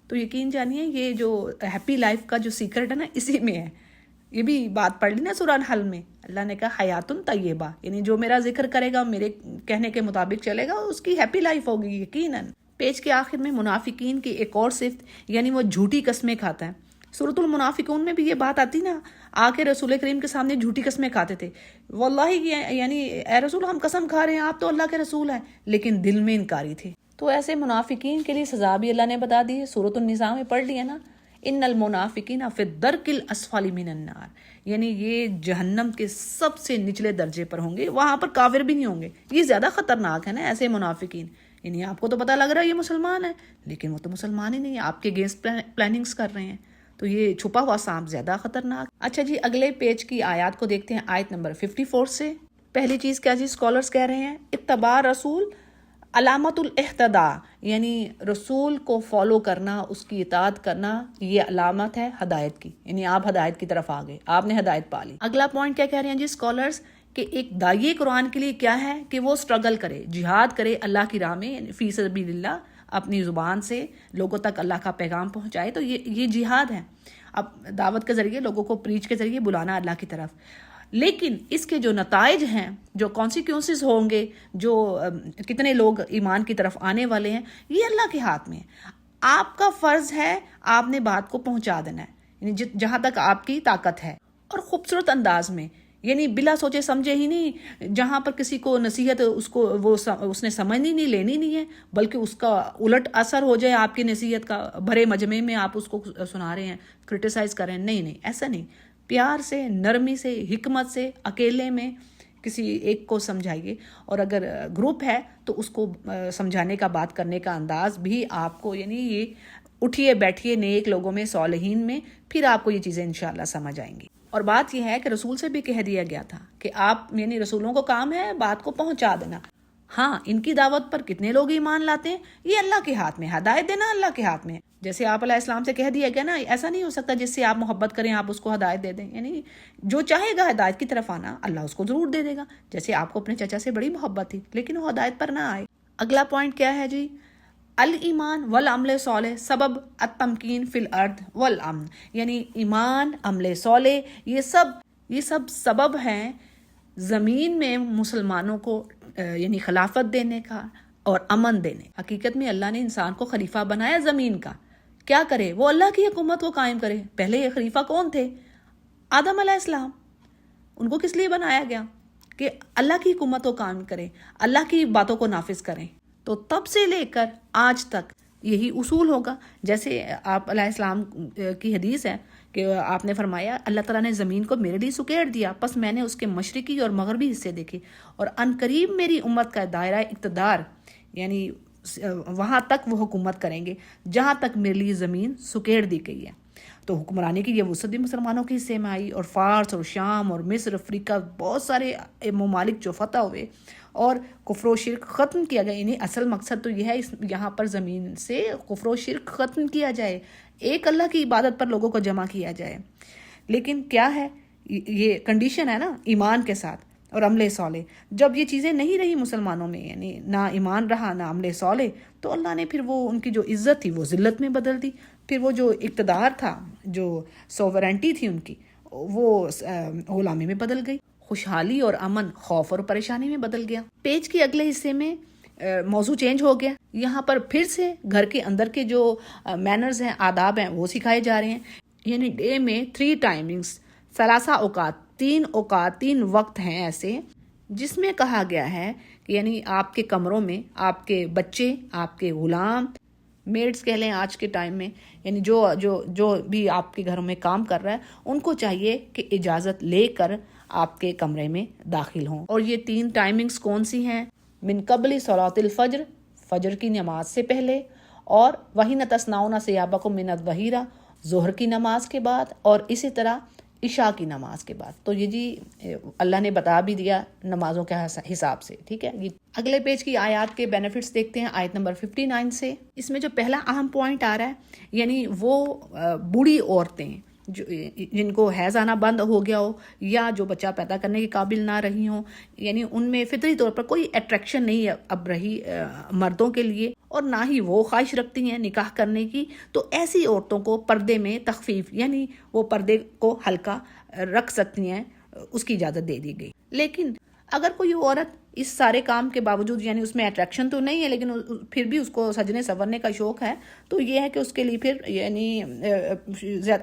تو یقین جانیے یہ جو ہیپی لائف کا جو سیکرٹ ہے نا اسی میں ہے۔ یہ بھی بات پڑھ لی نا سورہ الحل میں، اللہ نے کہا حیات طیبہ، یعنی جو میرا ذکر کرے گا، میرے کہنے کے مطابق چلے گا، اس کی ہیپی لائف ہوگی یقیناً۔ پیج کے آخر میں منافقین کی ایک اور صفت، یعنی وہ جھوٹی قسمیں کھاتا ہے۔ سورۃ المنافقون میں بھی یہ بات آتی نا، آ کے رسول کریم کے سامنے جھوٹی قسمیں کھاتے تھے، واللہ یعنی اے رسول ہم قسم کھا رہے ہیں آپ تو اللہ کے رسول ہیں، لیکن دل میں انکاری تھے۔ تو ایسے منافقین کے لیے سزا بھی اللہ نے بتا دی ہے، سورۃ النساء میں پڑھ لیا نا، ان المنافقین فی الدرک الاسفل من النار، یعنی یہ جہنم کے سب سے نچلے درجے پر ہوں گے، وہاں پر کافر بھی نہیں ہوں گے۔ یہ زیادہ خطرناک ہے نا ایسے منافقین، یعنی آپ کو تو پتہ لگ رہا ہے یہ مسلمان ہے، لیکن وہ تو مسلمان ہی نہیں ہے، آپ کے اگینسٹ پلاننگز کر رہے ہیں، تو یہ چھپا ہوا سانپ زیادہ خطرناک۔ اچھا جی اگلے پیج کی آیات کو دیکھتے ہیں، آیت نمبر 54 سے۔ پہلی چیز کیا جی اسکالرز کہہ رہے ہیں، اتباع رسول علامت الاہتداء، یعنی رسول کو فالو کرنا، اس کی اطاعت کرنا، یہ علامت ہے ہدایت کی، یعنی آپ ہدایت کی طرف آ گئے، آپ نے ہدایت پا لی۔ اگلا پوائنٹ کیا کہہ رہے ہیں جی اسکالرز، کہ ایک داعی قرآن کے لیے کیا ہے کہ وہ سٹرگل کرے، جہاد کرے اللہ کی راہ میں، یعنی فی سبیل اللہ، اپنی زبان سے لوگوں تک اللہ کا پیغام پہنچائے، تو یہ جہاد ہے، اب دعوت کے ذریعے لوگوں کو پریچ کے ذریعے بلانا اللہ کی طرف۔ لیکن اس کے جو نتائج ہیں، جو کانسیکوینسز ہوں گے، جو کتنے لوگ ایمان کی طرف آنے والے ہیں، یہ اللہ کے ہاتھ میں ہے۔ آپ کا فرض ہے آپ نے بات کو پہنچا دینا ہے، یعنی جہاں تک آپ کی طاقت ہے، اور خوبصورت انداز میں، یعنی بلا سوچے سمجھے ہی نہیں، جہاں پر کسی کو نصیحت اس نے سمجھنی نہیں، لینی نہیں ہے، بلکہ اس کا الٹ اثر ہو جائے آپ کی نصیحت کا، بھرے مجمع میں آپ اس کو سنا رہے ہیں، کرٹیسائز کر رہے ہیں، نہیں ایسا نہیں، پیار سے، نرمی سے، حکمت سے، اکیلے میں کسی ایک کو سمجھائیے، اور اگر گروپ ہے تو اس کو سمجھانے کا، بات کرنے کا انداز بھی آپ کو، یعنی یہ اٹھیے بیٹھیے نیک لوگوں میں، صالحین میں، پھر آپ کو یہ چیزیں انشاءاللہ سمجھ آئیں گی۔ اور بات یہ ہے کہ رسول سے بھی کہہ دیا گیا تھا کہ آپ، یعنی رسولوں کو کام ہے بات کو پہنچا دینا۔ ہاں ان کی دعوت پر کتنے لوگ ایمان لاتے ہیں یہ اللہ کے ہاتھ میں، ہدایت دینا اللہ کے ہاتھ میں۔ جیسے آپ علیہ السلام سے کہہ دیا گیا نا، ایسا نہیں ہو سکتا جس سے آپ محبت کریں آپ اس کو ہدایت دے دیں، یعنی جو چاہے گا ہدایت کی طرف آنا اللہ اس کو ضرور دے دے گا، جیسے آپ کو اپنے چچا سے بڑی محبت تھی لیکن وہ ہدایت پر نہ آئے۔ اگلا پوائنٹ کیا ہے جی، الایمان والعمل صالح سبب التمکین فی الارض والامن، یعنی ایمان، عمل صالح، یہ سب سبب ہیں زمین میں مسلمانوں کو یعنی خلافت دینے کا اور امن دینے۔ حقیقت میں اللہ نے انسان کو خلیفہ بنایا زمین کا، کیا کرے وہ اللہ کی حکومت کو قائم کرے۔ پہلے یہ خلیفہ کون تھے؟ آدم علیہ السلام۔ ان کو کس لیے بنایا گیا؟ کہ اللہ کی حکومت کو قائم کریں، اللہ کی باتوں کو نافذ کریں۔ تو تب سے لے کر آج تک یہی اصول ہوگا۔ جیسے آپ علیہ السلام کی حدیث ہے کہ آپ نے فرمایا اللہ تعالیٰ نے زمین کو میرے لیے سکیڑ دیا، پس میں نے اس کے مشرقی اور مغربی حصے دیکھے، اور عنقریب میری امت کا دائرہ اقتدار، یعنی وہاں تک وہ حکومت کریں گے جہاں تک میرے لیے زمین سکیڑ دی گئی ہے۔ تو حکمرانی کی یہ وسعت بھی مسلمانوں کے حصے میں آئی، اور فارس اور شام اور مصر، افریقہ، بہت سارے ممالک جو فتح ہوئے اور کفر و شرک ختم کیا گیا۔ یعنی اصل مقصد تو یہ ہے یہاں پر زمین سے کفر و شرک ختم کیا جائے، ایک اللہ کی عبادت پر لوگوں کو جمع کیا جائے۔ لیکن کیا ہے، یہ کنڈیشن ہے نا ایمان کے ساتھ اور عمل صالح۔ جب یہ چیزیں نہیں رہی مسلمانوں میں، یعنی نہ ایمان رہا نہ عمل صالح، تو اللہ نے پھر وہ ان کی جو عزت تھی وہ ذلت میں بدل دی، پھر وہ جو اقتدار تھا، جو سوورنٹی تھی ان کی، وہ غلامی میں بدل گئی، خوشحالی اور امن خوف اور پریشانی میں بدل گیا۔ پیج کے اگلے حصے میں موضوع چینج ہو گیا، یہاں پر پھر سے گھر کے اندر کے جو مینرز ہیں، آداب ہیں، وہ سکھائے جا رہے ہیں۔ یعنی ڈے میں 3 ٹائمنگز، 3 اوقات، 3 وقت ہیں ایسے جس میں کہا گیا ہے کہ یعنی آپ کے کمروں میں آپ کے بچے، آپ کے غلام میڈس کہہ لیں آج کے ٹائم میں، یعنی جو بھی آپ کے گھروں میں کام کر رہا ہے ان کو چاہیے کہ اجازت لے کر آپ کے کمرے میں داخل ہوں۔ اور یہ 3 ٹائمنگز کون سی ہیں؟ من قبل صلاۃ الفجر، فجر کی نماز سے پہلے، اور وحین تسناؤن ثیابکم من الظہیرہ، ظہر کی نماز کے بعد، اور اسی طرح عشاء کی نماز کے بعد۔ تو یہ جی اللہ نے بتا بھی دیا نمازوں کے حساب سے، ٹھیک ہے۔ یہ اگلے پیج کی آیات کے بینیفٹس دیکھتے ہیں آیت نمبر 59 سے۔ اس میں جو پہلا اہم پوائنٹ آ رہا ہے، یعنی وہ بوڑھی عورتیں جن کو حیض آنا بند ہو گیا ہو یا جو بچہ پیدا کرنے کے قابل نہ رہی ہوں، یعنی ان میں فطری طور پر کوئی اٹریکشن نہیں اب رہی مردوں کے لیے، اور نہ ہی وہ خواہش رکھتی ہیں نکاح کرنے کی، تو ایسی عورتوں کو پردے میں تخفیف، یعنی وہ پردے کو ہلکا رکھ سکتی ہیں، اس کی اجازت دے دی گئی۔ لیکن اگر کوئی عورت اس سارے کام کے باوجود، یعنی اس میں اٹریکشن تو نہیں ہے لیکن پھر بھی اس کو سجنے سنورنے کا شوق ہے، تو یہ ہے کہ اس کے لیے پھر یعنی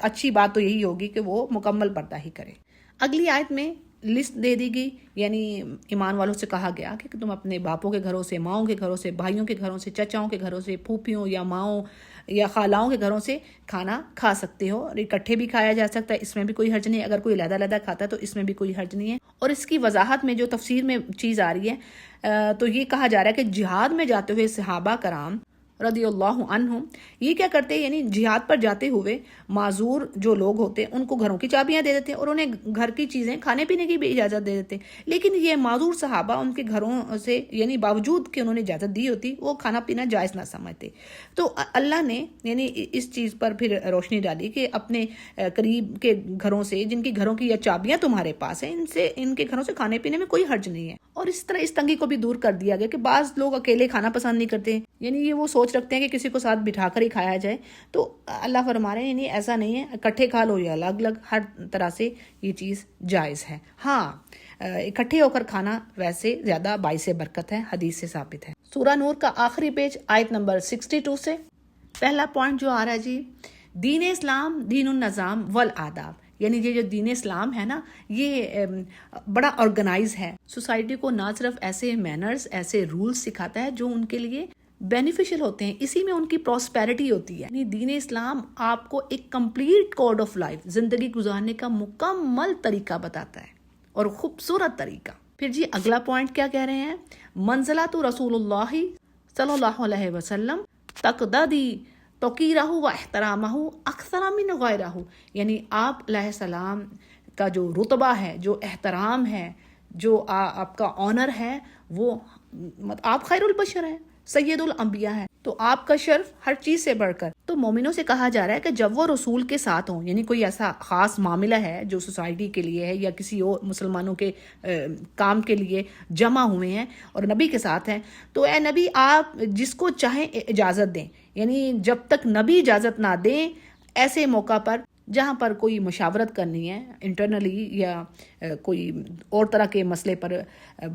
اچھی بات تو یہی ہوگی کہ وہ مکمل پردہ ہی کرے۔ اگلی آیت میں لسٹ دے دی گئی، یعنی ایمان والوں سے کہا گیا کہ تم اپنے باپوں کے گھروں سے، ماؤں کے گھروں سے، بھائیوں کے گھروں سے، چچاؤں کے گھروں سے، پھوپھیوں یا ماؤں یا خالاؤں کے گھروں سے کھانا کھا سکتے ہو، اور اکٹھے بھی کھایا جا سکتا ہے، اس میں بھی کوئی حرج نہیں۔ اگر کوئی علیحدہ علیحدہ کھاتا ہے تو اس میں بھی کوئی حرج نہیں ہے۔ اور اس کی وضاحت میں جو تفسیر میں چیز آ رہی ہے تو یہ کہا جا رہا ہے کہ جہاد میں جاتے ہوئے صحابہ کرام رضی اللہ عنہم یہ کیا کرتے، یعنی جہاد پر جاتے ہوئے معذور جو لوگ ہوتے ان کو گھروں کی چابیاں دے دیتے اور انہیں گھر کی چیزیں کھانے پینے کی بھی اجازت دے دیتے، لیکن یہ معذور صحابہ ان کے گھروں سے یعنی باوجود کہ انہوں نے اجازت دی ہوتی وہ کھانا پینا جائز نہ سمجھتے۔ تو اللہ نے یعنی اس چیز پر پھر روشنی ڈالی کہ اپنے قریب کے گھروں سے، جن کی گھروں کی یا چابیاں تمہارے پاس ہیں، ان کے گھروں سے کھانے پینے میں کوئی حرج نہیں ہے۔ اور اس طرح اس تنگی کو بھی دور کر دیا گیا کہ بعض لوگ اکیلے کھانا پسند نہیں کرتے، یعنی یہ وہ سوچ رکھتے ہیں کہ کسی کو ساتھ بٹھا کر ہی کھایا جائے، تو اللہ فرما رہے ہیں یعنی ایسا نہیں ہے، اکٹھے کھا لو یا الگ الگ، ہر طرح سے یہ چیز جائز ہے۔ ہاں اکٹھے ہو کر کھانا ویسے زیادہ باعث برکت ہے، حدیث سے ثابت ہے۔ سورہ نور کا آخری پیج آیت نمبر 62 سے پہلا پوائنٹ جو آ رہا ہے جی، دین اسلام دین النظام والآداب، یعنی یہ جو دین اسلام ہے نا یہ بڑا آرگنائز ہے، سوسائٹی کو نہ صرف ایسے مینرز، ایسے رولز سکھاتا ہے جو ان کے لیے بینیفیشل ہوتے ہیں، اسی میں ان کی پراسپیرٹی ہوتی ہے۔ یعنی دین اسلام آپ کو ایک کمپلیٹ کوڈ آف لائف، زندگی گزارنے کا مکمل طریقہ بتاتا ہے، اور خوبصورت طریقہ۔ پھر جی اگلا پوائنٹ کیا کہہ رہے ہیں، منزلۃ رسول اللہ صلی اللہ علیہ وسلم تقتضی توقیرہ و احترامہ اکثر من غیرہ، یعنی آپ علیہ السلام کا جو رتبہ ہے، جو احترام ہے، جو آپ کا آنر ہے، وہ آپ خیر البشر ہیں، سید الانبیاء ہے، تو آپ کا شرف ہر چیز سے بڑھ کر۔ تو مومنوں سے کہا جا رہا ہے کہ جب وہ رسول کے ساتھ ہوں، یعنی کوئی ایسا خاص معاملہ ہے جو سوسائٹی کے لیے ہے یا کسی اور مسلمانوں کے کام کے لیے جمع ہوئے ہیں اور نبی کے ساتھ ہیں، تو اے نبی آپ جس کو چاہیں اجازت دیں، یعنی جب تک نبی اجازت نہ دیں، ایسے موقع پر جہاں پر کوئی مشاورت کرنی ہے انٹرنلی یا کوئی اور طرح کے مسئلے پر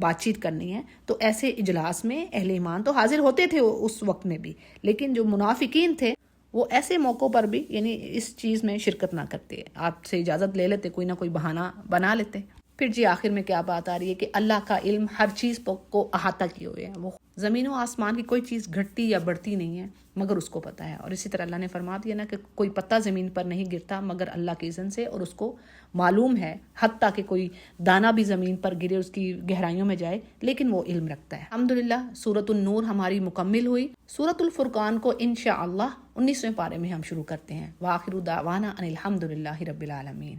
بات چیت کرنی ہے، تو ایسے اجلاس میں اہل ایمان تو حاضر ہوتے تھے اس وقت میں بھی، لیکن جو منافقین تھے وہ ایسے موقعوں پر بھی یعنی اس چیز میں شرکت نہ کرتے، آپ سے اجازت لے لیتے، کوئی نہ کوئی بہانہ بنا لیتے۔ پھر جی آخر میں کیا بات آ رہی ہے کہ اللہ کا علم ہر چیز کو احاطہ کیے ہوئے ہیں، وہ زمین و آسمان کی کوئی چیز گھٹتی یا بڑھتی نہیں ہے مگر اس کو پتہ ہے۔ اور اسی طرح اللہ نے فرما دیا نا کہ کوئی پتا زمین پر نہیں گرتا مگر اللہ کے اذن سے، اور اس کو معلوم ہے، حتیٰ کہ کوئی دانہ بھی زمین پر گرے اس کی گہرائیوں میں جائے، لیکن وہ علم رکھتا ہے۔ الحمدللہ سورۃ النور ہماری مکمل ہوئی۔ سورۃ الفرقان کو انشاءاللہ 19ویں پارے میں ہم شروع کرتے ہیں۔ وآخر دعوانا ان الحمدللہ رب العالمین۔